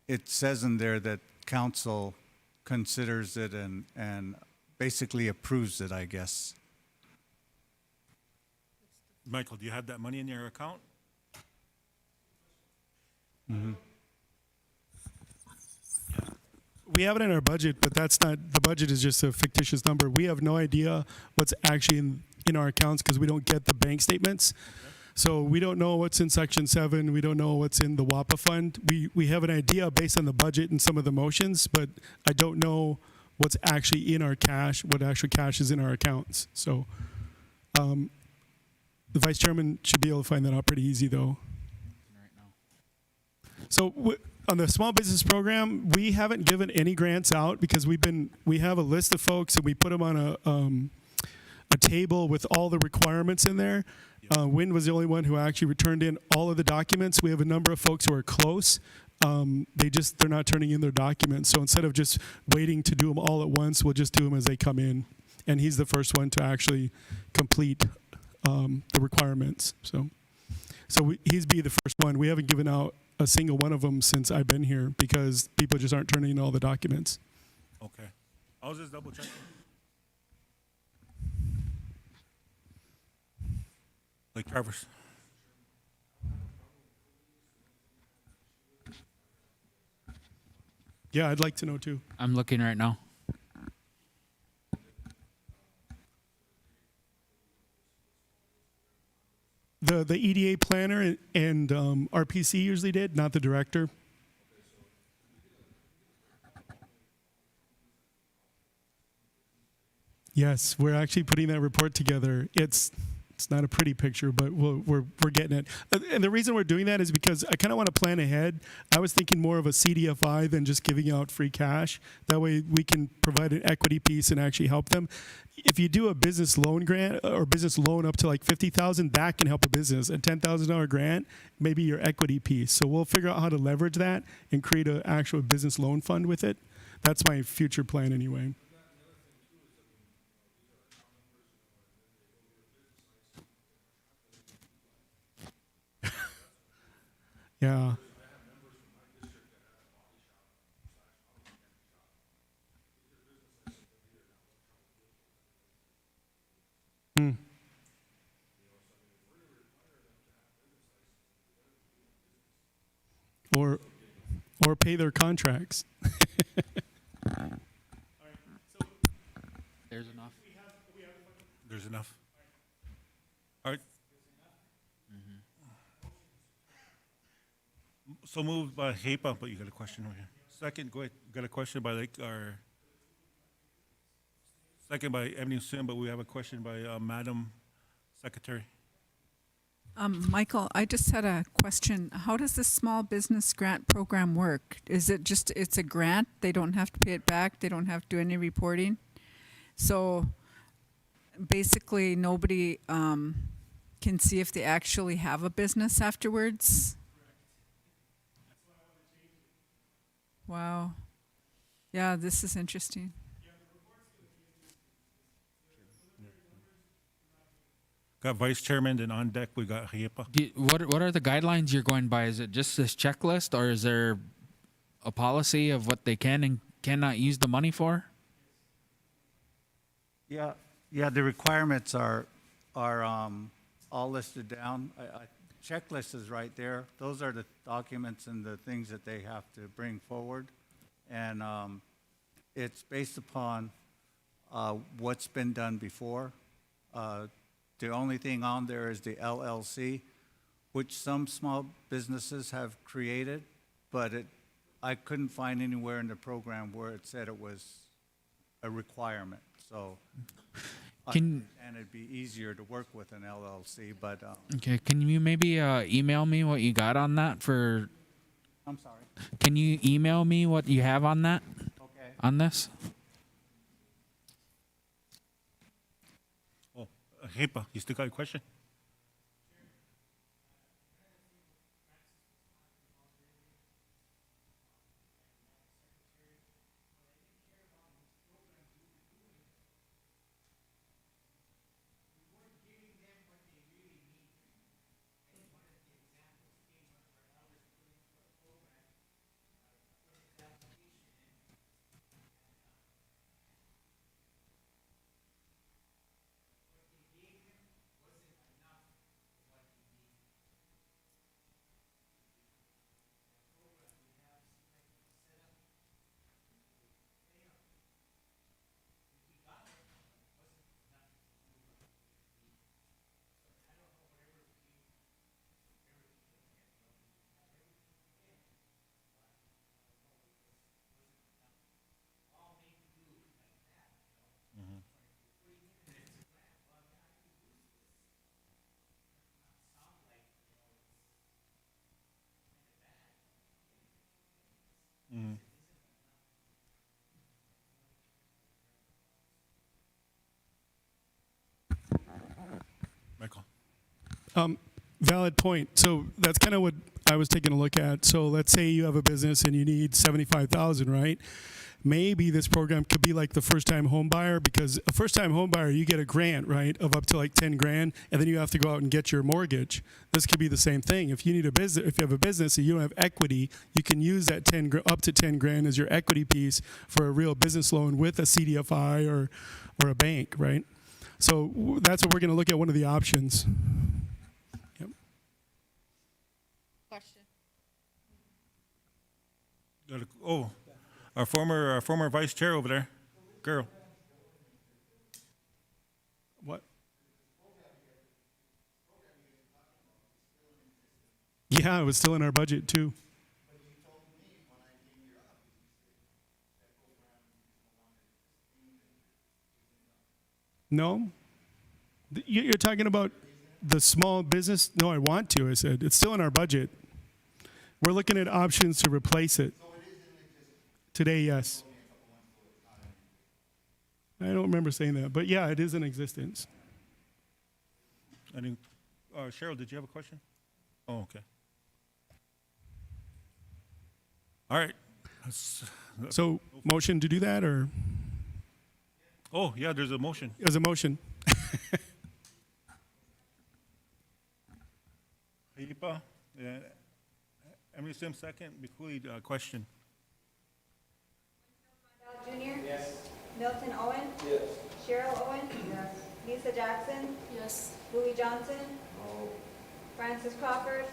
it says in there that council considers it and basically approves it, I guess. Michael, do you have that money in your account? Mm-hmm. We have it in our budget, but that's not, the budget is just a fictitious number. We have no idea what's actually in our accounts because we don't get the bank statements. So we don't know what's in Section 7. We don't know what's in the WAPA fund. We have an idea based on the budget and some of the motions, but I don't know what's actually in our cash, what actual cash is in our accounts. So the Vice Chairman should be able to find that out pretty easy, though. So on the small business program, we haven't given any grants out because we have a list of folks and we put them on a table with all the requirements in there. Wynn was the only one who actually returned in all of the documents. We have a number of folks who are close. They're not turning in their documents. So instead of just waiting to do them all at once, we'll just do them as they come in. And he's the first one to actually complete the requirements. So he's be the first one. We haven't given out a single one of them since I've been here because people just aren't turning in all the documents. Okay. I was just double checking. Like Travis. Yeah, I'd like to know too. I'm looking right now. The EDA planner and RPC usually did, not the director. Yes, we're actually putting that report together. It's not a pretty picture, but we're getting it. And the reason we're doing that is because I kind of want to plan ahead. I was thinking more of a CDFI than just giving out free cash. That way we can provide an equity piece and actually help them. If you do a business loan grant or business loan up to like $50,000, that can help a business. A $10,000 grant, maybe your equity piece. So we'll figure out how to leverage that and create an actual business loan fund with it. That's my future plan anyway. Yeah. Hmm. Or pay their contracts. There's enough. There's enough. All right. So moved by HAPA, but you got a question over here. Second, go ahead. Got a question by second by Ebony Sim, but we have a question by Madam Secretary. Michael, I just had a question. How does the small business grant program work? Is it just, it's a grant? They don't have to pay it back? They don't have to do any reporting? So basically nobody can see if they actually have a business afterwards? Wow. Yeah, this is interesting. Got Vice Chairman, and on deck we got HAPA. What are the guidelines you're going by? Is it just this checklist, or is there a policy of what they can and cannot use the money for? Yeah, the requirements are all listed down. Checklist is right there. Those are the documents and the things that they have to bring forward. And it's based upon what's been done before. The only thing on there is the LLC, which some small businesses have created, but I couldn't find anywhere in the program where it said it was a requirement. So and it'd be easier to work with an LLC, but Okay, can you maybe email me what you got on that for? I'm sorry. Can you email me what you have on that? Okay. On this? Ripa, you still got a question? Michael. Valid point. So that's kind of what I was taking a look at. So let's say you have a business and you need 75,000, right? Maybe this program could be like the first-time home buyer, because a first-time home buyer, you get a grant, right, of up to like 10 grand, and then you have to go out and get your mortgage. This could be the same thing. If you need a business, if you have a business and you don't have equity, you can use that up to 10 grand as your equity piece for a real business loan with a CDFI or a bank, right? So that's what we're going to look at, one of the options. Yep. Question. Oh, our former vice chair over there, girl. What? Yeah, it was still in our budget too. No? You're talking about the small business? No, I want to, I said. It's still in our budget. We're looking at options to replace it. Today, yes. I don't remember saying that, but yeah, it is in existence. I think, Cheryl, did you have a question? Oh, okay. All right. So, motion to do that, or? Oh, yeah, there's a motion. There's a motion. Ripa, Emily Sim, second. Mikuli, question. Jr.? Yes. Milton Owen? Yes. Cheryl Owen? Yes. Lisa Jackson? Yes. Louis Johnson? No. Francis Crawford?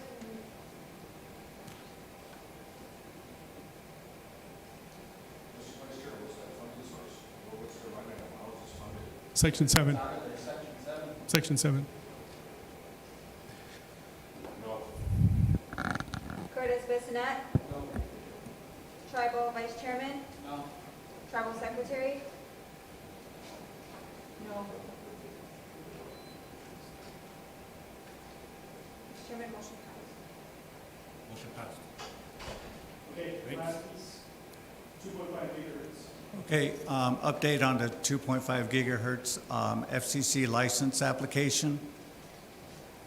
Section 7. Section 7. Curtis Bissonette? No. Tribal Vice Chairman? No. Tribal Secretary? No. Mr. Chairman, motion passed. Motion passed. Okay, last piece, 2.5 gigahertz. Okay, update on the 2.5 gigahertz FCC license application.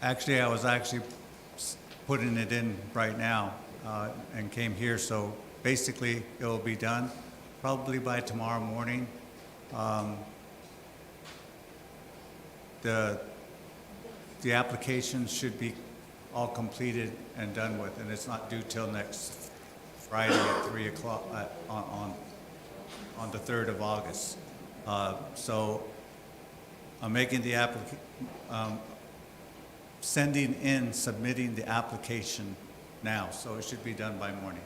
Actually, I was putting it in right now and came here, so basically it will be done probably by tomorrow morning. The application should be all completed and done with, and it's not due till next Friday at 3 o'clock on the 3rd of August. So I'm making the submitting the application now, so it should be done by morning.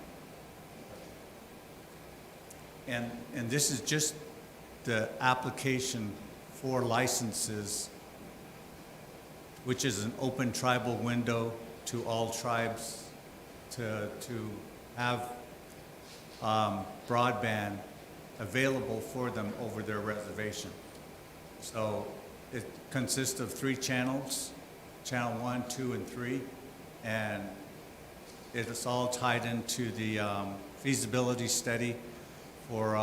And this is just the application for licenses, which is an open tribal window to all tribes to have broadband available for them over their reservation. So it consists of 3 channels, channel 1, 2, and 3, and it is all tied into the feasibility study for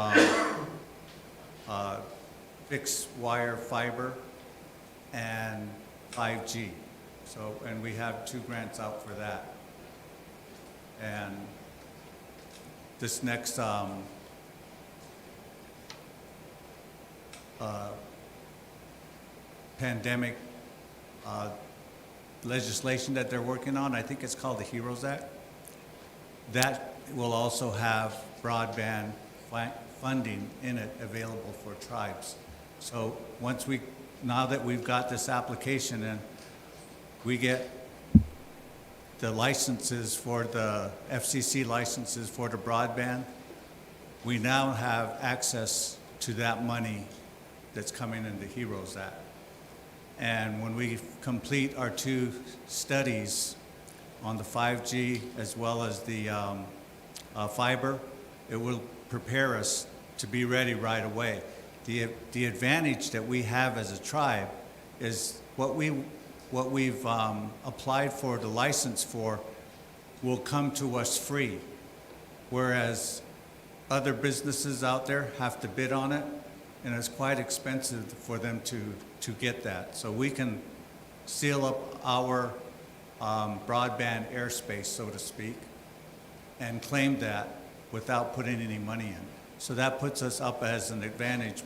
fixed wire fiber and 5G. So, and we have 2 grants out for that. And this next pandemic legislation that they're working on, I think it's called the HEROES Act, that will also have broadband funding in it available for tribes. So now that we've got this application in, we get the licenses for the FCC licenses for the broadband, we now have access to that money that's coming in the HEROES Act. And when we complete our 2 studies on the 5G as well as the fiber, it will prepare us to be ready right away. The advantage that we have as a tribe is what we've applied for the license for will come to us free, whereas other businesses out there have to bid on it, and it's quite expensive for them to get that. So we can seal up our broadband airspace, so to speak, and claim that without putting any money in. So that puts us up as an advantage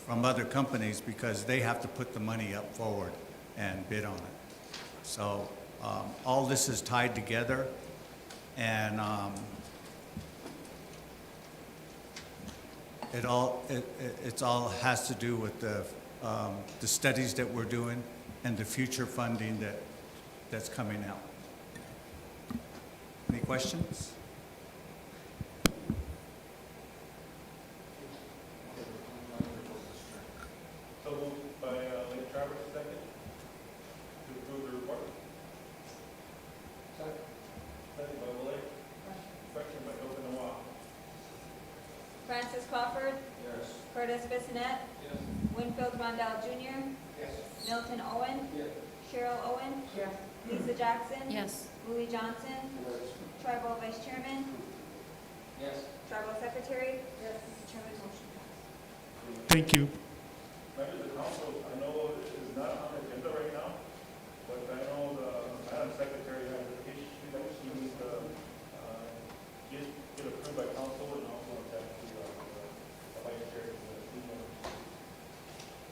from other companies because they have to put the money up forward and bid on it. So all this is tied together, and it all has to do with the studies that we're doing and the future funding that's coming out. Any questions? So moved by Lake Travis, second, to approve the report. Second. Second by Willett. Question by Open Noah. Francis Crawford. Yes. Curtis Bissonnette. Yes. Winfield Rondell Jr. Yes. Milton Owen. Yes. Cheryl Owen. Yes. Lisa Jackson. Yes. Louis Johnson. Tribal Vice Chairman. Yes. Tribal Secretary. Yes. Mr. Chairman, motion passed. Thank you. Members of the council, I know it is not on the agenda right now, but I know the Madam Secretary has an issue that she needs to get approved by council and also attach to the vice chair.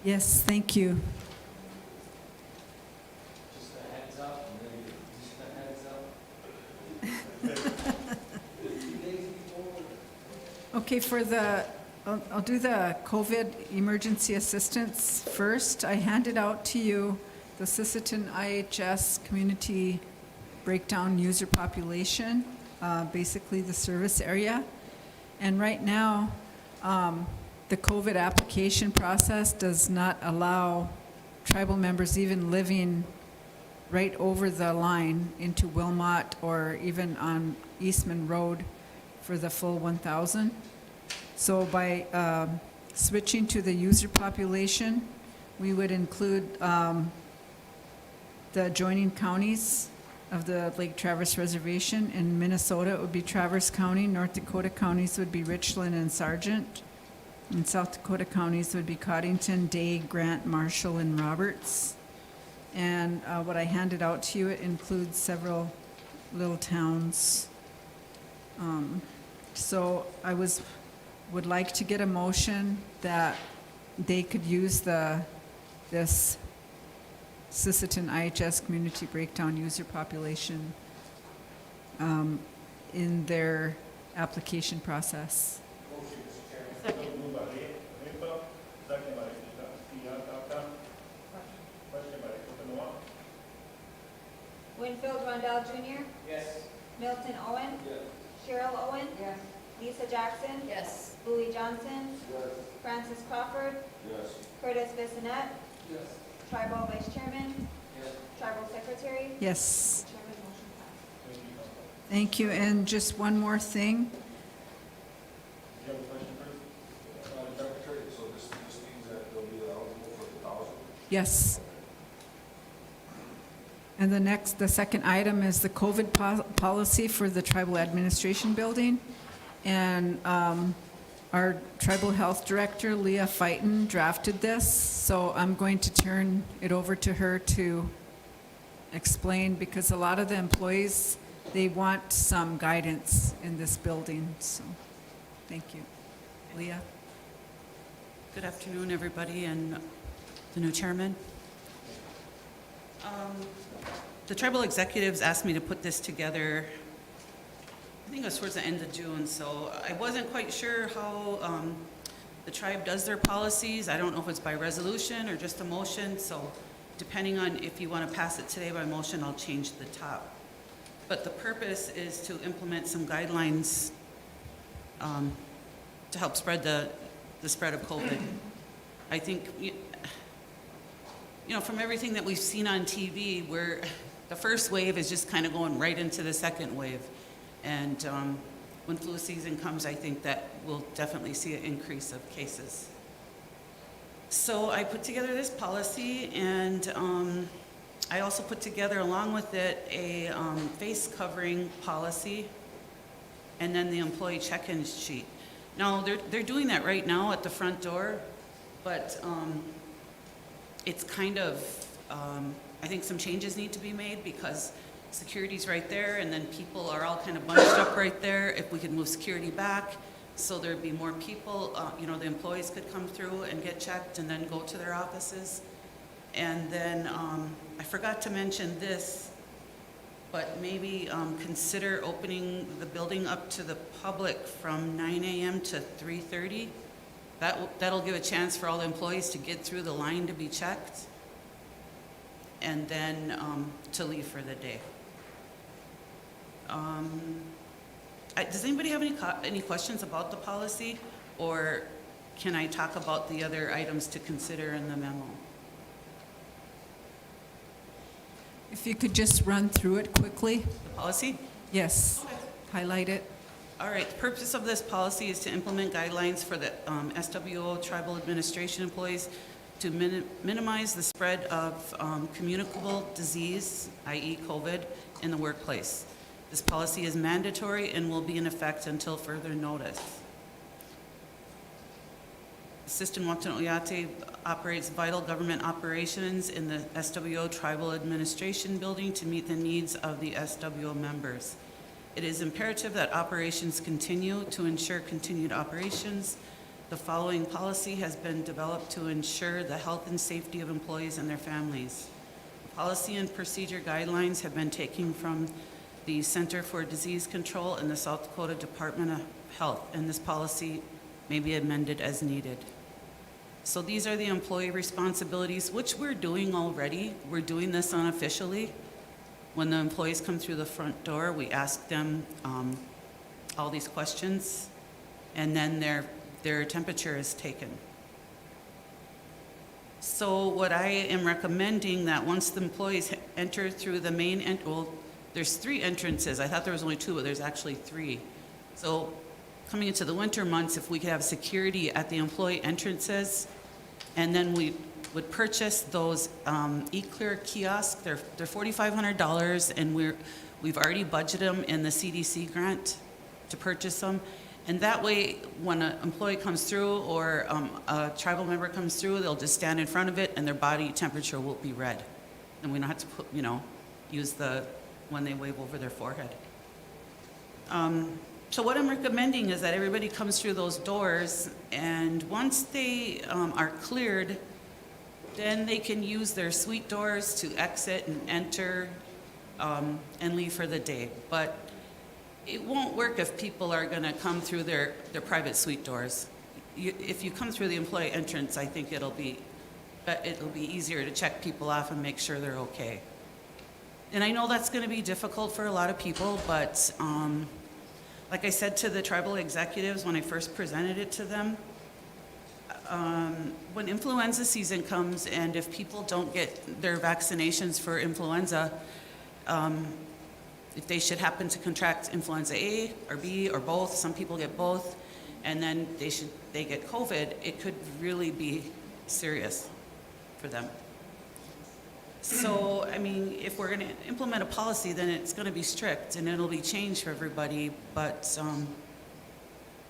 Yes, thank you. Just a heads up, maybe, just a heads up. 2 days before. Okay, I'll do the COVID emergency assistance first. I handed out to you the Sisseton IHS community breakdown user population, basically the service area. And right now, the COVID application process does not allow tribal members even living right over the line into Wilmot or even on Eastman Road for the full 1,000. So by switching to the user population, we would include the adjoining counties of the Lake Travis Reservation. In Minnesota, it would be Traverse County. North Dakota counties would be Richland and Sargent. In South Dakota counties would be Coddington, Day, Grant, Marshall, and Roberts. And what I handed out to you, it includes several little towns. So I would like to get a motion that they could use this Sisseton IHS community breakdown user population in their application process. Moved by Mayfield, second by Piatata. Question by Open Noah. Winfield Rondell Jr. Yes. Milton Owen. Yes. Cheryl Owen. Yes. Lisa Jackson. Yes. Louis Johnson. Yes. Francis Crawford. Yes. Curtis Bissonnette. Yes. Tribal Vice Chairman. Yes. Tribal Secretary. Yes, Mr. Chairman, motion passed. thank you. And just one more thing. Do you have a question first? Secretary, so this means that they'll be eligible for the 1,000? Yes. And the second item is the COVID policy for the tribal administration building. And Our Tribal Health Director, Leah Fighton, drafted this, so I'm going to turn it over to her to explain, because a lot of the employees, they want some guidance in this building, so, thank you. Leah? Good afternoon, everybody, and the new chairman. The tribal executives asked me to put this together, I think it was towards the end of June, so I wasn't quite sure how the tribe does their policies. I don't know if it's by resolution or just a motion, so depending on if you want to pass it today by motion, I'll change the top. But the purpose is to implement some guidelines to help spread the spread of COVID. I think, you know, from everything that we've seen on TV, where the first wave is just kind of going right into the second wave. And when flu season comes, I think that we'll definitely see an increase of cases. So I put together this policy, and I also put together, along with it, a face covering policy, and then the employee check-in sheet. Now, they're doing that right now at the front door, but it's kind of, I think some changes need to be made, because security's right there, and then people are all kind of bunched up right there. If we could move security back, so there'd be more people, you know, the employees could come through and get checked and then go to their offices. And then I forgot to mention this, but maybe consider opening the building up to the public from 9 a.m. to 3:30. That'll give a chance for all the employees to get through the line to be checked, and then to leave for the day. Does anybody have any questions about the policy, or can I talk about the other items to consider in the memo? If you could just run through it quickly. The policy? Yes, highlight it. All right, the purpose of this policy is to implement guidelines for the SWO tribal administration employees to minimize the spread of communicable disease, i.e. COVID, in the workplace. This policy is mandatory and will be in effect until further notice. Assistant Watan Oyate operates vital government operations in the SWO Tribal Administration Building to meet the needs of the SWO members. It is imperative that operations continue. To ensure continued operations, the following policy has been developed to ensure the health and safety of employees and their families. Policy and procedure guidelines have been taken from the Center for Disease Control and the South Dakota Department of Health, and this policy may be amended as needed. So these are the employee responsibilities, which we're doing already. We're doing this unofficially. When the employees come through the front door, we ask them all these questions, and then their temperature is taken. So what I am recommending, that once the employees enter through the main, well, there's 3 entrances. I thought there was only 2, but there's actually 3. So coming into the winter months, if we could have security at the employee entrances, and then we would purchase those eClear kiosks. They're $4,500, and we've already budgeted them in the CDC grant to purchase them. And that way, when an employee comes through or a tribal member comes through, they'll just stand in front of it, and their body temperature will be read, and we don't have to put, use the when they wave over their forehead. So what I'm recommending is that everybody comes through those doors, and once they are cleared, then they can use their suite doors to exit and enter and leave for the day. But it won't work if people are going to come through their private suite doors. If you come through the employee entrance, I think it'll be easier to check people off and make sure they're okay. And I know that's going to be difficult for a lot of people, but like I said to the tribal executives when I first presented it to them, when influenza season comes, and if people don't get their vaccinations for influenza, if they should happen to contract influenza A or B or both, some people get both, and then they get COVID, it could really be serious for them. So, I mean, if we're going to implement a policy, then it's going to be strict and it'll be changed for everybody. But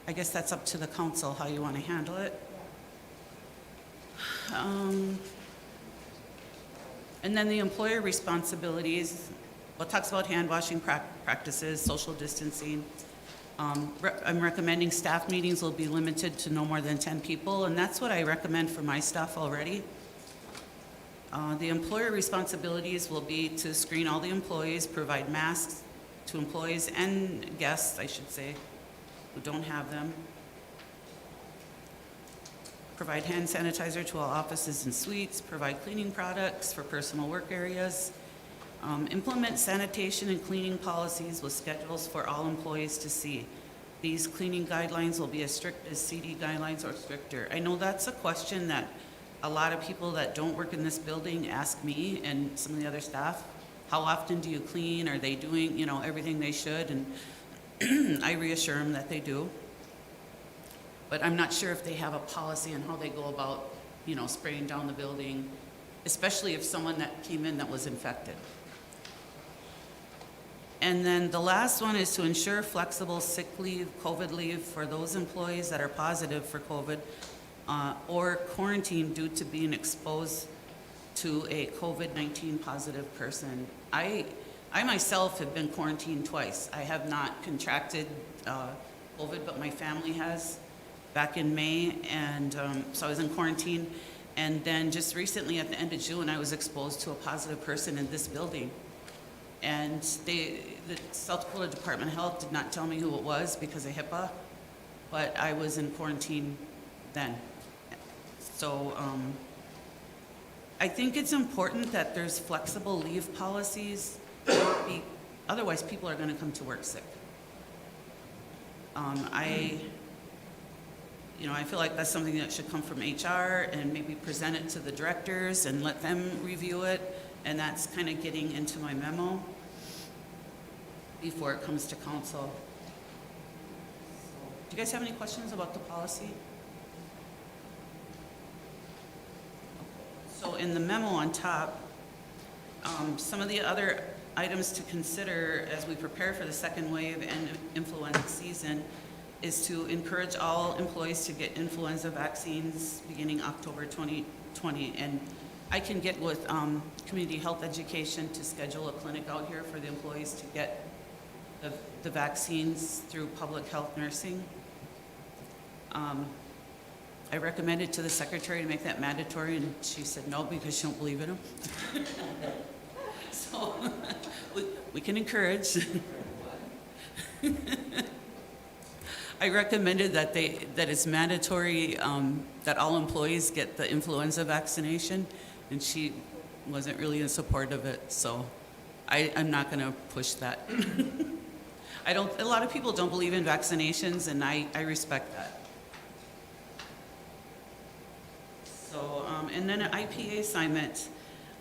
I guess that's up to the council, how you want to handle it. And then the employer responsibilities, well, it talks about hand washing practices, social distancing. I'm recommending staff meetings will be limited to no more than 10 people, and that's what I recommend for my staff already. The employer responsibilities will be to screen all the employees, provide masks to employees and guests, I should say, who don't have them. Provide hand sanitizer to all offices and suites, provide cleaning products for personal work areas, implement sanitation and cleaning policies with schedules for all employees to see. These cleaning guidelines will be as strict as CD guidelines or stricter. I know that's a question that a lot of people that don't work in this building ask me and some of the other staff. How often do you clean? Are they doing, everything they should? And I reassure them that they do. But I'm not sure if they have a policy on how they go about, spraying down the building, especially if someone that came in that was infected. And then the last one is to ensure flexible sick leave, COVID leave for those employees that are positive for COVID or quarantined due to being exposed to a COVID-19 positive person. I myself have been quarantined twice. I have not contracted COVID, but my family has back in May, and so I was in quarantine. And then just recently at the end of June, I was exposed to a positive person in this building. And the South Dakota Department of Health did not tell me who it was because of HIPAA, but I was in quarantine then. So I think it's important that there's flexible leave policies. Otherwise, people are going to come to work sick. I feel like that's something that should come from HR and maybe present it to the directors and let them review it. And that's kind of getting into my memo before it comes to council. Do you guys have any questions about the policy? So in the memo on top, some of the other items to consider as we prepare for the second wave and influenza season is to encourage all employees to get influenza vaccines beginning October 2020. And I can get with community health education to schedule a clinic out here for the employees to get the vaccines through public health nursing. I recommended to the secretary to make that mandatory, and she said no because she don't believe in them. So we can encourage. I recommended that it's mandatory that all employees get the influenza vaccination, and she wasn't really in support of it, so I'm not going to push that. A lot of people don't believe in vaccinations, and I respect that. So, and then an IPA assignment.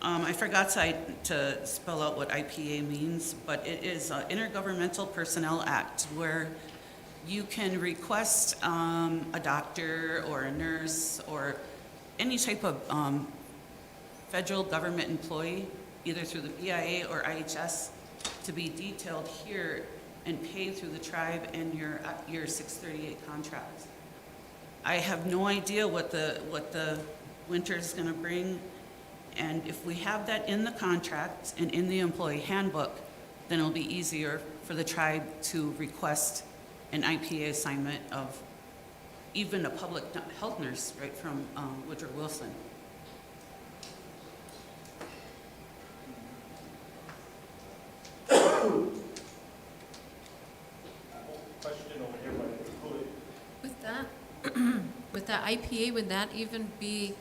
I forgot to spell out what IPA means, but it is an Intergovernmental Personnel Act where you can request a doctor or a nurse or any type of federal government employee, either through the BIA or IHS, to be detailed here and paid through the tribe and your 638 contract. I have no idea what the winter is going to bring, and if we have that in the contract and in the employee handbook, then it'll be easier for the tribe to request an IPA assignment of even a public health nurse, right from Woodrow Wilson. Question over here, but With that IPA, would that even be,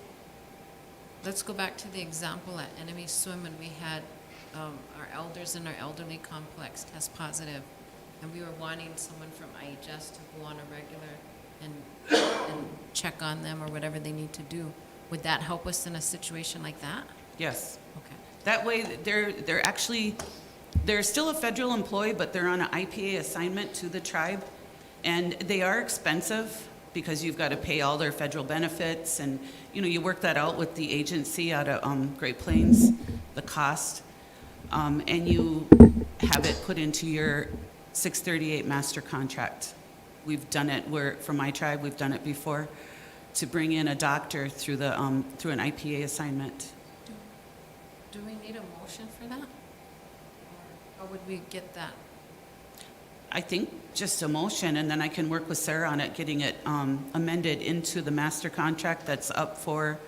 let's go back to the example at Enemy Swim when we had our elders in our elderly complex test positive, and we were wanting someone from IHS to go on a regular and check on them or whatever they need to do. Would that help us in a situation like that? Yes. Okay. That way, they're still a federal employee, but they're on an IPA assignment to the tribe, and they are expensive because you've got to pay all their federal benefits, and you work that out with the agency out of Great Plains, the cost, and you have it put into your 638 master contract. we've done it, for my tribe, we've done it before, to bring in a doctor through through an IPA assignment. Do we need a motion for that? Or how would we get that? I think just a motion, and then I can work with Sarah on it, getting it amended into the master contract that's up for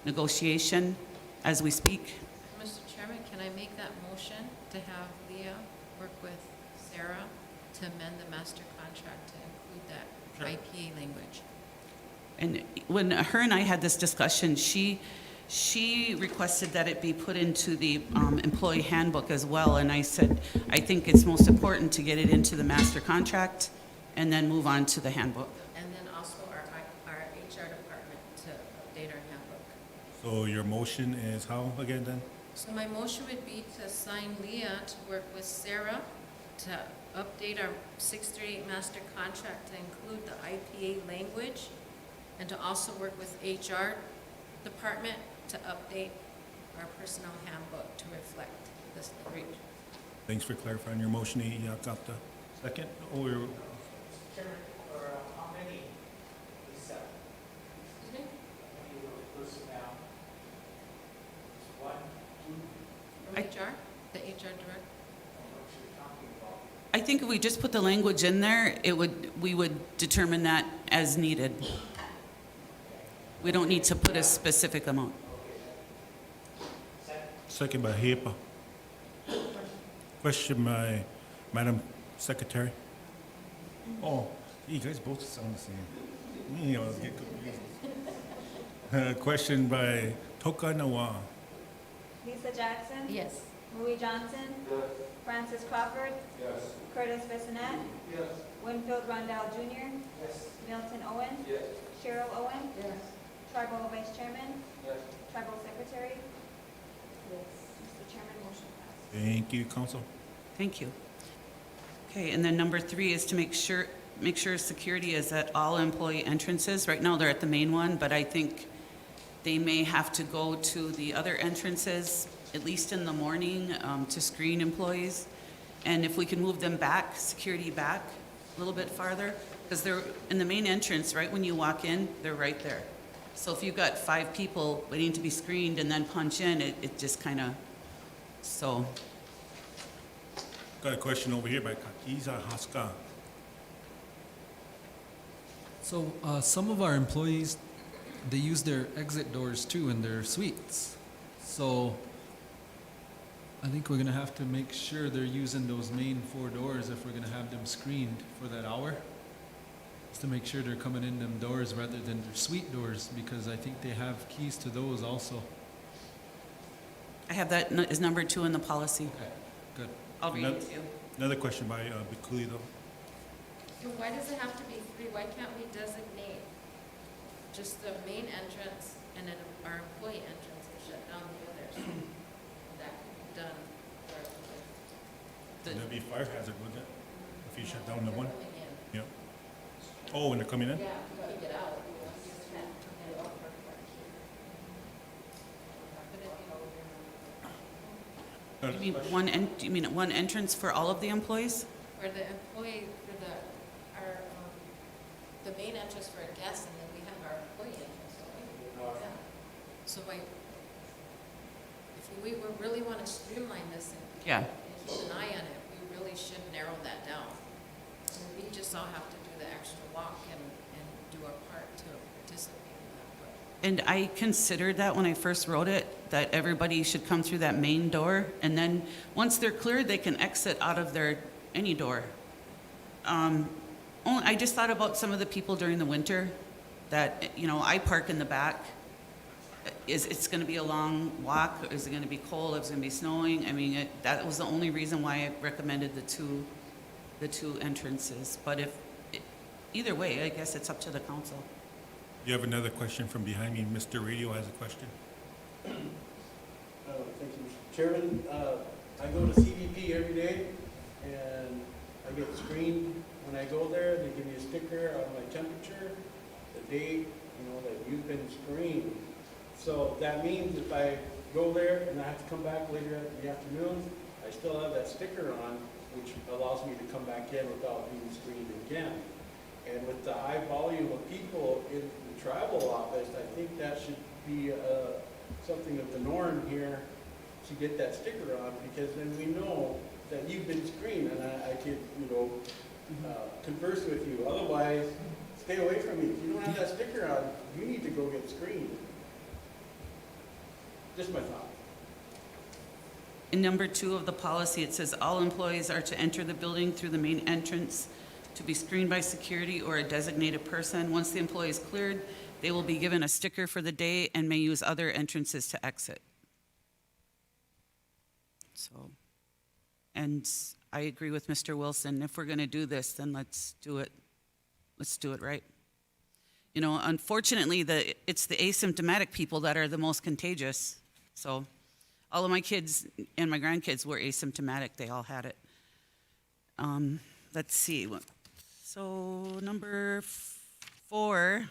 negotiation as we speak. Mr. Chairman, can I make that motion to have Leah work with Sarah to amend the master contract to include that IPA language? And when her and I had this discussion, she requested that it be put into the employee handbook as well. And I said, I think it's most important to get it into the master contract and then move on to the handbook. And then also our HR department to update our handbook. So your motion is how again then? So my motion would be to assign Leah to work with Sarah to update our 638 master contract to include the IPA language, and to also work with HR department to update our personnel handbook to reflect this language. Thanks for clarifying your motion. You got the second? Or Chairman, for how many is that? Excuse me? How many of those personnel? Just one, two? From HR, the HR director. What you're talking about? I think if we just put the language in there, we would determine that as needed. We don't need to put a specific amount. second by HIPAA. Question by Madam Secretary. Oh, you guys both sound the same. You know, I was getting confused. Question by Tokanawa. Lisa Jackson? Yes. Louis Johnson? Francis Crawford? Yes. Curtis Bissonnette? Yes. Winfield Rondell Jr.? Yes. Milton Owen? Yes. Cheryl Owen? Yes. Tribal Vice Chairman? Yes. Tribal Secretary? Yes. Mr. Chairman, motion passed. Thank you, Council. Thank you. Okay, and then number 3 is to make sure security is at all employee entrances. Right now, they're at the main one, but I think they may have to go to the other entrances, at least in the morning, to screen employees. And if we can move them back, security back a little bit farther, because they're in the main entrance, right when you walk in, they're right there. So if you've got 5 people waiting to be screened and then punch in, it just kind of, so. Got a question over here by Kakiza Haska. So some of our employees, they use their exit doors too in their suites. So I think we're gonna have to make sure they're using those main 4 doors if we're gonna have them screened for that hour. Just to make sure they're coming in them doors rather than their suite doors, because I think they have keys to those also. I have that as number 2 in the policy. Okay, good. I'll read it to you. Another question by Bikuli though. So why does it have to be 3? Why can't we designate just the main entrance and then our employee entrance and shut down the others? That could be done. That'd be fire hazard, wouldn't it? If you shut down the one? Coming in. Yeah. Oh, when they're coming in? Yeah, you get out. You just can't get out for You mean one entrance for all of the employees? For the employee, the main entrance for a guest, and then we have our employee entrance, don't we? Yeah. So if we really want to streamline this Yeah. and keep an eye on it, we really should narrow that down. And we just all have to do the extra walk and do our part to participate in that. But And I considered that when I first wrote it, that everybody should come through that main door, and then, once they're cleared, they can exit out of any door. I just thought about some of the people during the winter that, I park in the back. It's gonna be a long walk? Is it gonna be cold? Is it gonna be snowing? I mean, that was the only reason why I recommended the two entrances. But either way, I guess it's up to the council. You have another question from behind me. Mr. Radio has a question. Thank you, Mr. Chairman. I go to CVP every day, and I get screened. When I go there, they give me a sticker on my temperature, the date, that you've been screened. So that means if I go there and I have to come back later in the afternoon, I still have that sticker on, which allows me to come back in without being screened again. And with the high volume of people in the tribal office, I think that should be something of the norm here to get that sticker on, because then we know that you've been screened and I could, converse with you. Otherwise, stay away from me. If you don't have that sticker on, you need to go get screened. Just my thought. In number 2 of the policy, it says all employees are to enter the building through the main entrance to be screened by security or a designated person. Once the employee is cleared, they will be given a sticker for the day and may use other entrances to exit. So, and I agree with Mr. Wilson. If we're going to do this, then let's do it. Let's do it right. You know, unfortunately, it's the asymptomatic people that are the most contagious. So all of my kids and my grandkids were asymptomatic. They all had it. Let's see. So number 4,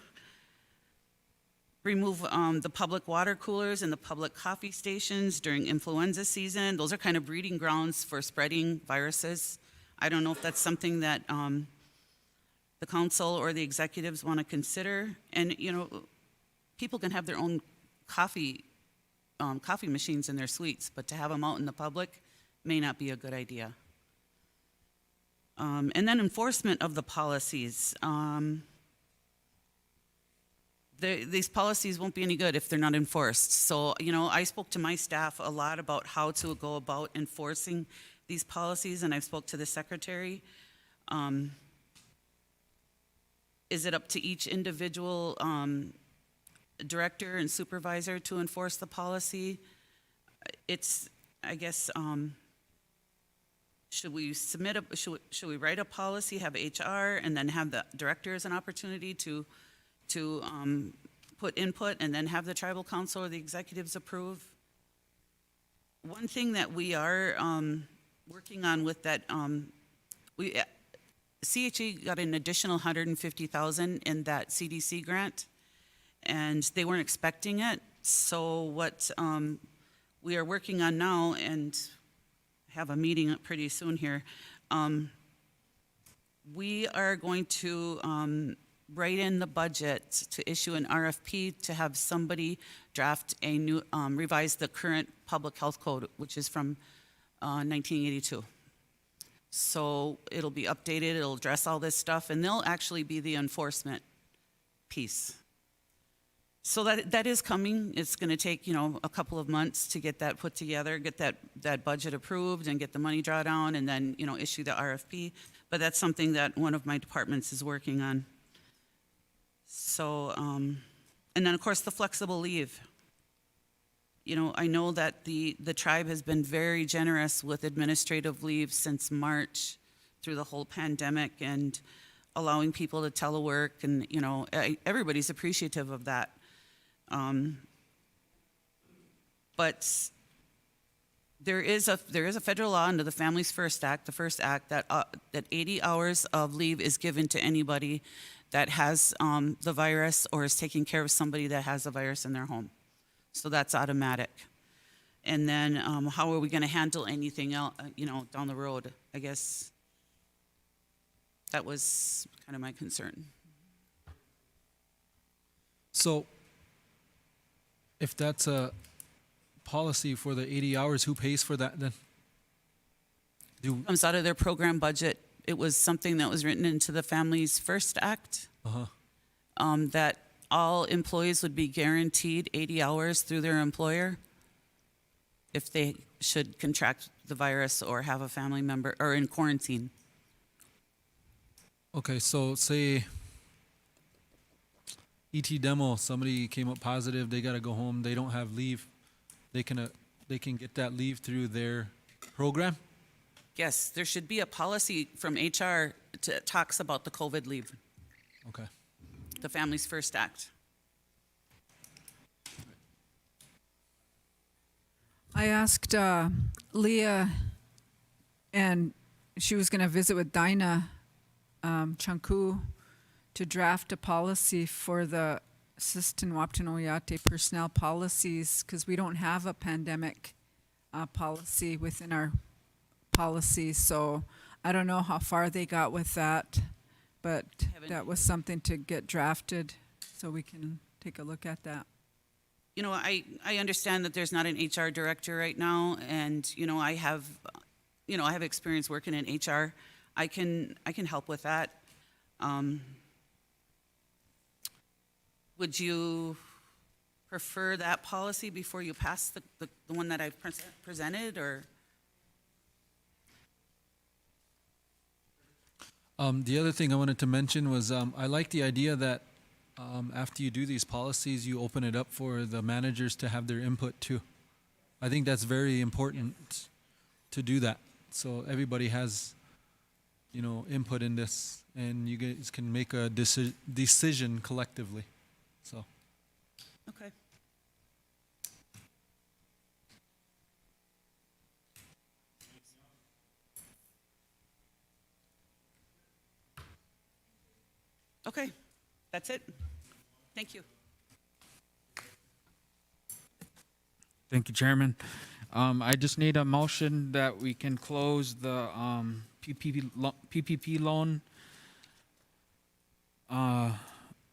remove the public water coolers and the public coffee stations during influenza season. Those are kind of breeding grounds for spreading viruses. I don't know if that's something that the council or the executives want to consider. And, you know, people can have their own coffee machines in their suites, but to have them out in the public may not be a good idea. And then enforcement of the policies. These policies won't be any good if they're not enforced. So, you know, I spoke to my staff a lot about how to go about enforcing these policies, and I spoke to the secretary. Is it up to each individual director and supervisor to enforce the policy? It's, I guess, should we submit should we write a policy, have HR, and then have the directors an opportunity to put input, and then have the tribal council or the executives approve? One thing that we are working on with that, CHE got an additional $150,000 in that CDC grant, and they weren't expecting it. So what we are working on now, and have a meeting pretty soon here, we are going to write in the budget to issue an RFP to have somebody draft a new, revise the current public health code, which is from 1982. So it'll be updated, it'll address all this stuff, and they'll actually be the enforcement piece. So that is coming. It's going to take, you know, a couple of months to get that put together, get that budget approved, and get the money drawn down, and then, you know, issue the RFP. But that's something that one of my departments is working on. So, and then of course the flexible leave. You know, I know that the tribe has been very generous with administrative leave since March through the whole pandemic, and allowing people to telework, and, you know, everybody's appreciative of that. But there is a federal law under the Families First Act, the first act, that 80 hours of leave is given to anybody that has the virus or is taking care of somebody that has the virus in their home. So that's automatic. And then how are we going to handle anything else, you know, down the road? I guess that was kind of my concern. So if that's a policy for the 80 hours, who pays for that then? Comes out of their program budget. It was something that was written into the Families First Act, that all employees would be guaranteed 80 hours through their employer if they should contract the virus or have a family member or in quarantine. Okay, so say ET demo, somebody came up positive, they got to go home, they don't have leave, they can get that leave through their program? Yes, there should be a policy from HR that talks about the COVID leave. Okay. The Families First Act. I asked Leah, and she was going to visit with Dinah Chanku to draft a policy for the Sistan Wapton Oyate personnel policies, because we don't have a pandemic policy within our policies. So I don't know how far they got with that. but Haven't- that was something to get drafted, so we can take a look at that. You know, I understand that there's not an HR director right now, and, you know, I have experience working in HR. I can help with that. Would you prefer that policy before you pass the one that I've presented, or? The other thing I wanted to mention was I like the idea that after you do these policies, you open it up for the managers to have their input too. I think that's very important to do that. So everybody has, you know, input in this, and you guys can make a decision collectively. So. Okay. Okay, that's it. Thank you. Thank you, Chairman. I just need a motion that we can close the PPP loan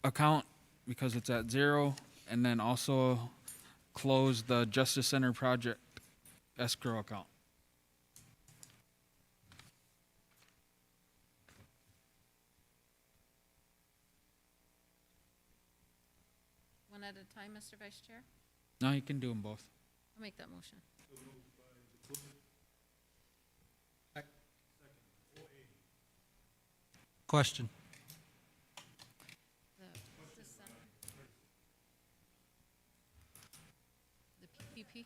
account because it's at 0, and then also close the Justice Center project escrow account. One at a time, Mr. Vice Chair? No, you can do them both. I'll make that motion. Question. The PPP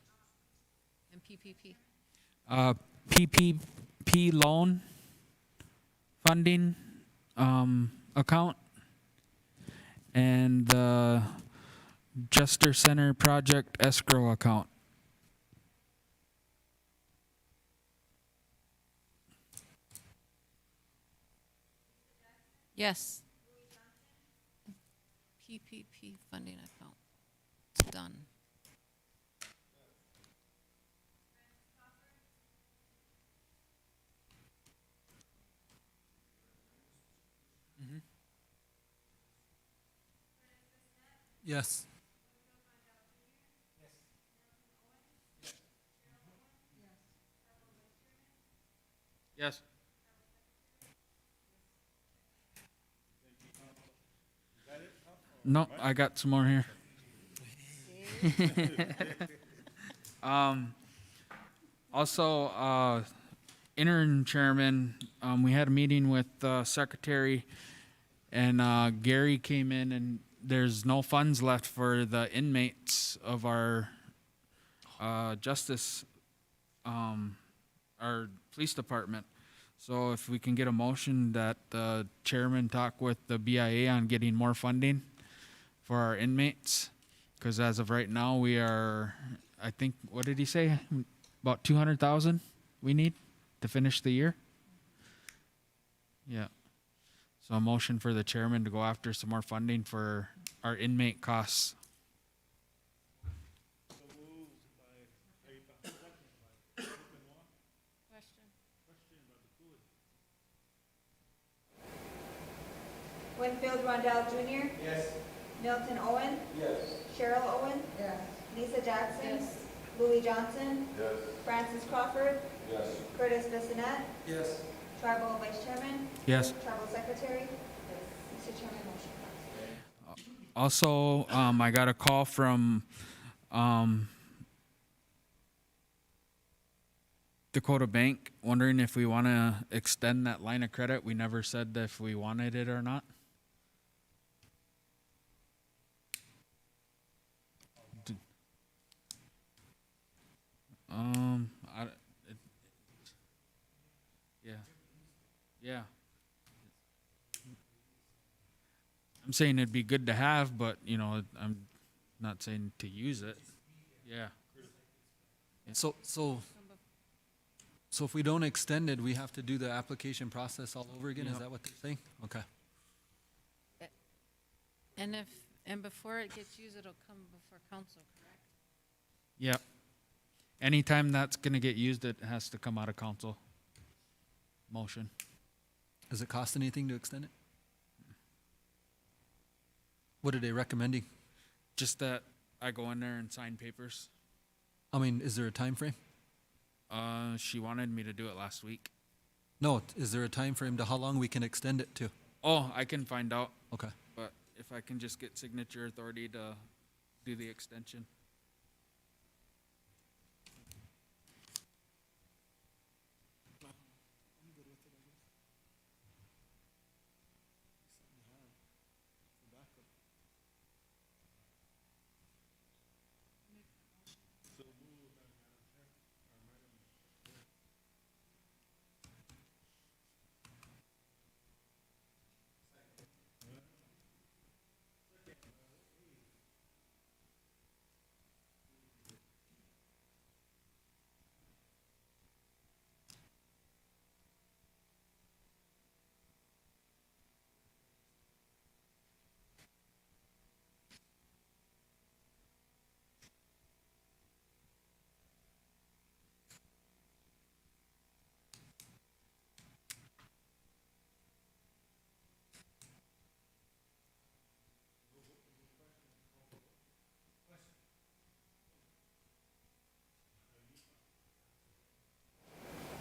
and PPP. PPP loan funding account and the Justice Center project escrow account. Yes. PPP funding account. It's done. Yes. Yes. No, I got some more here. Also, interim chairman, we had a meeting with secretary, and Gary came in, and there's no funds left for the inmates of our justice, our police department. So if we can get a motion that the chairman talk with the BIA on getting more funding for our inmates, because as of right now, we are, I think, what did he say? About 200,000 we need to finish the year? Yeah. So a motion for the chairman to go after some more funding for our inmate costs. Winfield Rondell Jr. Yes. Milton Owen. Yes. Cheryl Owen. Yes. Lisa Jackson. Yes. Louis Johnson. Yes. Francis Crawford. Yes. Curtis Bissonnette. Yes. Tribal Vice Chairman. Yes. Tribal Secretary. Mr. Chairman, motion passes. Also, I got a call from Dakota Bank wondering if we want to extend that line of credit. We never said if we wanted it or not. Yeah. I'm saying it'd be good to have, but, you know, I'm not saying to use it. Yeah. So if we don't extend it, we have to do the application process all over again? Is Yep. that what they're saying? Okay. And before it gets used, it'll come before council, correct? Yep. Anytime that's gonna get used, it has to come out of council motion. Does it cost anything to extend it? What are they recommending? Just that I go in there and sign papers. I mean, is there a time frame? She wanted me to do it last week. No, is there a time frame to how long we can extend it to? Oh, I can find out. Okay. But if I can just get signature authority to do the extension.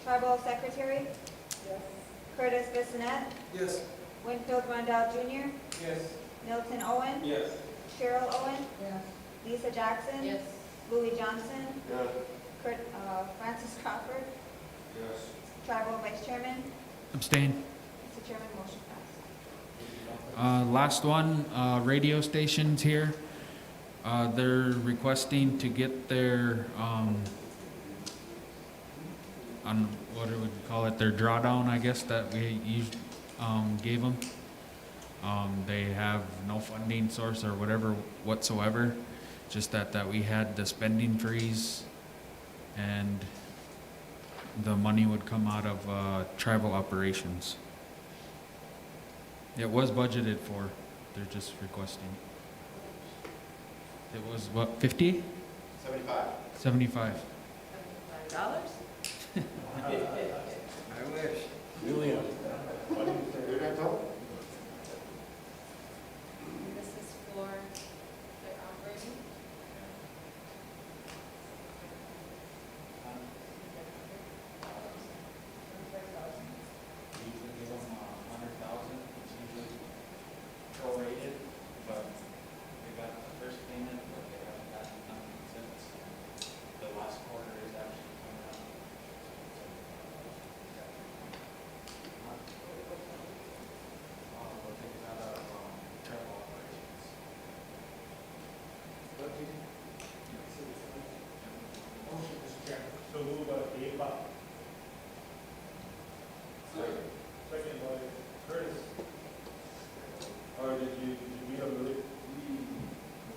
Tribal Secretary? Yes. Curtis Bissonette? Yes. Winfield Rondell Jr.? Yes. Milton Owen? Yes. Cheryl Owen? Yes. Lisa Jackson? Yes. Louis Johnson? Yes. Francis Crawford? Yes. Tribal Vice Chairman? Abstain. Mr. Chairman, motion passed. Last one, radio stations here. They're requesting to get their, on what do we call it, their drawdown, I guess, that we gave them. They have no funding source or whatever whatsoever, just that we had the spending freeze and the money would come out of tribal operations. It was budgeted for, they're just requesting. It was what, 50? 75. 75. $75? I wish. Million. What did you say? Did I tell? This is for their operating? We usually give them 100,000, it's usually prorated, but they got the first payment, but they haven't gotten nothing since. The last quarter is actually coming up. We'll take it out of travel operations. Motion, Mr. Chairman. So move at 8 o'clock. Second by Curtis. Or did you meet him really?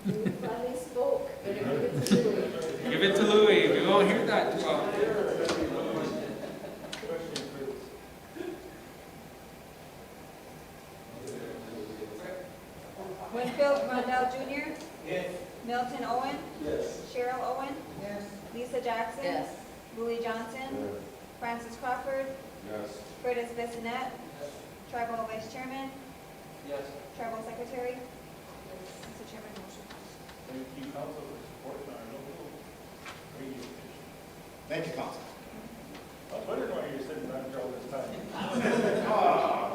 You finally spoke. Give it to Louis, we won't hear that too often. Question, Curtis. Winfield Rondell Jr.? Yes. Milton Owen? Yes. Cheryl Owen? Yes. Lisa Jackson? Yes. Louis Johnson? Francis Crawford? Yes. Curtis Bissonette? Tribal Vice Chairman? Yes. Tribal Secretary? Mr. Chairman, motion passed. Thank you, council, for supporting our local radio station. Thank you, Council. I was wondering why you're sitting back there all this time.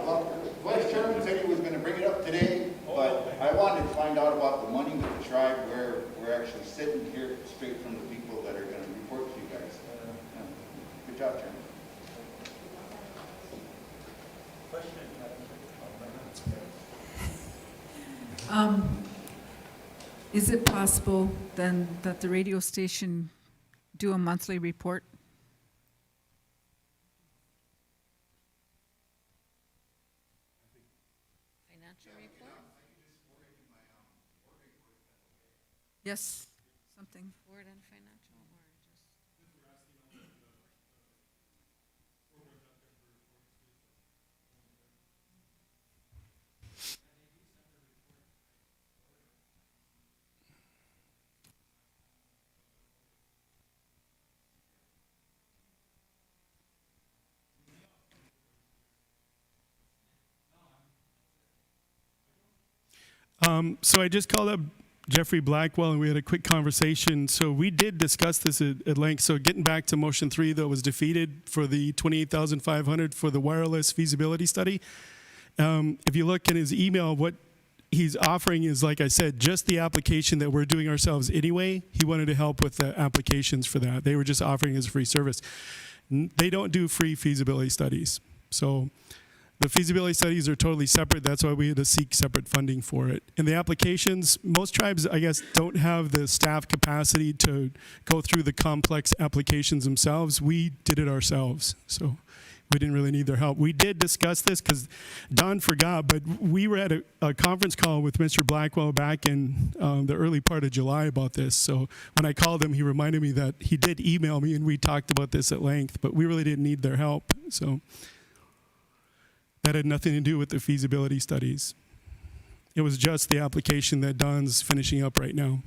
Well, Vice Chairman said he was going to bring it up today, but I wanted to find out about the money with the tribe, where we're actually sitting here straight from the people that are going to report to you guys. Yeah. Good job, Chairman. Question, Madam Is it possible then that the radio station do a monthly report? Financial report? Yes, something. Board and financial, or just? So I just called up Jeffrey Blackwell and we had a quick conversation. So we did discuss this at length. So getting back to motion 3 that was defeated for the $28,500 for the wireless feasibility study. If you look in his email, what he's offering is, like I said, just the application that we're doing ourselves anyway. He wanted to help with the applications for that. They were just offering as a free service. They don't do free feasibility studies. So the feasibility studies are totally separate. That's why we had to seek separate funding for it. And the applications, most tribes, I guess, don't have the staff capacity to go through the complex applications themselves. We did it ourselves. So we didn't really need their help. We did discuss this because Don forgot, but we were at a conference call with Mr. Blackwell back in the early part of July about this. So when I called him, he reminded me that he did email me and we talked about this at length, but we really didn't need their help. So that had nothing to do with the feasibility studies. It was just the application that Don's finishing up right now.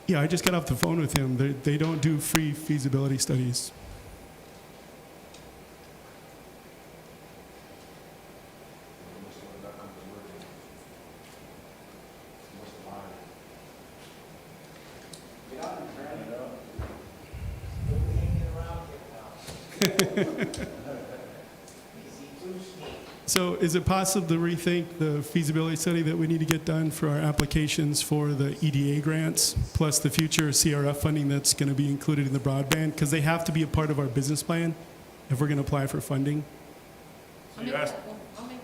Yeah, I just got off the phone with him. They don't do free feasibility studies. So is it possible to rethink the feasibility study that we need to get done for our applications for the EDA grants, plus the future CRF funding that's going to be included in the broadband? Because they have to be a part of our business plan if we're going to apply for funding. I'll make that motion.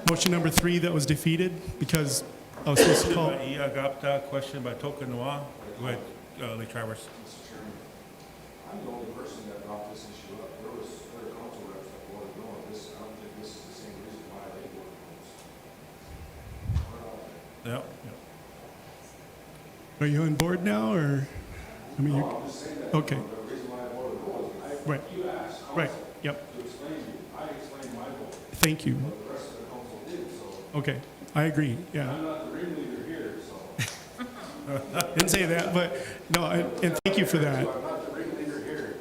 Motion number 3 that was defeated because I was supposed to call. Question by Iagapta, question by Tokanoa. Go ahead, Lee Travers. Mr. Chairman, I'm the only person that brought this issue up. There was other council reps that wanted to know this. I don't think this is the same reason why they voted Yeah. no. Yeah. Are you on board now, or? I mean, No, I'm just saying that. Okay. The reason why I voted no is Right. you asked council Right. Yep. to explain to you. I explained my vote. Thank you. But the rest of the council did, so. Okay, I agree. Yeah. I'm not the ringleader here, so. Didn't say that, but no, and thank you for that. So I'm not the ringleader here.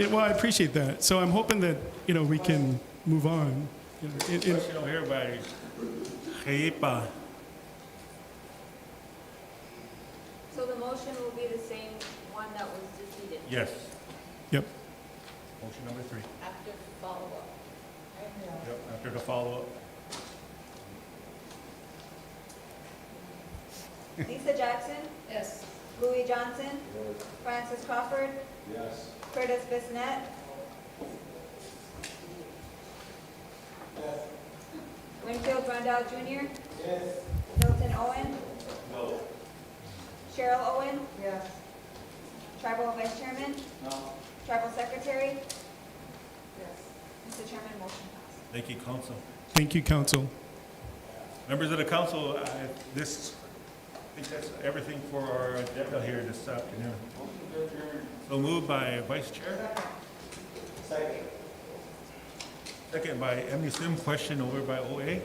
Well, I appreciate that. So I'm hoping that, we can move on. Question over here by Heipa. So the motion will be the same one that was defeated? Yes. Yep. Motion number 3. After follow-up? Yep, after the follow-up. Lisa Jackson, Yes. Louis Johnson, Francis Crawford, Yes. Curtis Bissonnette, Winfield Rondell Jr., Milton Owen, No. Cheryl Owen. Yes. Tribal Vice Chairman, No. Tribal Secretary. Yes. Mr. Chairman, motion passed. Thank you, council. Thank you, council. Members of the council, I think that's everything for our agenda here this afternoon. So moved by Vice Chair. Second. Second by Emily Sim. Question over by OA.